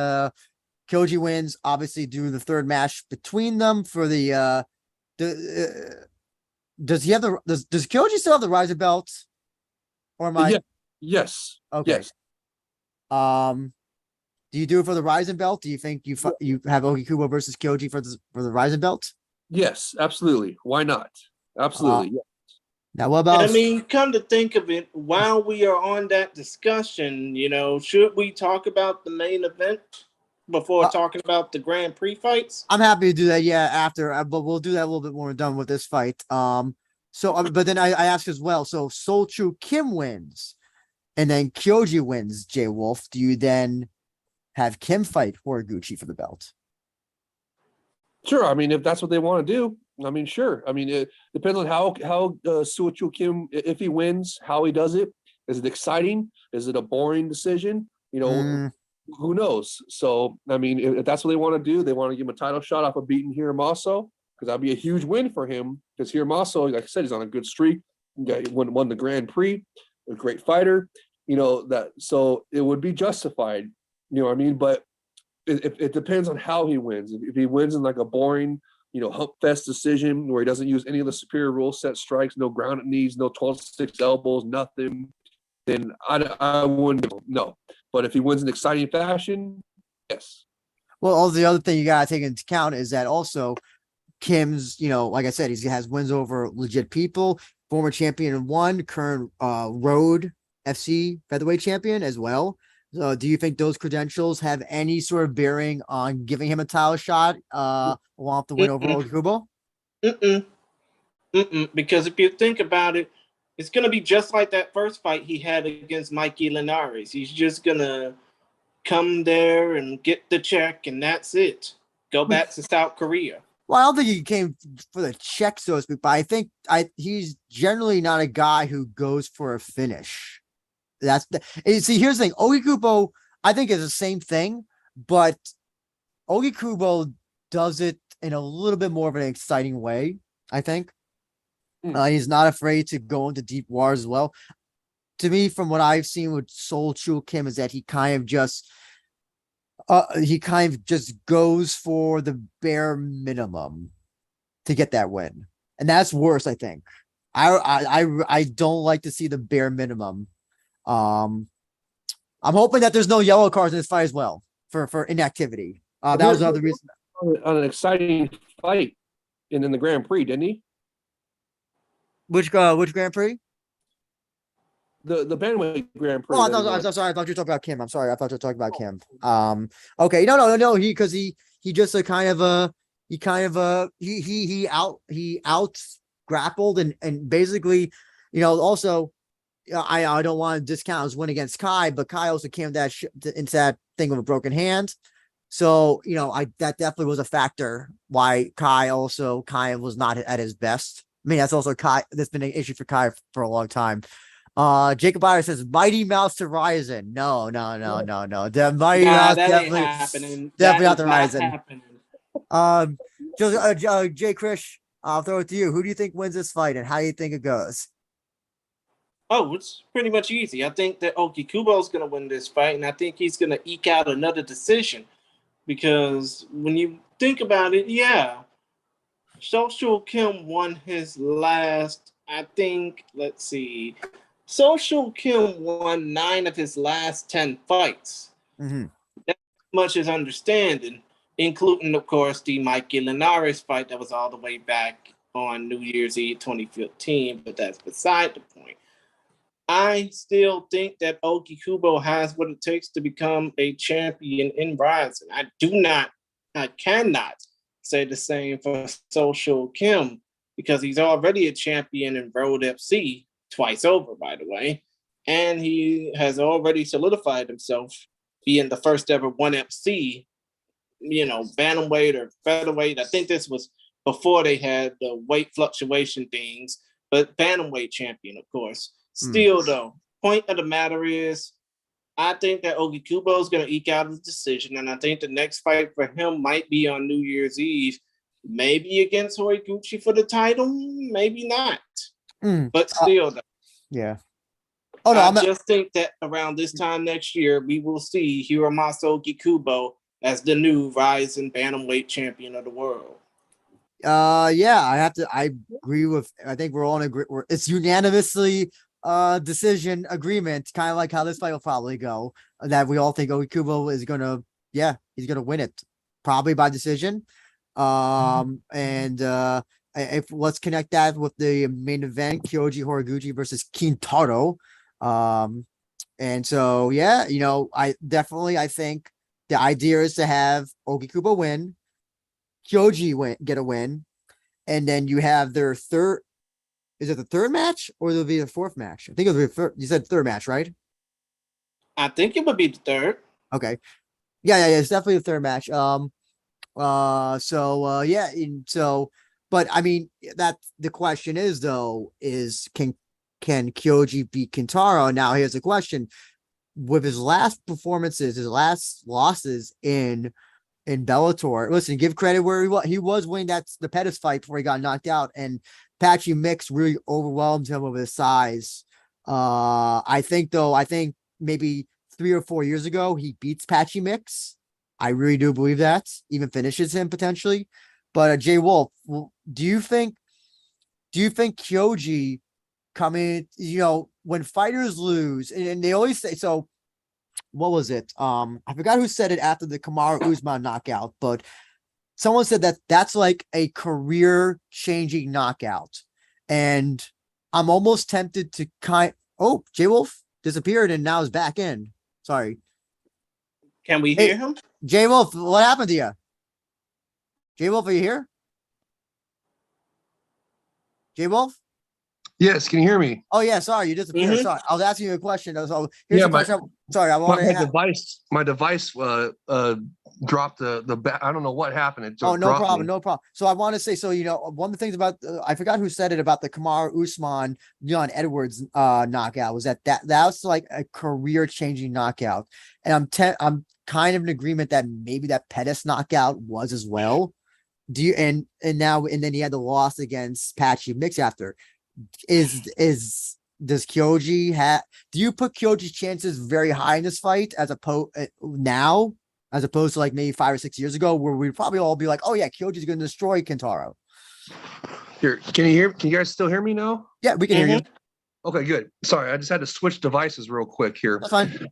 Koji wins, obviously do the third match between them for the Does he have the does Koji still have the Rising belt? Or am I?
Yeah. Yes.
Okay.
Yes.
Do you do it for the Rising belt? Do you think you have Ogikubo versus Kyoji for the Rising belt?
Yes. Absolutely. Why not?
Uh,
Absolutely. Yeah.
Now, what
And I
about?
mean, come to think of it, while we are on that discussion, should we talk about the main event before
Uh,
talking about the Grand Prix fights?
I'm happy to do that. Yeah, after, but we'll do that a little bit when we're done with this fight. So, but then I ask as well. So, Solchu Kim wins, and then Kyoji wins. JayWolf, do you then have Kim fight Horiguchi for the belt?
Sure. I mean, if that's what they want to do, I mean, sure. I mean, it depends on how Suchu Kim, if he wins, how he does it. Is it exciting? Is it a boring decision? Who knows? So, I mean, if that's what they want to do, they want to give him a title shot off of beating Hiramaso, because that'd be a huge win for him. Because Hiramaso, like I said, he's on a good streak. He won the Grand Prix, a great fighter. So it would be justified. You know what I mean? But it depends on how he wins. If he wins in like a boring, hump fest decision where he doesn't use any of the superior rule set strikes, no grounded knees, no 12-6 elbows, nothing, then I wouldn't. No. But if he wins in exciting fashion, yes.
Well, all the other thing you gotta take into account is that also Kim's, like I said, he has wins over legit people, former champion in one, current road FC featherweight champion as well. So do you think those credentials have any sort of bearing on giving him a title shot along the win over Ogikubo?
Because if you think about it, it's going to be just like that first fight he had against Mikey Linares. He's just going to come there and get the check, and that's it. Go back to South Korea.
Well, I don't think he came for the check, so to speak, but I think he's generally not a guy who goes for a finish. See, here's the thing. Ogikubo, I think, is the same thing, but Ogikubo does it in a little bit more of an exciting way, I think. He's not afraid to go into deep waters as well. To me, from what I've seen with Sol Chul Kim, is that he kind of just goes for the bare minimum to get that win, and that's worse. I think. I don't like to see the bare minimum. I'm hoping that there's no yellow cards in this fight as well for inactivity. That was another reason.
On an exciting fight in the Grand Prix, didn't he?
Which Grand Prix?
The Bantamweight Grand Prix.
Oh, I'm sorry. I thought you were talking about Kim. I'm sorry. I thought you were talking about Kim. Okay. No. He just he out grappled and basically, also, I don't want to discount his win against Kai, but Kai also came into that thing with a broken hand. So, that definitely was a factor why Kai was not at his best. I mean, that's also Kai. That's been an issue for Kai for a long time. Jacob Byers says Mighty Mouse to Rizin. No. The Mighty Mouse definitely not the Rizin. Jay Krish, I'll throw it to you. Who do you think wins this fight and how do you think it goes?
Oh, it's pretty much easy. I think that Ogikubo is going to win this fight, and I think he's going to eke out another decision. Because when you think about it, yeah, Social Kim won his last, I think, let's see. Social Kim won 9 of his last 10 fights.
Mm-hmm.
That's much as understanding, including, of course, the Mikey Linares fight that was all the way back on New Year's Eve 2015, but that's beside the point. I still think that Ogikubo has what it takes to become a champion in Rizin. I cannot say the same for Social Kim because he's already a champion in Road FC twice over, by the way. And he has already solidified himself being the first ever 1FC, bantamweight or featherweight. I think this was before they had the weight fluctuation things, but bantamweight champion, of course. Still, though, point of the matter is, I think that Ogikubo is going to eke out his decision, and I think the next fight for him might be on New Year's Eve, maybe against Horiguchi for the title, maybe not. But still, though.
Yeah.
Oh, no, I just think that around this time next year, we will see Hiromasa Ogikubo as the new Rizin Bantamweight champion of the world.
Yeah, I agree with, I think we're all in agree, it's unanimously decision agreement, kind of like how this fight will probably go, that we all think Okubo is gonna, yeah, he's gonna win it, probably by decision. And if let's connect that with the main event, Kyoji Horiguchi versus Kintaro. And so yeah, I think the idea is to have Okikubo win, Kyoji get a win, and then you have their third. Is it the third match or will it be the fourth match? I think it'll be you said third match, right?
I think it would be the third.
Okay. Yeah. It's definitely the third match. Yeah. But I mean, that the question is though, can Kyoji beat Kintaro? Now here's the question: with his last performances, his last losses in Bellator. Listen, give credit where he was winning the Pettis fight before he got knocked out, and Patchy Mix really overwhelmed him with his size. I think maybe 3 or 4 years ago he beats Patchy Mix. I really do believe that, even finishes him potentially. But JayWolf, do you think Kyoji coming? When fighters lose, and they always say so. What was it? I forgot who said it after the Kamaru Usman knockout, but someone said that's like a career changing knockout. And I'm almost tempted to JayWolf disappeared and now is back in. Sorry.
Can we hear him?
JayWolf, what happened to you? JayWolf, are you here? JayWolf?
Yes, can you hear me?
Oh yeah, sorry, you disappeared.
Mhm.
Sorry, I was asking you a question. So here's the question. Sorry, I want
my device dropped I don't know what happened.
No problem. So I want to say, one of the things about I forgot who said it about the Kamaru Usman Leon Edwards knockout was that was like a career changing knockout, and I'm kind of in agreement that maybe that Pettis knockout was as well. Do you and then he had the loss against Patchy Mix after. Does Kyoji do you put Kyoji's chances very high in this fight as opposed to like maybe 5 or 6 years ago, where we'd probably all be like, oh yeah, Kyoji's going to destroy Kintaro?
Here, can you guys still hear me now?
Yeah, we can hear you.
Okay, good. Sorry, I just had to switch devices real quick here.
That's fine.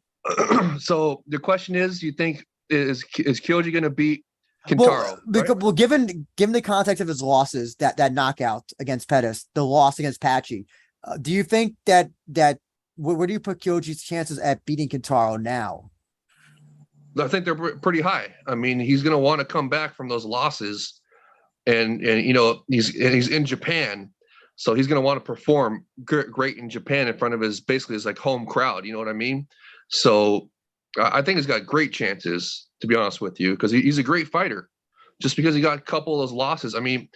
So the question is, you think is Kyoji going to beat Kintaro?
Well, given the context of his losses, that knockout against Pettis, the loss against Patchy, do you think that where do you put Kyoji's chances at beating Kintaro now?
I think they're pretty high. I mean, he's going to want to come back from those losses, and he's in Japan, so he's going to want to perform great in Japan in front of his like home crowd. You know what I mean? So I think he's got great chances, to be honest with you, because he's a great fighter. Just because he got a couple of those losses, I mean,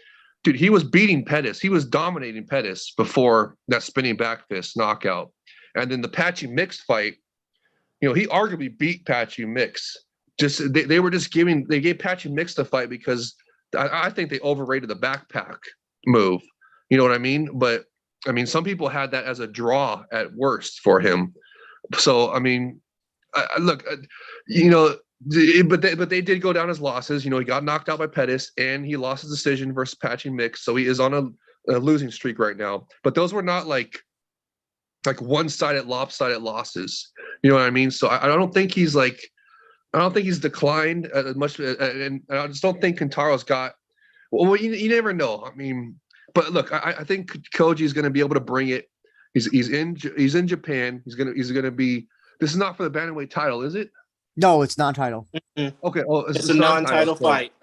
dude, he was beating Pettis. He was dominating Pettis before that spinning back fist knockout, and then the Patchy Mix fight. He arguably beat Patchy Mix. They gave Patchy Mix the fight because I think they overrated the backpack move. You know what I mean? But I mean, some people had that as a draw at worst for him. So I mean, look, but they did go down as losses. He got knocked out by Pettis and he lost his decision versus Patchy Mix. So he is on a losing streak right now. But those were not like one-sided, lopsided losses. You know what I mean? So I don't think he's declined as much, and I just don't think Kintaro's got. Well, you never know. I mean, but look, I think Koji is going to be able to bring it. He's in Japan. He's gonna be. This is not for the bantamweight title, is it?
No, it's non-title.
Mm-mm.
Okay, well,
it's a non-title fight.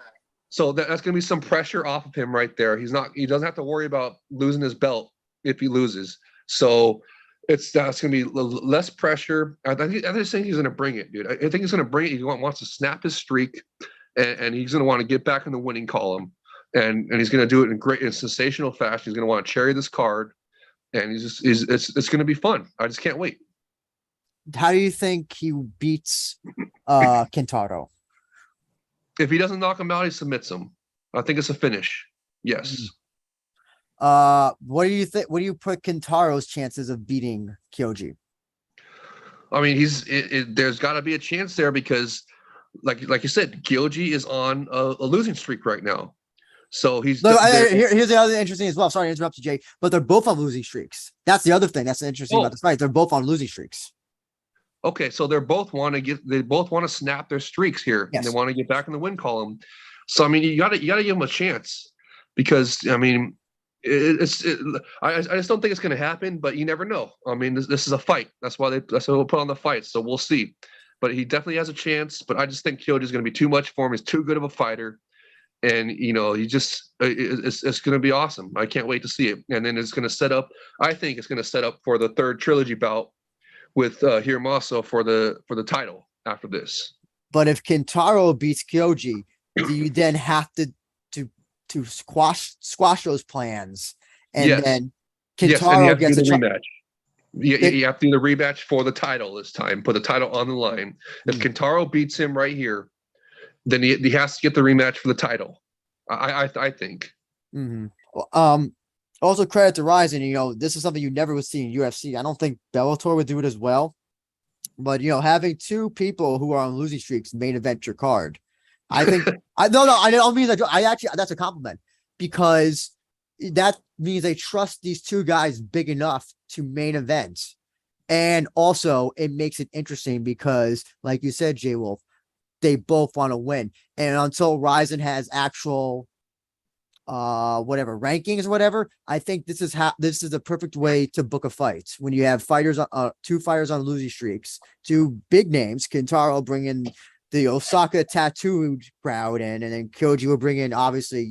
So that's going to be some pressure off of him right there. He doesn't have to worry about losing his belt if he loses. So that's going to be less pressure. I just think he's going to bring it, dude. I think he's going to bring it. He wants to snap his streak, and he's going to want to get back in the winning column, and he's going to do it in sensational fashion. He's going to want to cherry this card, and it's going to be fun. I just can't wait.
How do you think he beats Kintaro?
If he doesn't knock him out, he submits him. I think it's a finish. Yes.
What do you think? What do you put Kintaro's chances of beating Kyoji?
I mean, there's got to be a chance there because, like you said, Kyoji is on a losing streak right now. So he's
No, here's the other interesting as well. Sorry to interrupt you, Jay, but they're both on losing streaks. That's the other thing that's interesting about this fight. They're both on losing streaks.
Okay, so they both want to snap their streaks here.
Yes.
They want to get back in the win column. So I mean, you gotta give them a chance, because I mean, I just don't think it's gonna happen, but you never know. I mean, this is a fight. That's why we'll put on the fight. So we'll see. But he definitely has a chance. But I just think Kyoji is gonna be too much for him. He's too good of a fighter, and he just it's gonna be awesome. I can't wait to see it. And then it's gonna set up. I think it's gonna set up for the third trilogy bout with Hiramaso for the title after this.
But if Kintaro beats Kyoji, do you then have to squash those plans? And then Kintaro gets a
rematch. You have to do the rematch for the title this time. Put the title on the line. If Kintaro beats him right here, then he has to get the rematch for the title. I think.
Also, credit to Rizin. This is something you never would see in UFC. I don't think Bellator would do it as well. But having two people who are on losing streaks main event your card, I think. I don't mean that. I actually, that's a compliment, because that means they trust these two guys big enough to main event, and also it makes it interesting because, like you said, JayWolf, they both want to win, and until Rizin has actual rankings or whatever, I think this is the perfect way to book a fight when you have two fighters on losing streaks, two big names. Kintaro bring in the Osaka tattooed crowd and then Koji will bring in, obviously,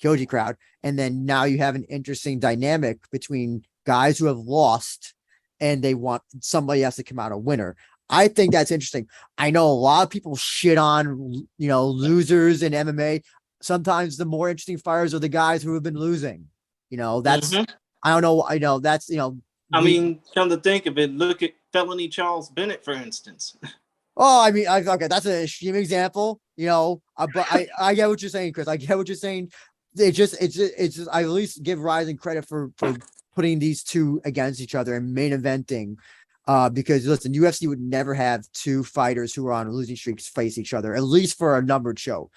Koji crowd, and then now you have an interesting dynamic between guys who have lost and they want somebody has to come out a winner. I think that's interesting. I know a lot of people shit on losers in MMA. Sometimes the more interesting fighters are the guys who have been losing. That's I don't know. I know that's
I mean, come to think of it, look at Felony Charles Bennett, for instance.
Oh, I mean, okay, that's an extreme example, but I get what you're saying, Chris. I get what you're saying. It's just I at least give Rizin credit for putting these two against each other and main eventing. Because listen, UFC would never have two fighters who are on losing streaks face each other, at least for a numbered show.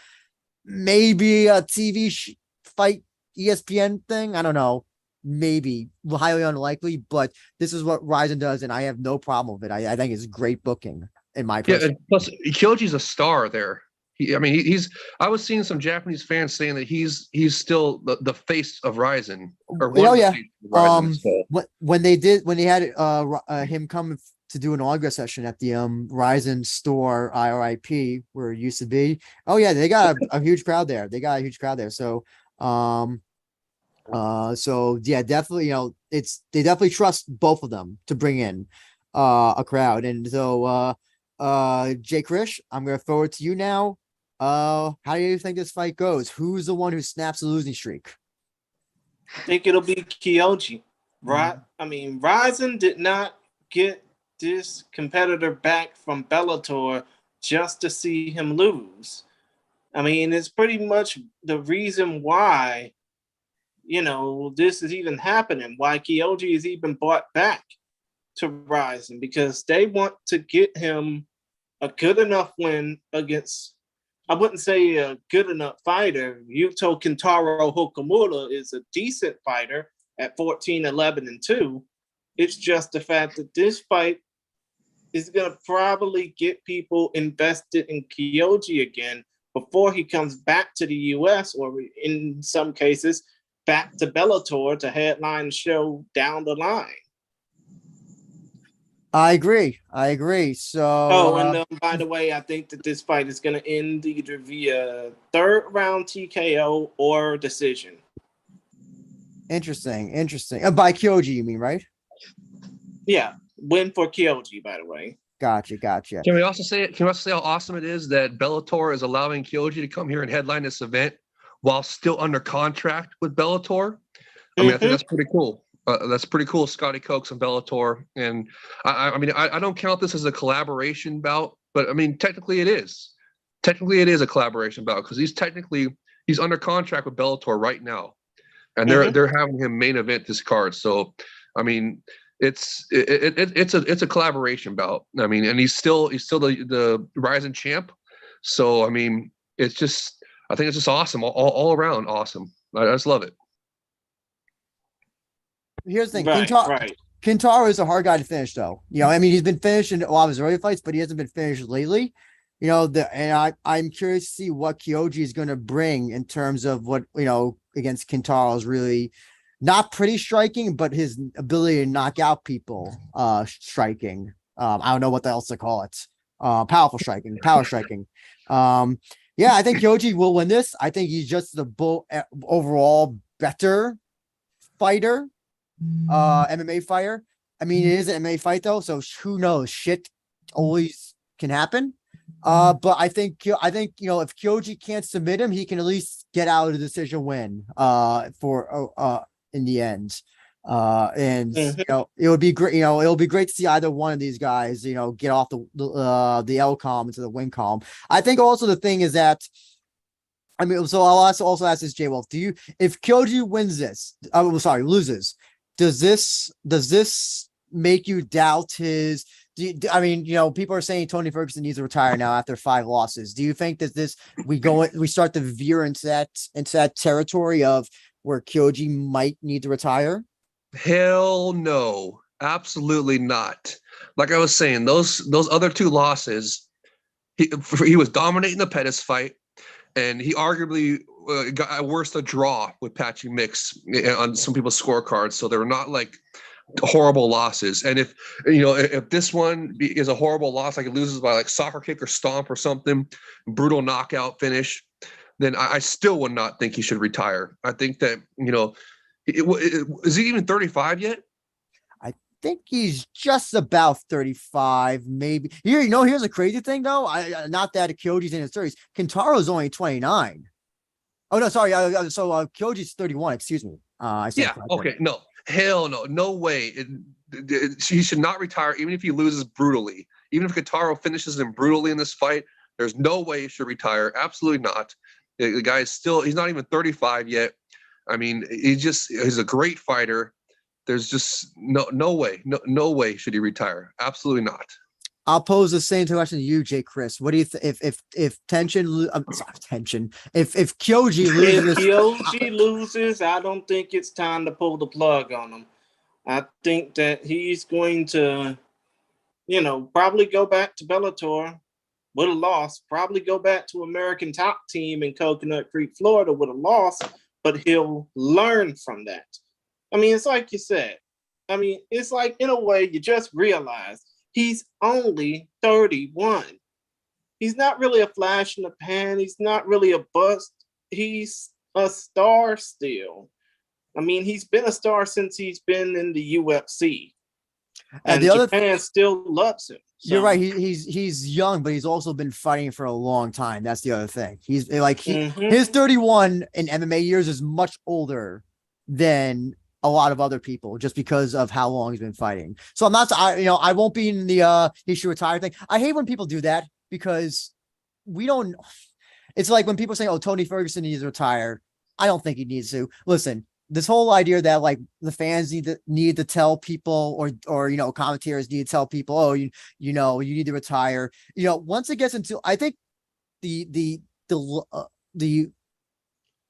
Maybe a TV fight ESPN thing. I don't know. Maybe highly unlikely, but this is what Rizin does, and I have no problem with it. I think it's great booking in my person.
And plus Kyoji's a star there. He's. I was seeing some Japanese fans saying that he's still the face of Rizin.
When they had him come to do an autograph session at the Rizin store, RIP, where it used to be. Oh yeah, they got a huge crowd there. So yeah, definitely, they definitely trust both of them to bring in a crowd. And so Jay Krish, I'm gonna throw it to you now. How do you think this fight goes? Who's the one who snaps the losing streak?
I think it'll be Kyoji. Right? I mean, Rizin did not get this competitor back from Bellator just to see him lose. I mean, it's pretty much the reason why, this is even happening, why Kyoji is even brought back to Rizin, because they want to get him a good enough win against, I wouldn't say a good enough fighter. Yuto Kintaro Hokamura is a decent fighter at 14-11-2. It's just the fact that this fight is going to probably get people invested in Kyoji again before he comes back to the US, or in some cases back to Bellator to headline the show down the line.
I agree. So,
and by the way, I think that this fight is going to end either via third round TKO or decision.
Interesting. By Kyoji, you mean, right?
Yeah, win for Kyoji, by the way.
Gotcha.
Can we also say how awesome it is that Bellator is allowing Kyoji to come here and headline this event while still under contract with Bellator? I mean, I think that's pretty cool. That's pretty cool, Scotty Cokes and Bellator. And I don't count this as a collaboration bout, but I mean, technically it is. Technically it is a collaboration bout because he's under contract with Bellator right now. And they're having him main event this card. So, I mean, it's a collaboration bout. I mean, and he's still the Rizin champ. So, I mean, it's just, I think it's just awesome, all around awesome. I just love it.
Here's the thing,
Right.
Kintaro is a hard guy to finish, though. You know, I mean, he's been finished in a lot of his early fights, but he hasn't been finished lately. You know, I'm curious to see what Koji is going to bring in terms of what, you know, against Kintaro is really not pretty striking, but his ability to knock out people, striking. I don't know what else to call it. Powerful striking, power striking. Yeah, I think Koji will win this. I think he's just the overall better fighter, MMA fighter. I mean, it is an MMA fight though, so who knows? Shit always can happen. But I think you know, if Koji can't submit him, he can at least get out a decision win. In the end. And you know, it would be great. You know, it'll be great to see either one of these guys, you know, get off the L column into the win column. I think also the thing is that, I mean, so I'll also ask this, JayWolf, if Koji wins this, loses, does this make you doubt his? I mean, you know, people are saying Tony Ferguson needs to retire now after 5 losses. Do you think that we start to veer into that territory of where Koji might need to retire?
Hell no, absolutely not. Like I was saying, those other 2 losses, he was dominating the Pettis fight, and he arguably got worse a draw with Patchy Mix on some people's scorecards. So they were not like horrible losses. And if this one is a horrible loss, like it loses by like soccer kick or stomp or something, brutal knockout finish, then I still would not think he should retire. I think that, you know, is he even 35 yet?
I think he's just about 35, maybe. You know, here's a crazy thing though. Not that Kyoji's in his 30s. Kintaro's only 29. Oh no, sorry. So Kyoji's 31. Excuse me.
Okay. No, hell no, no way. He should not retire, even if he loses brutally. Even if Kintaro finishes him brutally in this fight, there's no way he should retire. Absolutely not. The guy is he's not even 35 yet. I mean, he's a great fighter. There's just no way should he retire. Absolutely not.
I'll pose the same question to you, Jay Chris. What do you think if Kyoji
loses, I don't think it's time to pull the plug on him. I think that he's going to, you know, probably go back to Bellator with a loss, probably go back to American Top Team in Coconut Creek, Florida with a loss, but he'll learn from that. I mean, it's like you said. I mean, it's like, in a way, you just realize he's only 31. He's not really a flash in the pan. He's not really a bust. He's a star still. I mean, he's been a star since he's been in the UFC. And Japan still loves him.
So. You're right. He's young, but he's also been fighting for a long time. That's the other thing. He's like his 31 in MMA years is much older than a lot of other people, just because of how long he's been fighting. So I won't be in the he should retire thing. I hate when people do that because we don't. It's like when people say, "Oh, Tony Ferguson needs to retire." I don't think he needs to. Listen. This whole idea that like the fans need to tell people or you know, commentators need to tell people, oh, you know, you need to retire. You know, once it gets into, I think the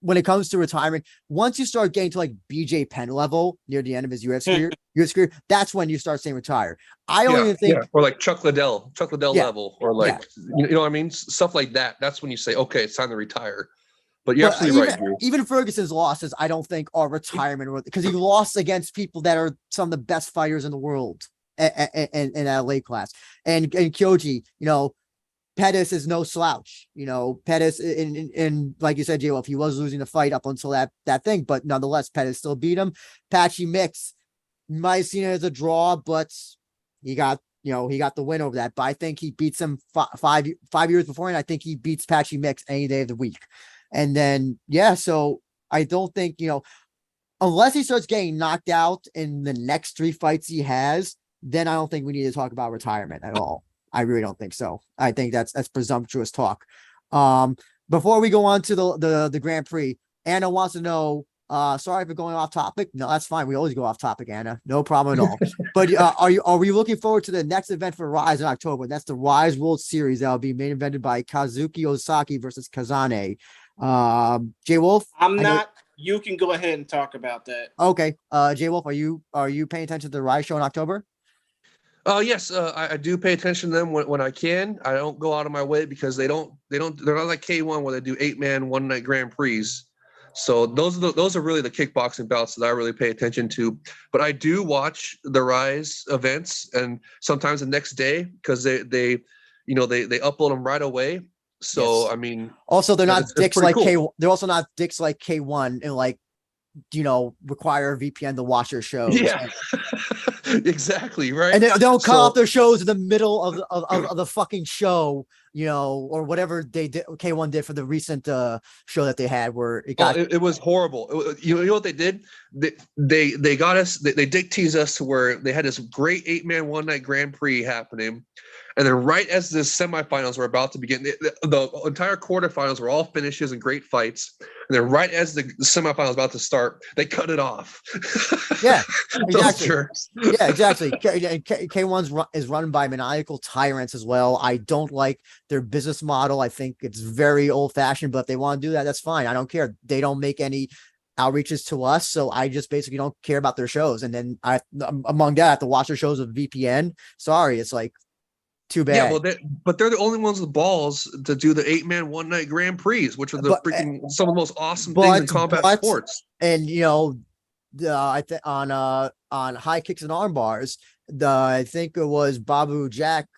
when it comes to retirement, once you start getting to like BJ Penn level near the end of his UFC career, that's when you start saying retire. I don't even think,
or like Chuck Liddell level, or like you know what I mean, stuff like that. That's when you say, okay, it's time to retire. But you're absolutely right, Drew.
Even Ferguson's losses, I don't think are retirement, because he lost against people that are some of the best fighters in the world in that weight class. And Kyoji, you know, Pettis is no slouch. You know, Pettis, in like you said, JayWolf, he was losing the fight up until that thing, but nonetheless, Pettis still beat him. Patchy Mix, you might have seen it as a draw, but he got the win over that. But I think he beats him 5 years before, and I think he beats Patchy Mix any day of the week. And then, so I don't think, you know, unless he starts getting knocked out in the next 3 fights he has, then I don't think we need to talk about retirement at all. I really don't think so. I think that's presumptuous talk. Before we go on to the Grand Prix, Anna wants to know, sorry for going off topic. No, that's fine. We always go off topic, Anna. No problem at all. But are we looking forward to the next event for Rise in October? That's the Rise World Series. That'll be main evented by Kazuki Osaki versus Kazane. JayWolf.
I'm not. You can go ahead and talk about that.
Okay. JayWolf, are you paying attention to the Rise show in October?
Yes, I do pay attention to them when I can. I don't go out of my way because they're not like K1 where they do 8-man one night Grand Prix. So those are really the kickboxing bouts that I really pay attention to. But I do watch the Rise events and sometimes the next day because they upload them right away. So
Yes.
I mean,
also they're not dicks like
cool.
They're also not dicks like K1 and like require a VPN to watch their shows.
Yeah, exactly right.
And they don't cut off their shows in the middle of the fucking show, or whatever they did. K1 did for the recent show that they had where it got.
It was horrible. You know what they did? They got us. They dick teased us to where they had this great 8-man one night Grand Prix happening. And then right as the semifinals were about to begin, the entire quarterfinals were all finishes and great fights. And then right as the semifinals about to start, they cut it off.
Yeah, exactly. Yeah, exactly. K1 is run by maniacal tyrants as well. I don't like their business model. I think it's very old fashioned, but if they want to do that, that's fine. I don't care. They don't make any outreaches to us, so I just basically don't care about their shows. And then among that, I have to watch their shows with VPN. Sorry, it's like, too bad.
Yeah, well, but they're the only ones with balls to do the 8-man one night Grand Prix, which are some of the most awesome things in combat sports.
And I think on high kicks and arm bars, I think it was Babu Jack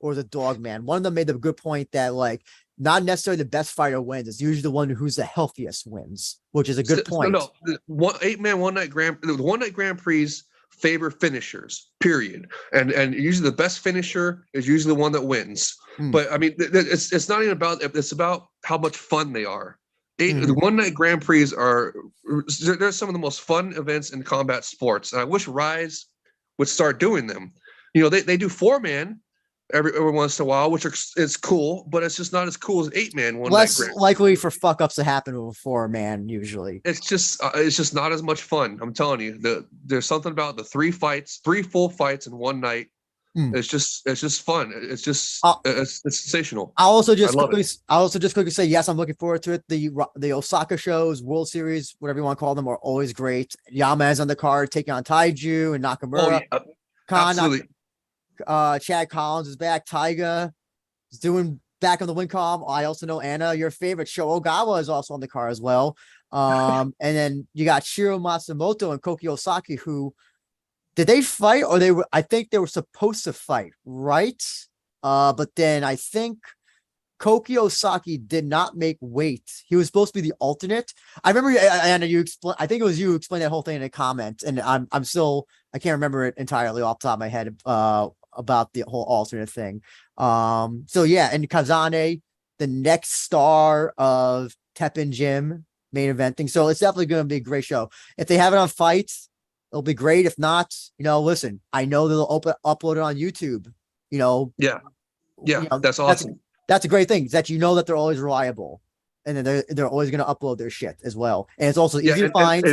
or the Dog Man. One of them made the good point that like not necessarily the best fighter wins. It's usually the one who's the healthiest wins, which is a good point.
No, 8-man one night Grand Prix favor finishers, period. And usually the best finisher is usually the one that wins. But I mean, it's not even about, it's about how much fun they are. The one night Grand Prix they're some of the most fun events in combat sports. And I wish Rise would start doing them. They do 4-man every once in a while, which is cool, but it's just not as cool as 8-man one
less
night Grand Prix.
Likely for fuck ups to happen with 4-man usually.
It's just not as much fun. I'm telling you, there's something about the 3 full fights in one night. It's just fun. It's just it's sensational.
I'll also just quickly say yes, I'm looking forward to it. The Osaka shows, World Series, whatever you want to call them, are always great. Yama's on the card taking on Taiju and Nakamura.
Oh, yeah. Absolutely.
Chad Collins is back. Taiga is doing back on the win column. I also know Anna, your favorite, Sho Ogawa, is also on the card as well. And then you got Shiro Matsumoto and Koki Osaki, who did they fight or I think they were supposed to fight, right? But then I think Koki Osaki did not make weight. He was supposed to be the alternate. I remember, Anna, I think it was you who explained that whole thing in a comment, and I can't remember it entirely off the top of my head about the whole alternate thing. So yeah, and Kazane, the next star of Teppen Gym main eventing. So it's definitely going to be a great show. If they have it on Fights, it'll be great. If not, listen, I know they'll upload it on YouTube.
That's awesome.
That's a great thing, is that that they're always reliable, and then they're always going to upload their shit as well. And it's also easy to find.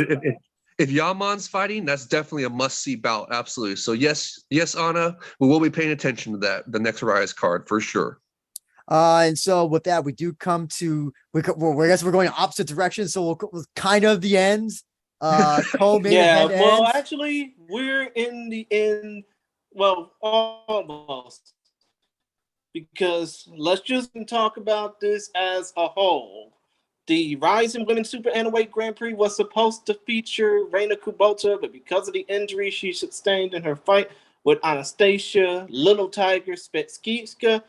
If Yaman's fighting, that's definitely a must-see bout. Absolutely. So yes, Anna, we will be paying attention to that, the next Rise card for sure.
And so with that, we do come to, I guess we're going opposite directions. So we'll kind of the ends.
Well, actually, we're in the end. Well, almost. Because let's just talk about this as a whole. The Rizin Women's Super Anaweight Grand Prix was supposed to feature Reina Kubota, but because of the injury she sustained in her fight with Anastasia, Little Tiger Spetskivska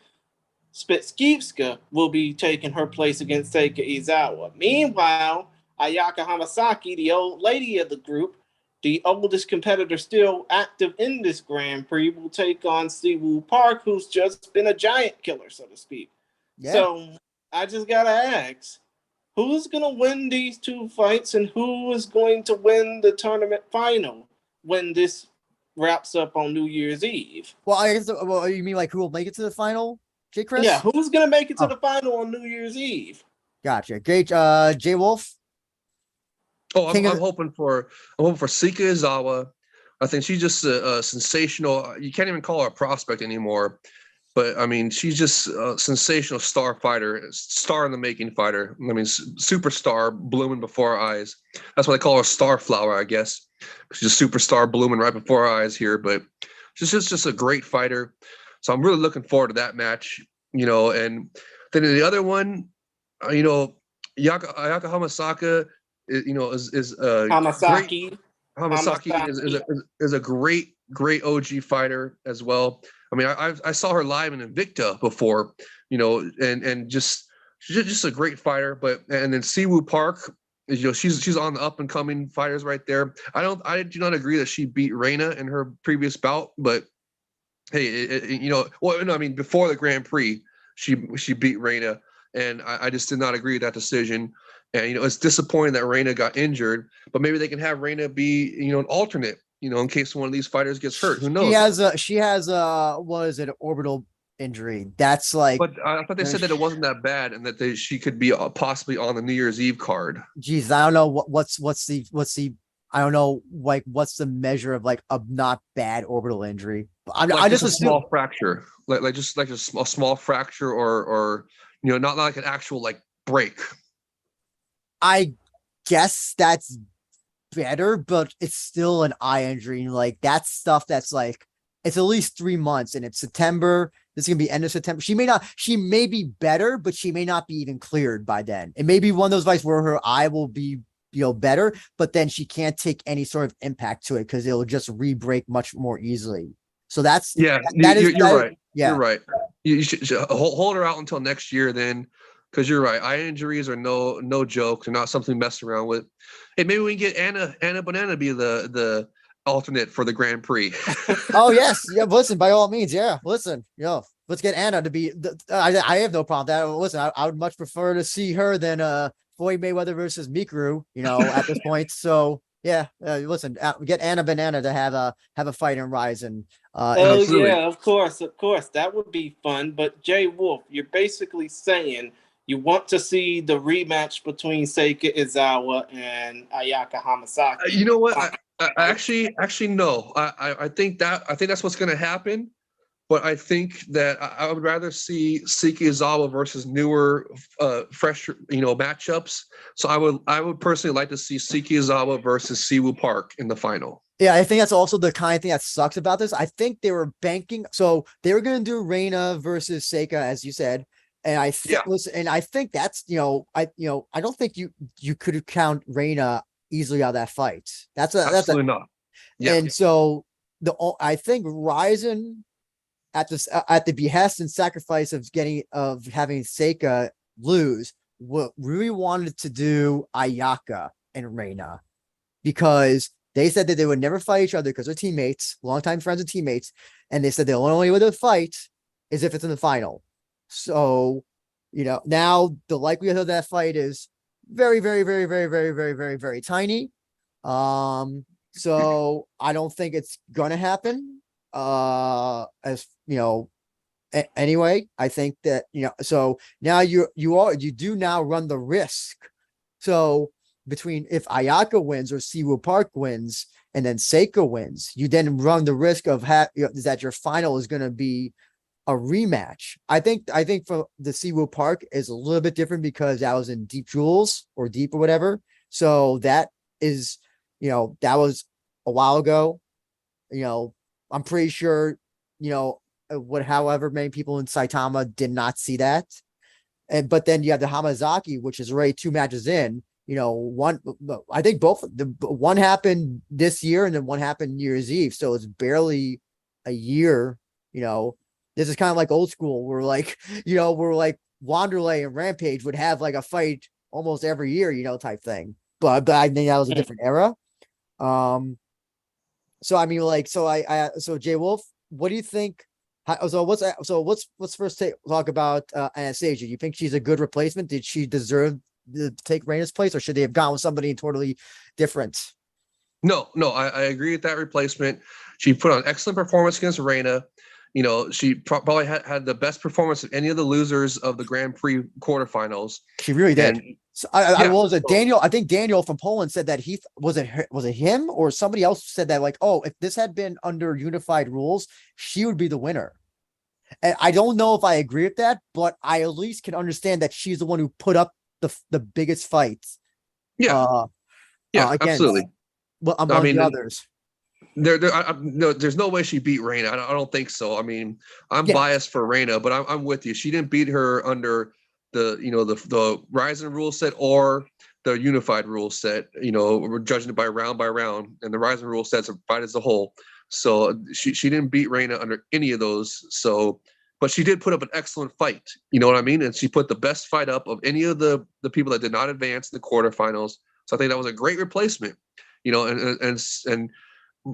will be taking her place against Seika Izawa. Meanwhile, Ayaka Hamasaki, the old lady of the group, the oldest competitor still active in this Grand Prix, will take on Siwoo Park, who's just been a giant killer, so to speak. Yeah. So I just gotta ask, who's gonna win these two fights, and who is going to win the tournament final when this wraps up on New Year's Eve?
Well, I guess. Well, you mean like who will make it to the final, J. Chris?
Yeah, who's gonna make it to the final on New Year's Eve?
Gotcha. Great, JayWolf.
Oh, I'm hoping for Seika Izawa. I think she's just a sensational. You can't even call her a prospect anymore. But I mean, she's just a sensational star fighter, star in the making fighter. I mean, superstar blooming before our eyes. That's why they call her star flower, I guess. She's a superstar blooming right before our eyes here. But she's just a great fighter. So I'm really looking forward to that match. You know, and then the other one, you know, Ayaka Hamasaka, you know, is great.
Hamasaki.
Hamasaki is a great OG fighter as well. I mean, I saw her live in Invicta before, you know, and just she's just a great fighter. But and then Siwoo Park, you know, she's on the up and coming fighters right there. I do not agree that she beat Reina in her previous bout, but hey, you know, well, no, I mean before the Grand Prix, she beat Reina, and I just did not agree with that decision. And, you know, it's disappointing that Reina got injured, but maybe they can have Reina be, you know, an alternate, you know, in case one of these fighters gets hurt. Who knows?
She has what is it, an orbital injury. That's like,
but I thought they said that it wasn't that bad and that she could be possibly on the New Year's Eve card.
Geez, I don't know what's the I don't know, like, what's the measure of like a not bad orbital injury. I just
a
assume
small fracture, like just a small fracture, or you know, not like an actual like break.
I guess that's better, but it's still an eye injury. And like, that's stuff that's like, it's at least 3 months, and it's September. This is gonna be end of September. She may be better, but she may not be even cleared by then. It may be one of those fights where her eye will be, you know, better, but then she can't take any sort of impact to it because it'll just re-break much more easily. So that's
you're right.
Yeah,
you're right. You should hold her out until next year then. Because you're right, eye injuries are no joke. They're not something to mess around with. Hey, maybe we can get Anna Banana be the alternate for the Grand Prix.
Oh yes, yeah. Listen, by all means, yeah. Listen, let's get Anna to be. I have no problem with that. Listen, I would much prefer to see her than Floyd Mayweather versus Mikuru. You know, at this point. So yeah, listen, get Anna Banana to have a fight in Rizin.
Yeah, of course, that would be fun. But JayWolf, you're basically saying you want to see the rematch between Seika Izawa and Ayaka Hamasaki.
You know what? I actually no. I think that's what's going to happen. But I think that I would rather see Seika Izawa versus newer, fresh, you know, matchups. So I would personally like to see Seika Izawa versus Siwoo Park in the final.
Yeah, I think that's also the kind of thing that sucks about this. I think they were banking, so they were going to do Reina versus Seika, as you said. And I think that's, I don't think you could count Reina easily out of that fight. That's
absolutely not.
Yeah. And so I think Rizin at the behest and sacrifice of having Seika lose, what really wanted to do Ayaka and Reina, because they said that they would never fight each other because they're teammates, longtime friends and teammates, and they said the only way to fight is if it's in the final. So, now the likelihood of that fight is very, very, very, very, very, very, very, very tiny. So I don't think it's gonna happen. Anyway, I think that, so now you do now run the risk. So between if Ayaka wins or Siwoo Park wins and then Seika wins, you then run the risk of that your final is going to be a rematch. I think for the Siwoo Park is a little bit different because that was in Deep Jewels or Deep or whatever. So that is, that was a while ago. I'm pretty sure, however many people in Saitama did not see that. But then you have the Hamazaki, which is already 2 matches in. I think one happened this year and then one happened New Year's Eve. So it's barely a year. This is kind of like old school. We're like Wanderlei and Rampage would have like a fight almost every year, type thing. But I think that was a different era. So I mean, so JayWolf, what do you think? Let's first talk about Anastasia. You think she's a good replacement? Did she deserve to take Reina's place, or should they have gone with somebody totally different?
No, I agree with that replacement. She put on excellent performance against Reina. She probably had the best performance of any of the losers of the Grand Prix quarterfinals.
She really did. So Daniel? I think Daniel from Poland said that was it him or somebody else said that, like, oh, if this had been under unified rules, she would be the winner. And I don't know if I agree with that, but I at least can understand that she's the one who put up the biggest fights.
Yeah,
Against
absolutely.
among the others.
No, there's no way she beat Reina. I don't think so. I mean, I'm biased for Reina, but I'm with you. She didn't beat her under the Rizin rule set or the unified rule set. We're judging it by round, and the Rizin rule sets a fight as a whole. So she didn't beat Reina under any of those. So, but she did put up an excellent fight. You know what I mean? And she put the best fight up of any of the people that did not advance in the quarterfinals. So I think that was a great replacement. And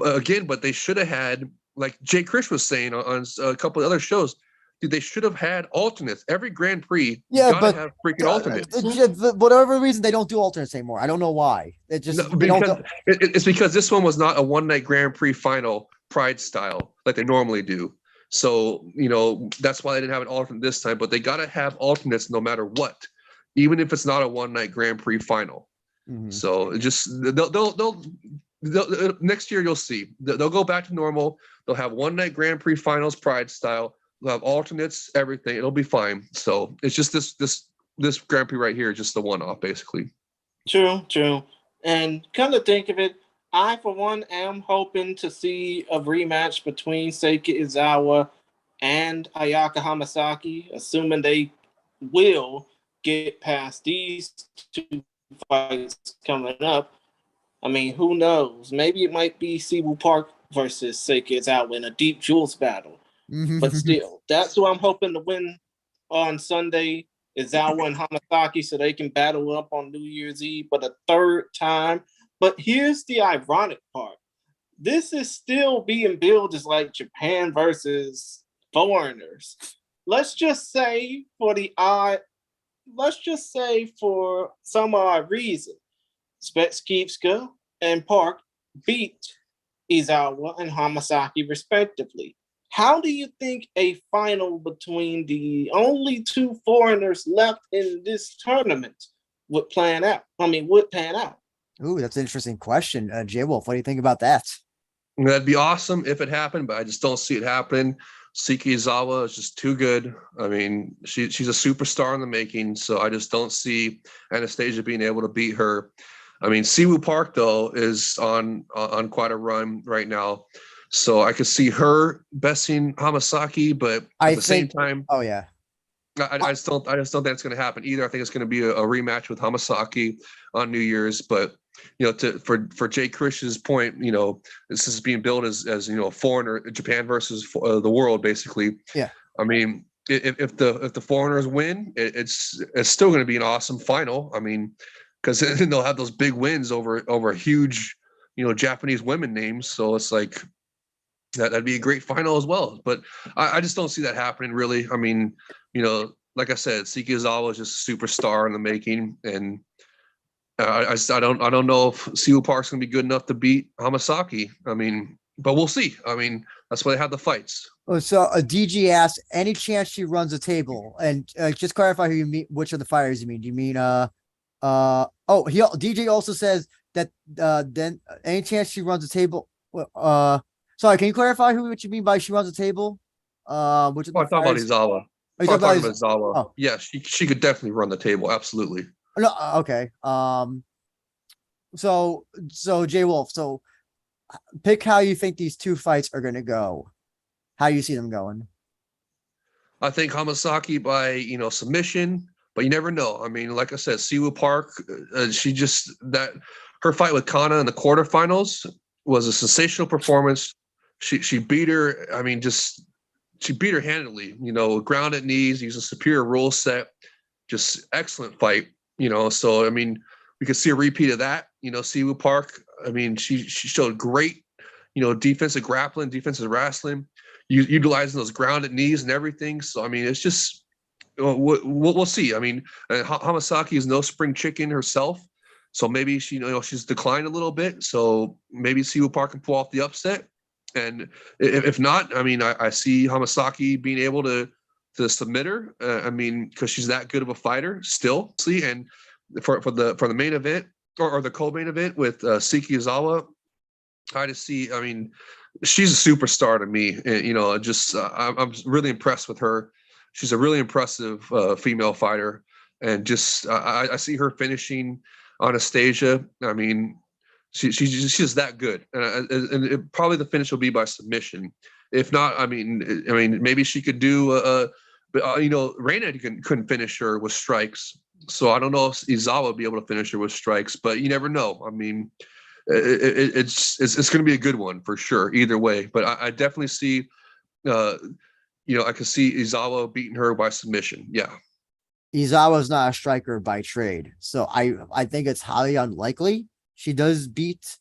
again, but they should have had, like Jay Krish was saying on a couple of other shows, dude, they should have had alternates. Every Grand Prix, gotta have freaking alternates.
Whatever reason, they don't do alternates anymore. I don't know why.
It's because this one was not a one-night Grand Prix final Pride style like they normally do. So, that's why they didn't have an alternate this time, but they gotta have alternates no matter what, even if it's not a one-night Grand Prix final. Mm-hmm. So they'll next year you'll see they'll go back to normal. They'll have one night Grand Prix finals Pride style. They'll have alternates, everything. It'll be fine. So it's just this Grand Prix right here, just the one off basically.
True. And come to think of it, I for one am hoping to see a rematch between Seiki Izawa and Ayaka Hamasaki, assuming they will get past these two fights coming up. I mean, who knows? Maybe it might be Siwoo Park versus Seiki Izawa in a deep jewels battle. But still, that's who I'm hoping to win on Sunday, Izawa and Hamasaki, so they can battle up on New Year's Eve for the third time. But here's the ironic part. This is still being billed as like Japan versus foreigners. Let's just say for some odd reason, Spetskivska and Park beat Izawa and Hamasaki respectively. How do you think a final between the only two foreigners left in this tournament would pan out?
Ooh, that's an interesting question. JayWolf, what do you think about that?
That'd be awesome if it happened, but I just don't see it happening. Seiki Izawa is just too good. I mean, she's a superstar in the making, so I just don't see Anastasia being able to beat her. I mean, Siwoo Park, though, is on quite a run right now. So I could see her besting Hamasaki, but at the same time,
oh yeah,
I just don't think it's going to happen either. I think it's going to be a rematch with Hamasaki on New Year's. But for Jay Krish's point, this is being billed as a foreigner, Japan versus the world, basically.
Yeah.
I mean, if the foreigners win, it's still going to be an awesome final. I mean, because they'll have those big wins over huge, Japanese women names. So it's like. That'd be a great final as well, but I just don't see that happening really. I mean, like I said, Seiki Izawa is just a superstar in the making, and I don't know if Siwoo Park's gonna be good enough to beat Hamasaki. I mean, but we'll see. I mean, that's why they have the fights.
So DG asks, any chance she runs a table? And just clarify who you mean, which of the fighters you mean? Do you mean DJ also says that then any chance she runs a table? Sorry, can you clarify what you mean by she runs the table? Which of the
I thought about Izawa.
I'm talking about
Izawa. Oh. Yeah, she could definitely run the table. Absolutely.
No, okay. So JayWolf. So pick how you think these two fights are going to go. How you see them going?
I think Hamasaki by submission, but you never know. I mean, like I said, Siwoo Park. Her fight with Kana in the quarterfinals was a sensational performance. She beat her. I mean, she beat her handily. Grounded knees, used a superior rule set. Just excellent fight. So I mean, we could see a repeat of that. Siwoo Park. I mean, she showed great, defensive grappling, defensive wrestling, utilizing those grounded knees and everything. So I mean, it's just we'll see. I mean, Hamasaki is no spring chicken herself. So maybe she's declined a little bit. So maybe Siwoo Park can pull off the upset. And if not, I mean, I see Hamasaki being able to submit her. I mean, because she's that good of a fighter still. See, and for the main event or the co-main event with Seiki Izawa, I just see. I mean, she's a superstar to me. And, you know, just I'm really impressed with her. She's a really impressive female fighter, and just I see her finishing Anastasia. I mean, she's just that good, and probably the finish will be by submission. If not, I mean, maybe she could do but you know, Reina couldn't finish her with strikes. So I don't know if Izawa would be able to finish her with strikes, but you never know. I mean, it's going to be a good one for sure, either way. But I definitely see, you know, I could see Izawa beating her by submission. Yeah.
Izawa's not a striker by trade, so I think it's highly unlikely she does beat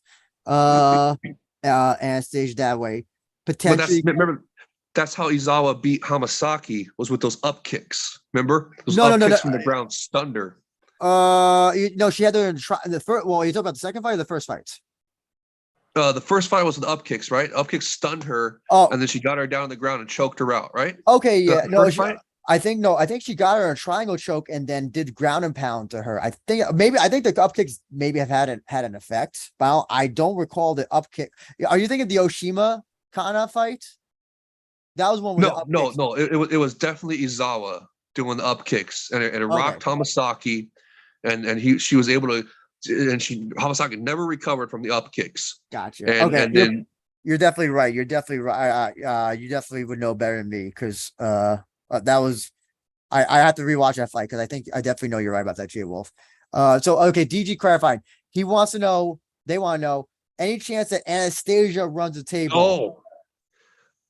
Anastasia that way. Potentially,
remember, that's how Izawa beat Hamasaki, was with those up kicks. Remember, those
No,
up
no,
kicks
no.
from the ground stunned her.
No, she had to in the first. Well, you talking about the second fight or the first fight?
The first fight was with the up kicks, right? Up kicks stunned her,
Oh,
and then she got her down on the ground and choked her out, right?
okay, yeah. No,
First fight?
I think she got her in a triangle choke and then did ground and pound to her. I think the up kicks maybe have had an effect, but I don't recall the up kick. Are you thinking the Oshima Kana fight? That was one with the up kicks.
No. It was definitely Izawa doing the up kicks, and it rocked Hamasaki, and she was able to, and Hamasaki never recovered from the up kicks.
Gotcha.
Okay, and then
you're definitely right. You're definitely right. You definitely would know better than me because that was I have to rewatch that fight because I think I definitely know you're right about that, JayWolf. So okay, DG clarified. He wants to know. They want to know any chance that Anastasia runs the table.
Oh.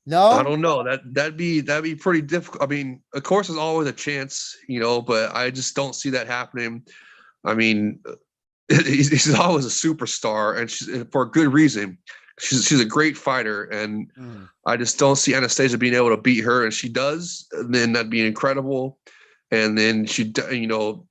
No,
I don't know. That'd be pretty difficult. I mean, of course, there's always a chance, you know, but I just don't see that happening. I mean, he's always a superstar, and for a good reason. She's a great fighter, and I just don't see Anastasia being able to beat her. And she does, then that'd be incredible. And then you know,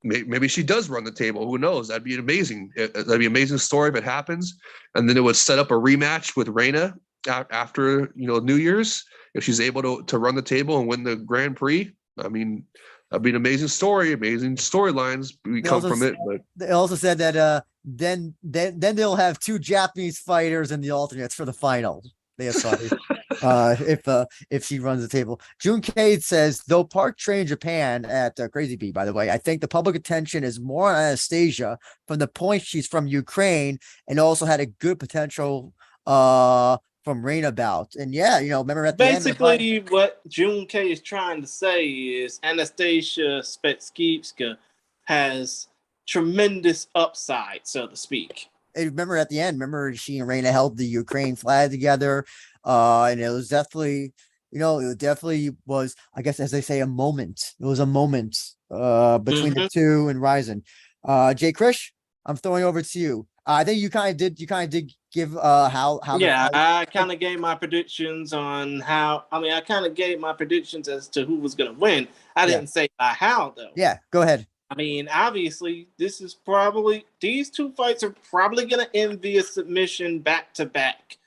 maybe she does run the table. Who knows? That'd be amazing. That'd be an amazing story if it happens. And then it would set up a rematch with Reina after, you know, New Year's, if she's able to run the table and win the Grand Prix. I mean, that'd be an amazing story, amazing storylines come from it. But
they also said that then they'll have two Japanese fighters in the alternates for the final. That's funny. If she runs the table. June Cade says, though Park trained in Japan at Crazy Bee, by the way, I think the public attention is more on Anastasia from the point she's from Ukraine and also had a good potential from Reina bout. And yeah, you know, remember at the
basically end what June K is trying to say is Anastasia Spetskivska has tremendous upside, so to speak.
Remember at the end, she and Reina held the Ukraine flag together. And it was definitely, you know, it definitely was, I guess, as they say, a moment. It was a moment between the two and Rizin. Jay Krish, I'm throwing over to you. I think you kind of did give how
yeah, I kind of gave my predictions on how. I mean, I kind of gave my predictions as to who was going to win. I didn't say by how though.
Yeah, go ahead.
I mean, obviously, these two fights are probably going to end via submission back to back,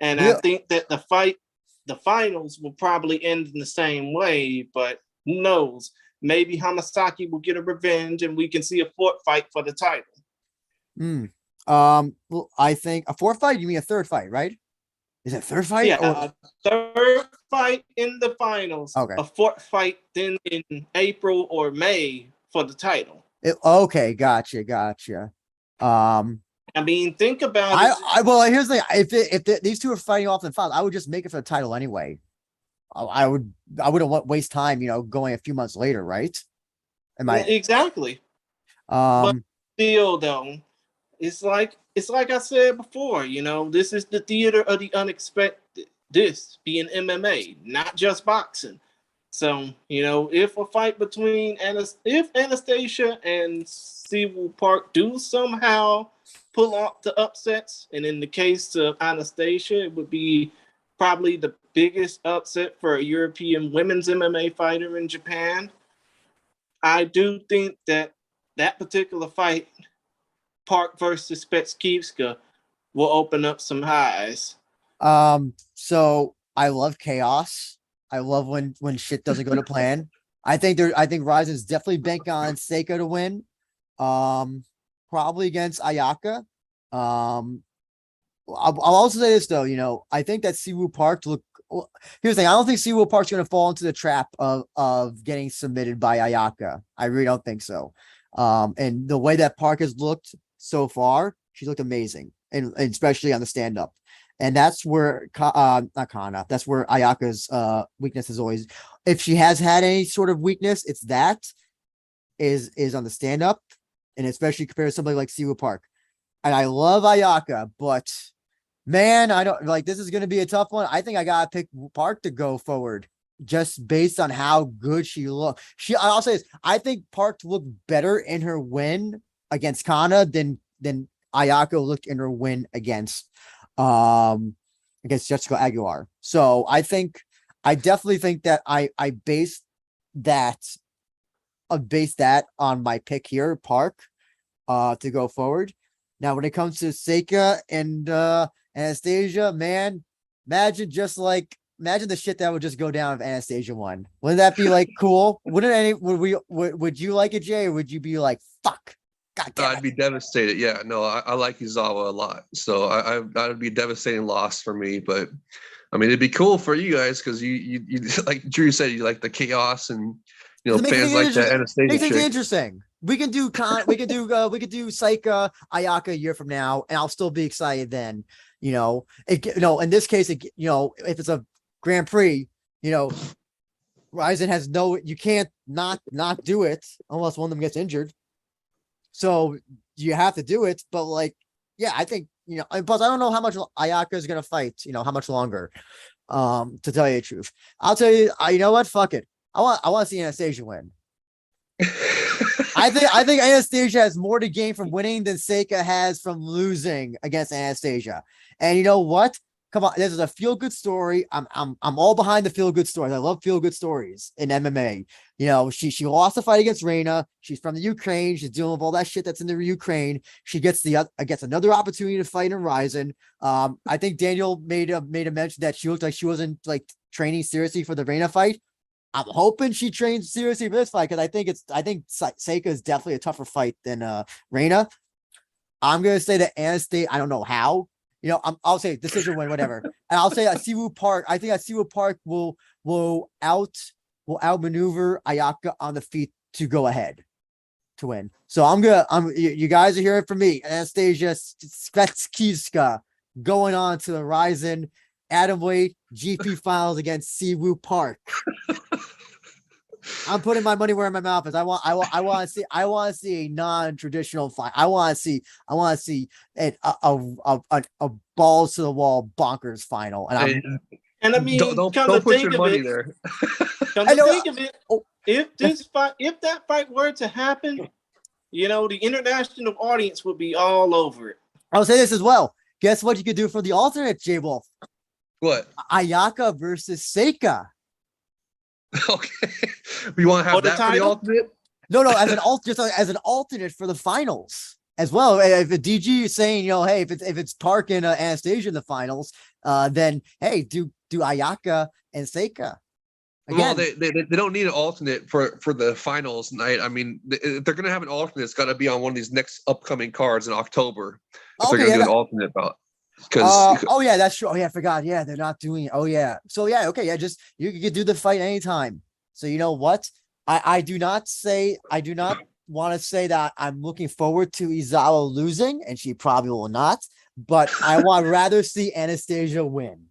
and I think that the finals will probably end in the same way. But who knows? Maybe Hamasaki will get a revenge, and we can see a fourth fight for the title.
Well, I think a fourth fight. You mean a third fight, right? Is it third fight?
Yeah, third fight in the finals.
Okay. A
fourth fight then in April or May for the title.
Okay, gotcha. I
mean, think about it.
Well, here's the thing. If these two are fighting off in the finals, I would just make it for the title anyway. I wouldn't waste time, you know, going a few months later, right?
Exactly. But still, though, it's like I said before, you know, this is the theater of the unexpected. This being MMA, not just boxing. So, you know, if a fight between if Anastasia and Sewell Park do somehow pull off the upsets, and in the case of Anastasia, it would be probably the biggest upset for a European women's MMA fighter in Japan. I do think that particular fight, Park versus Spetskivska, will open up some highs.
So I love chaos. I love when shit doesn't go to plan. I think Rizin's definitely banking on Seika to win. Probably against Ayaka. I'll also say this though, I think that Siwoo Park here's the thing. I don't think Siwoo Park's going to fall into the trap of getting submitted by Ayaka. I really don't think so. And the way that Park has looked so far, she's looked amazing, and especially on the stand up. And that's where not Kana. That's where Ayaka's weakness is always. If she has had any sort of weakness, it's that is on the stand up, and especially compared to somebody like Siwoo Park. And I love Ayaka, but man, I don't like this is going to be a tough one. I think I got to pick Park to go forward just based on how good she looked. I'll say this. I think Park looked better in her win against Kana than Ayaka looked in her win against Jessica Aguilar. So I definitely think that I based that on my pick here, Park, to go forward. Now, when it comes to Seika and Anastasia, man, imagine the shit that would just go down if Anastasia won. Wouldn't that be like cool? Would you like it, Jay, or would you be like, fuck? God damn it.
I'd be devastated. Yeah, no, I like Izawa a lot, so that would be a devastating loss for me. But I mean, it'd be cool for you guys because you like Drew said, you like the chaos and fans like that Anastasia.
Makes things interesting. We can do Saika Ayaka a year from now, and I'll still be excited then. In this case, if it's a Grand Prix, Rizin has you can't not do it unless one of them gets injured. So you have to do it, but I think, and plus I don't know how much Ayaka is going to fight, how much longer, to tell you the truth. I'll tell you, you know what? Fuck it. I want to see Anastasia win. I think Anastasia has more to gain from winning than Seika has from losing against Anastasia. And you know what? Come on, this is a feel-good story. I'm all behind the feel-good stories. I love feel-good stories in MMA. She lost the fight against Reina. She's from the Ukraine. She's dealing with all that shit that's in the Ukraine. She gets another opportunity to fight in Rizin. I think Daniel made a mention that she looked like she wasn't training seriously for the Reina fight. I'm hoping she trains seriously for this fight because I think Seika is definitely a tougher fight than Reina. I'm gonna say that Anastasia. I don't know how. I'll say decision win, whatever. And I'll say that Siwoo Park. I think that Siwoo Park will outmaneuver Ayaka on the feet to go ahead to win. So you guys are hearing from me. Anastasia Svetskyska going on to the Rizin Atomweight GP finals against Siwoo Park. I'm putting my money where my mouth is. I want to see a non-traditional fight. I want to see a balls to the wall bonkers final. And
I mean,
don't put your money there.
Come to think of it, if that fight were to happen, the international audience would be all over it.
I'll say this as well. Guess what you could do for the alternate, JayWolf?
What?
Ayaka versus Seika.
Okay. You want to have that for the alternate?
No, as an alternate for the finals as well. If a DG is saying, hey, if it's Park and Anastasia in the finals, then hey, do Ayaka and Seika. Again,
well, they don't need an alternate for the finals night. I mean, if they're gonna have an alternate, it's got to be on one of these next upcoming cards in October. If they're gonna do an alternate bout.
That's true. Oh yeah, I forgot. Yeah, they're not doing it. Oh yeah. So yeah, okay, yeah, just you could do the fight anytime. So you know what? I do not want to say that I'm looking forward to Izawa losing, and she probably will not, but I would rather see Anastasia win.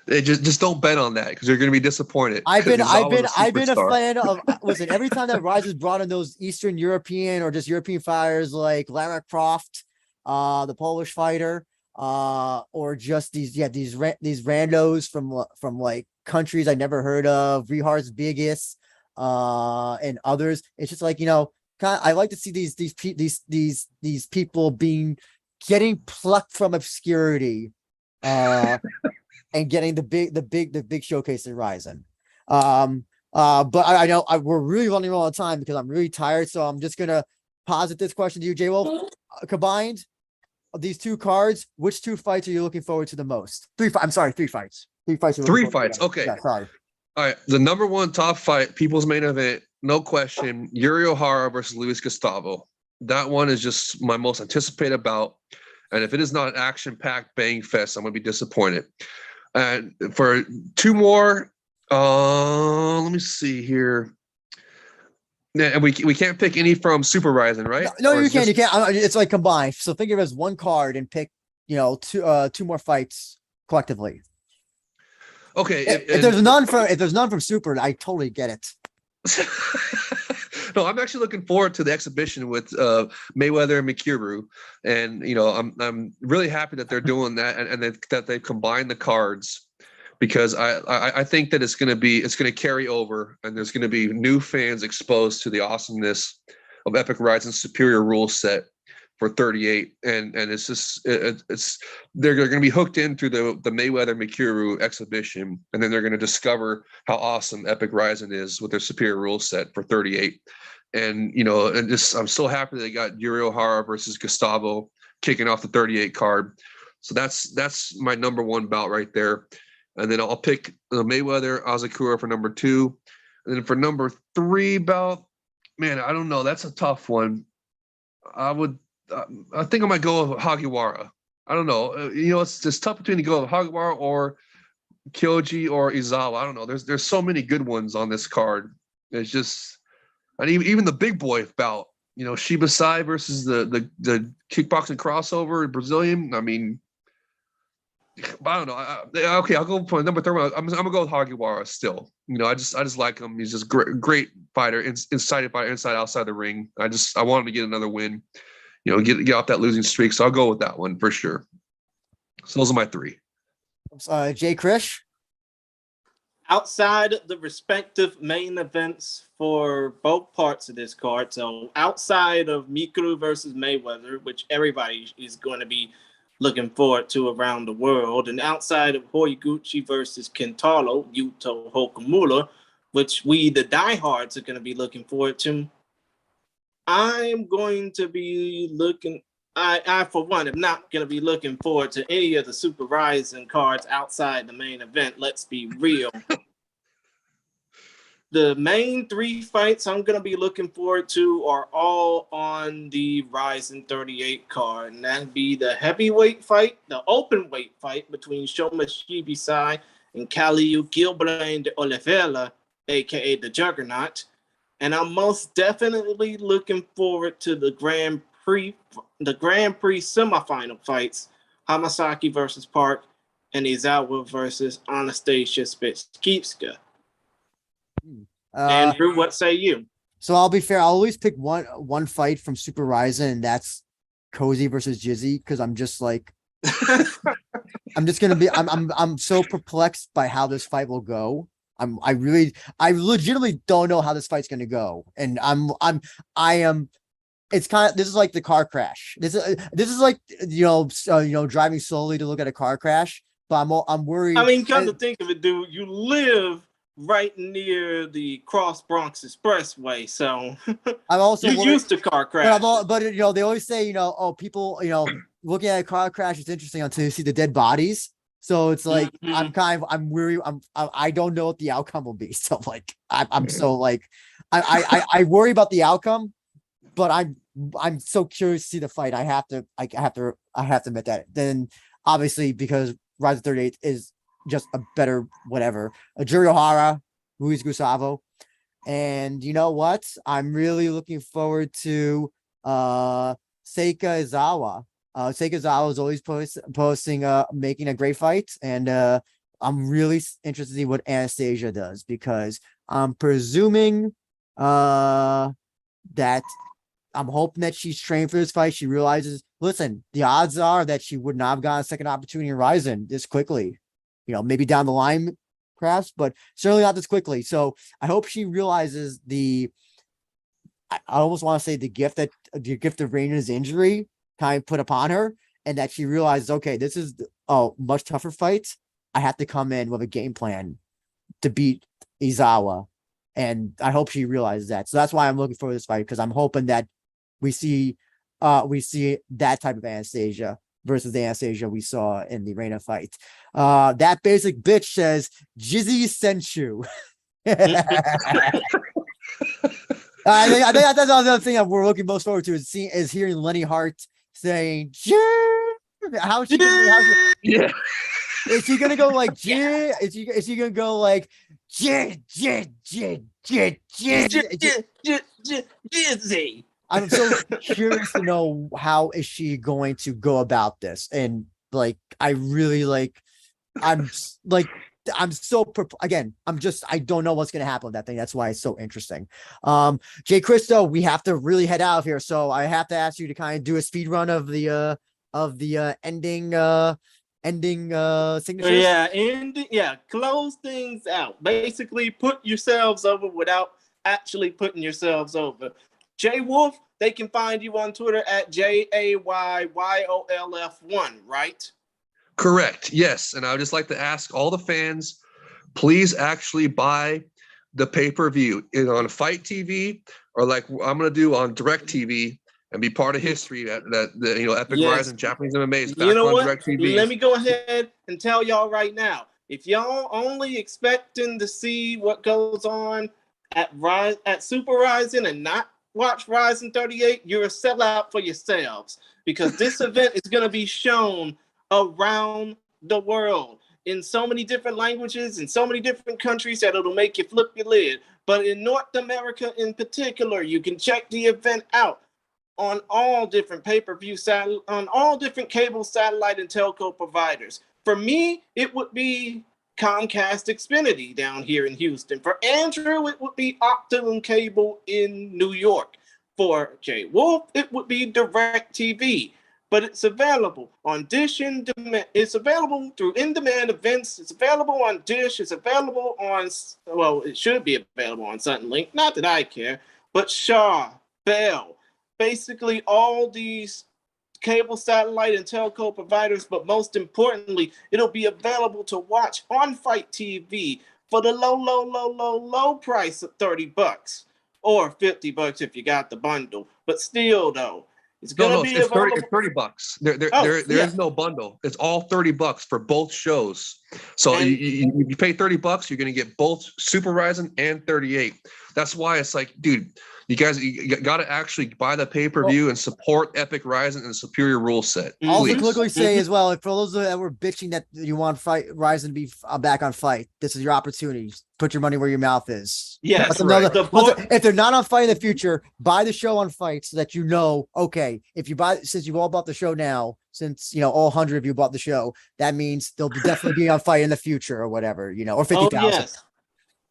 Just don't bet on that because you're going to be disappointed.
I've been a fan of listen, every time that Rise has brought in those Eastern European or just European fighters like Lara Croft, the Polish fighter, or just these randos from like countries I never heard of, Rihar's Biggest, and others. It's just like, I like to see these people getting plucked from obscurity, and getting the big showcase in Rizin. But I know we're really running all the time because I'm really tired. So I'm just gonna posit this question to you, JayWolf. Combined of these two cards, which two fights are you looking forward to the most? Three fights. Three fights.
Three fights. Okay.
Yeah, sorry.
All right. The number one top fight, people's main event, no question. Yuri Ohara versus Luis Gustavo. That one is just my most anticipated bout. And if it is not an action-packed bang fest, I'm going to be disappointed. And for two more, let me see here. Yeah, and we can't pick any from Super Rising, right?
No, you can. You can't. It's like combined. So think of it as one card and pick, two more fights collectively.
Okay.
If there's none from Super, I totally get it.
No, I'm actually looking forward to the exhibition with Mayweather and Mikuru, and I'm really happy that they're doing that and that they've combined the cards, because I think that it's going to carry over, and there's going to be new fans exposed to the awesomeness of Epic Rizin's superior rule set for 38, and it's just they're going to be hooked in through the Mayweather Mikuru exhibition, and then they're going to discover how awesome Epic Rizin is with their superior rule set for 38. And I'm so happy they got Yuri Ohara versus Gustavo kicking off the 38 card. So that's my number one bout right there. And then I'll pick Mayweather Asakura for number 2. And then for number 3 bout, man, I don't know. That's a tough one. I think I might go with Hagiwara. I don't know. It's just tough between to go with Hagiwara or Koji or Izawa. I don't know. There's so many good ones on this card. It's just, and even the big boy bout, Shibasai versus the kickboxing crossover Brazilian. I mean, I don't know. Okay, I'll go for number 3. I'm gonna go with Hagiwara still. I just like him. He's just great fighter, inside fighter, inside outside the ring. I want him to get another win. Get off that losing streak. So I'll go with that one for sure. So those are my 3.
Jay Krish.
Outside the respective main events for both parts of this card, so outside of Mikuru versus Mayweather, which everybody is going to be looking forward to around the world, and outside of Horiguchi versus Kentaro, Yuto Hokumura, which we, the diehards, are going to be looking forward to, I'm going to be looking. I for one, am not going to be looking forward to any of the Super Rising cards outside the main event. Let's be real. The main 3 fights I'm going to be looking forward to are all on the Rising 38 card, and that'd be the heavyweight fight, the open weight fight between Shoma Shibasai and Calil Gilbert de Oliveira, aka the Juggernaut. And I'm most definitely looking forward to the Grand Prix semifinal fights, Hamasaki versus Park and Izawa versus Anastasia Spitskivska. Andrew, what say you?
So I'll be fair. I'll always pick one fight from Super Rising, and that's Koji versus Jizzy, because I'm just like, I'm so perplexed by how this fight will go. I legitimately don't know how this fight's going to go. And it's kind of, this is like the car crash. This is like, driving slowly to look at a car crash, but I'm worried.
I mean, come to think of it, dude, you live right near the Cross Bronx Expressway, so
I'm also
used to car crash.
But they always say, people, looking at a car crash is interesting until you see the dead bodies. So it's like, I'm worried. I don't know what the outcome will be. So like, I'm so like, I worry about the outcome, but I'm so curious to see the fight. I have to admit that. Then obviously, because Rise of 38 is just a better whatever. Yuri Ohara, Luis Gustavo, and you know what? I'm really looking forward to Seika Izawa. Seika Izawa is always posting making a great fight, and I'm really interested to see what Anastasia does, because I'm presuming that I'm hoping that she's trained for this fight. She realizes, listen, the odds are that she would not have gotten a second opportunity in Rizin this quickly. Maybe down the line, perhaps, but certainly not this quickly. So I hope she realizes I almost want to say the gift of Raina's injury kind of put upon her, and that she realizes, okay, this is a much tougher fight. I have to come in with a game plan to beat Izawa. And I hope she realizes that. So that's why I'm looking forward to this fight, because I'm hoping that we see that type of Anastasia versus the Anastasia we saw in the Reina fight. That basic bitch says, Jizzy sent you. I think that's another thing that we're looking most forward to is hearing Lenny Hart saying, How is she gonna,
Yeah.
is he gonna go like is he gonna go like
Jizzy.
I'm so curious to know how is she going to go about this, and like I really like I'm like I'm so again I don't know what's gonna happen with that thing. That's why it's so interesting. Jay Cristo, we have to really head out of here, so I have to ask you to kind of do a speed run of the ending signatures.
Close things out. Basically, put yourselves over without actually putting yourselves over. JayWolf, they can find you on Twitter at JayWolf1, right?
Correct. Yes. And I would just like to ask all the fans, please actually buy the pay-per-view on FITE TV, or like I'm going to do on Direct TV, and be part of history that Epic Rizin Japanese MMA is back on Direct TV.
Let me go ahead and tell y'all right now. If y'all only expecting to see what goes on at Super Rizin and not watch Rizin 38, you're a sellout for yourselves, because this event is going to be shown around the world in so many different languages, in so many different countries, that it'll make you flip your lid. But in North America in particular, you can check the event out on all different pay-per-view on all different cable, satellite, and telco providers. For me, it would be Comcast Xfinity down here in Houston. For Andrew, it would be Optimum Cable in New York. For JayWolf, it would be DirecTV. But it's available on Dish and Demand. It's available through in-demand events. It's available on Dish. It's available on, well, it should be available on Suddenlink. Not that I care, but Shaw, Bell, basically all these cable, satellite, and telco providers. But most importantly, it'll be available to watch on FITE TV for the low price of $30 or $50 if you got the bundle. But still, though, it's gonna be
it's
available.
$30. There is no bundle. It's all $30 for both shows. So you pay $30, you're gonna get both Super Rizin and 38. That's why it's like, dude, you got to actually buy the pay-per-view and support Epic Rizin and the superior rule set.
Also, quickly say as well, for those that were bitching that you want Rizin to be back on FITE, this is your opportunity. Put your money where your mouth is.
Yes,
if they're not on FITE in the future, buy the show on FITE so that you know, okay, if you buy, since you've all bought the show now, since all 100 of you bought the show, that means they'll definitely be on FITE in the future or whatever, or 50,000.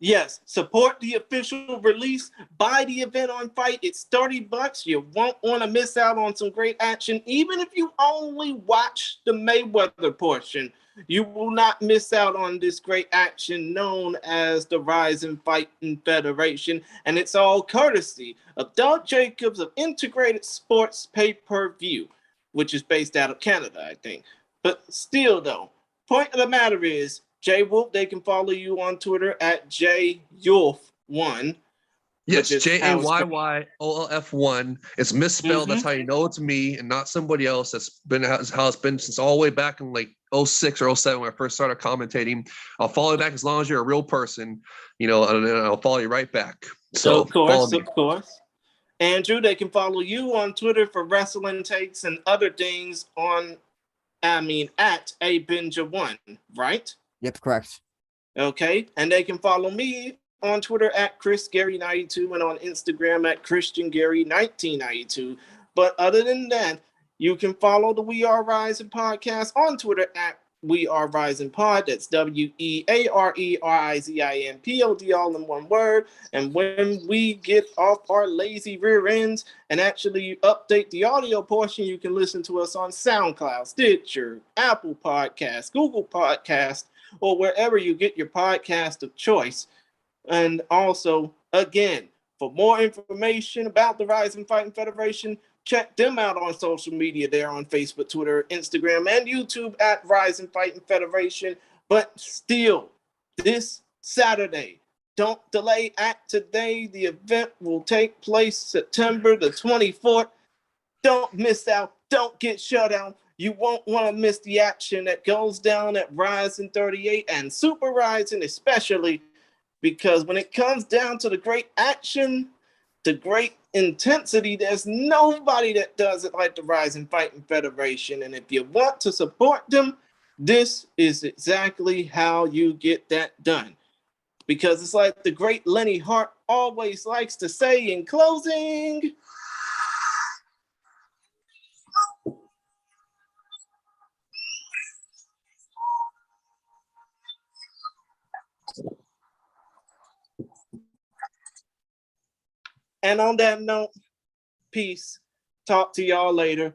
Yes, support the official release. Buy the event on FITE. It's $30. You won't want to miss out on some great action. Even if you only watch the Mayweather portion, you will not miss out on this great action known as the Rizin Fighting Federation. And it's all courtesy of Doug Jacobs of Integrated Sports Pay-Per-View, which is based out of Canada, I think. But still, though, point of the matter is, JayWolf, they can follow you on Twitter at JayWolf1.
Yes, JayWolf1. It's misspelled. That's how you know it's me and not somebody else. That's been how it's been since all the way back in like 06 or 07 when I first started commentating. I'll follow you back as long as you're a real person, and I'll follow you right back. So
of course. Andrew, they can follow you on Twitter for wrestling takes and other things at abinja1, right?
Yep, correct.
Okay, and they can follow me on Twitter at ChrisGary92 and on Instagram at ChristianGary1992. But other than that, you can follow the We Are Rizin podcast on Twitter at We Are Rizin Pod. That's WeAreRizinPod, all in one word. And when we get off our lazy rear ends and actually update the audio portion, you can listen to us on SoundCloud, Stitcher, Apple Podcasts, Google Podcasts, or wherever you get your podcast of choice. And also, again, for more information about the Rizin Fighting Federation, check them out on social media. They're on Facebook, Twitter, Instagram, and YouTube at Rizin Fighting Federation. But still, this Saturday, don't delay, act today. The event will take place September the 24th. Don't miss out. Don't get shut down. You won't want to miss the action that goes down at Rizin 38 and Super Rizin especially, because when it comes down to the great action, the great intensity. There's nobody that does it like the Rizin Fighting Federation. And if you want to support them, this is exactly how you get that done. Because it's like the great Lenny Hart always likes to say in closing, and on that note, peace. Talk to y'all later.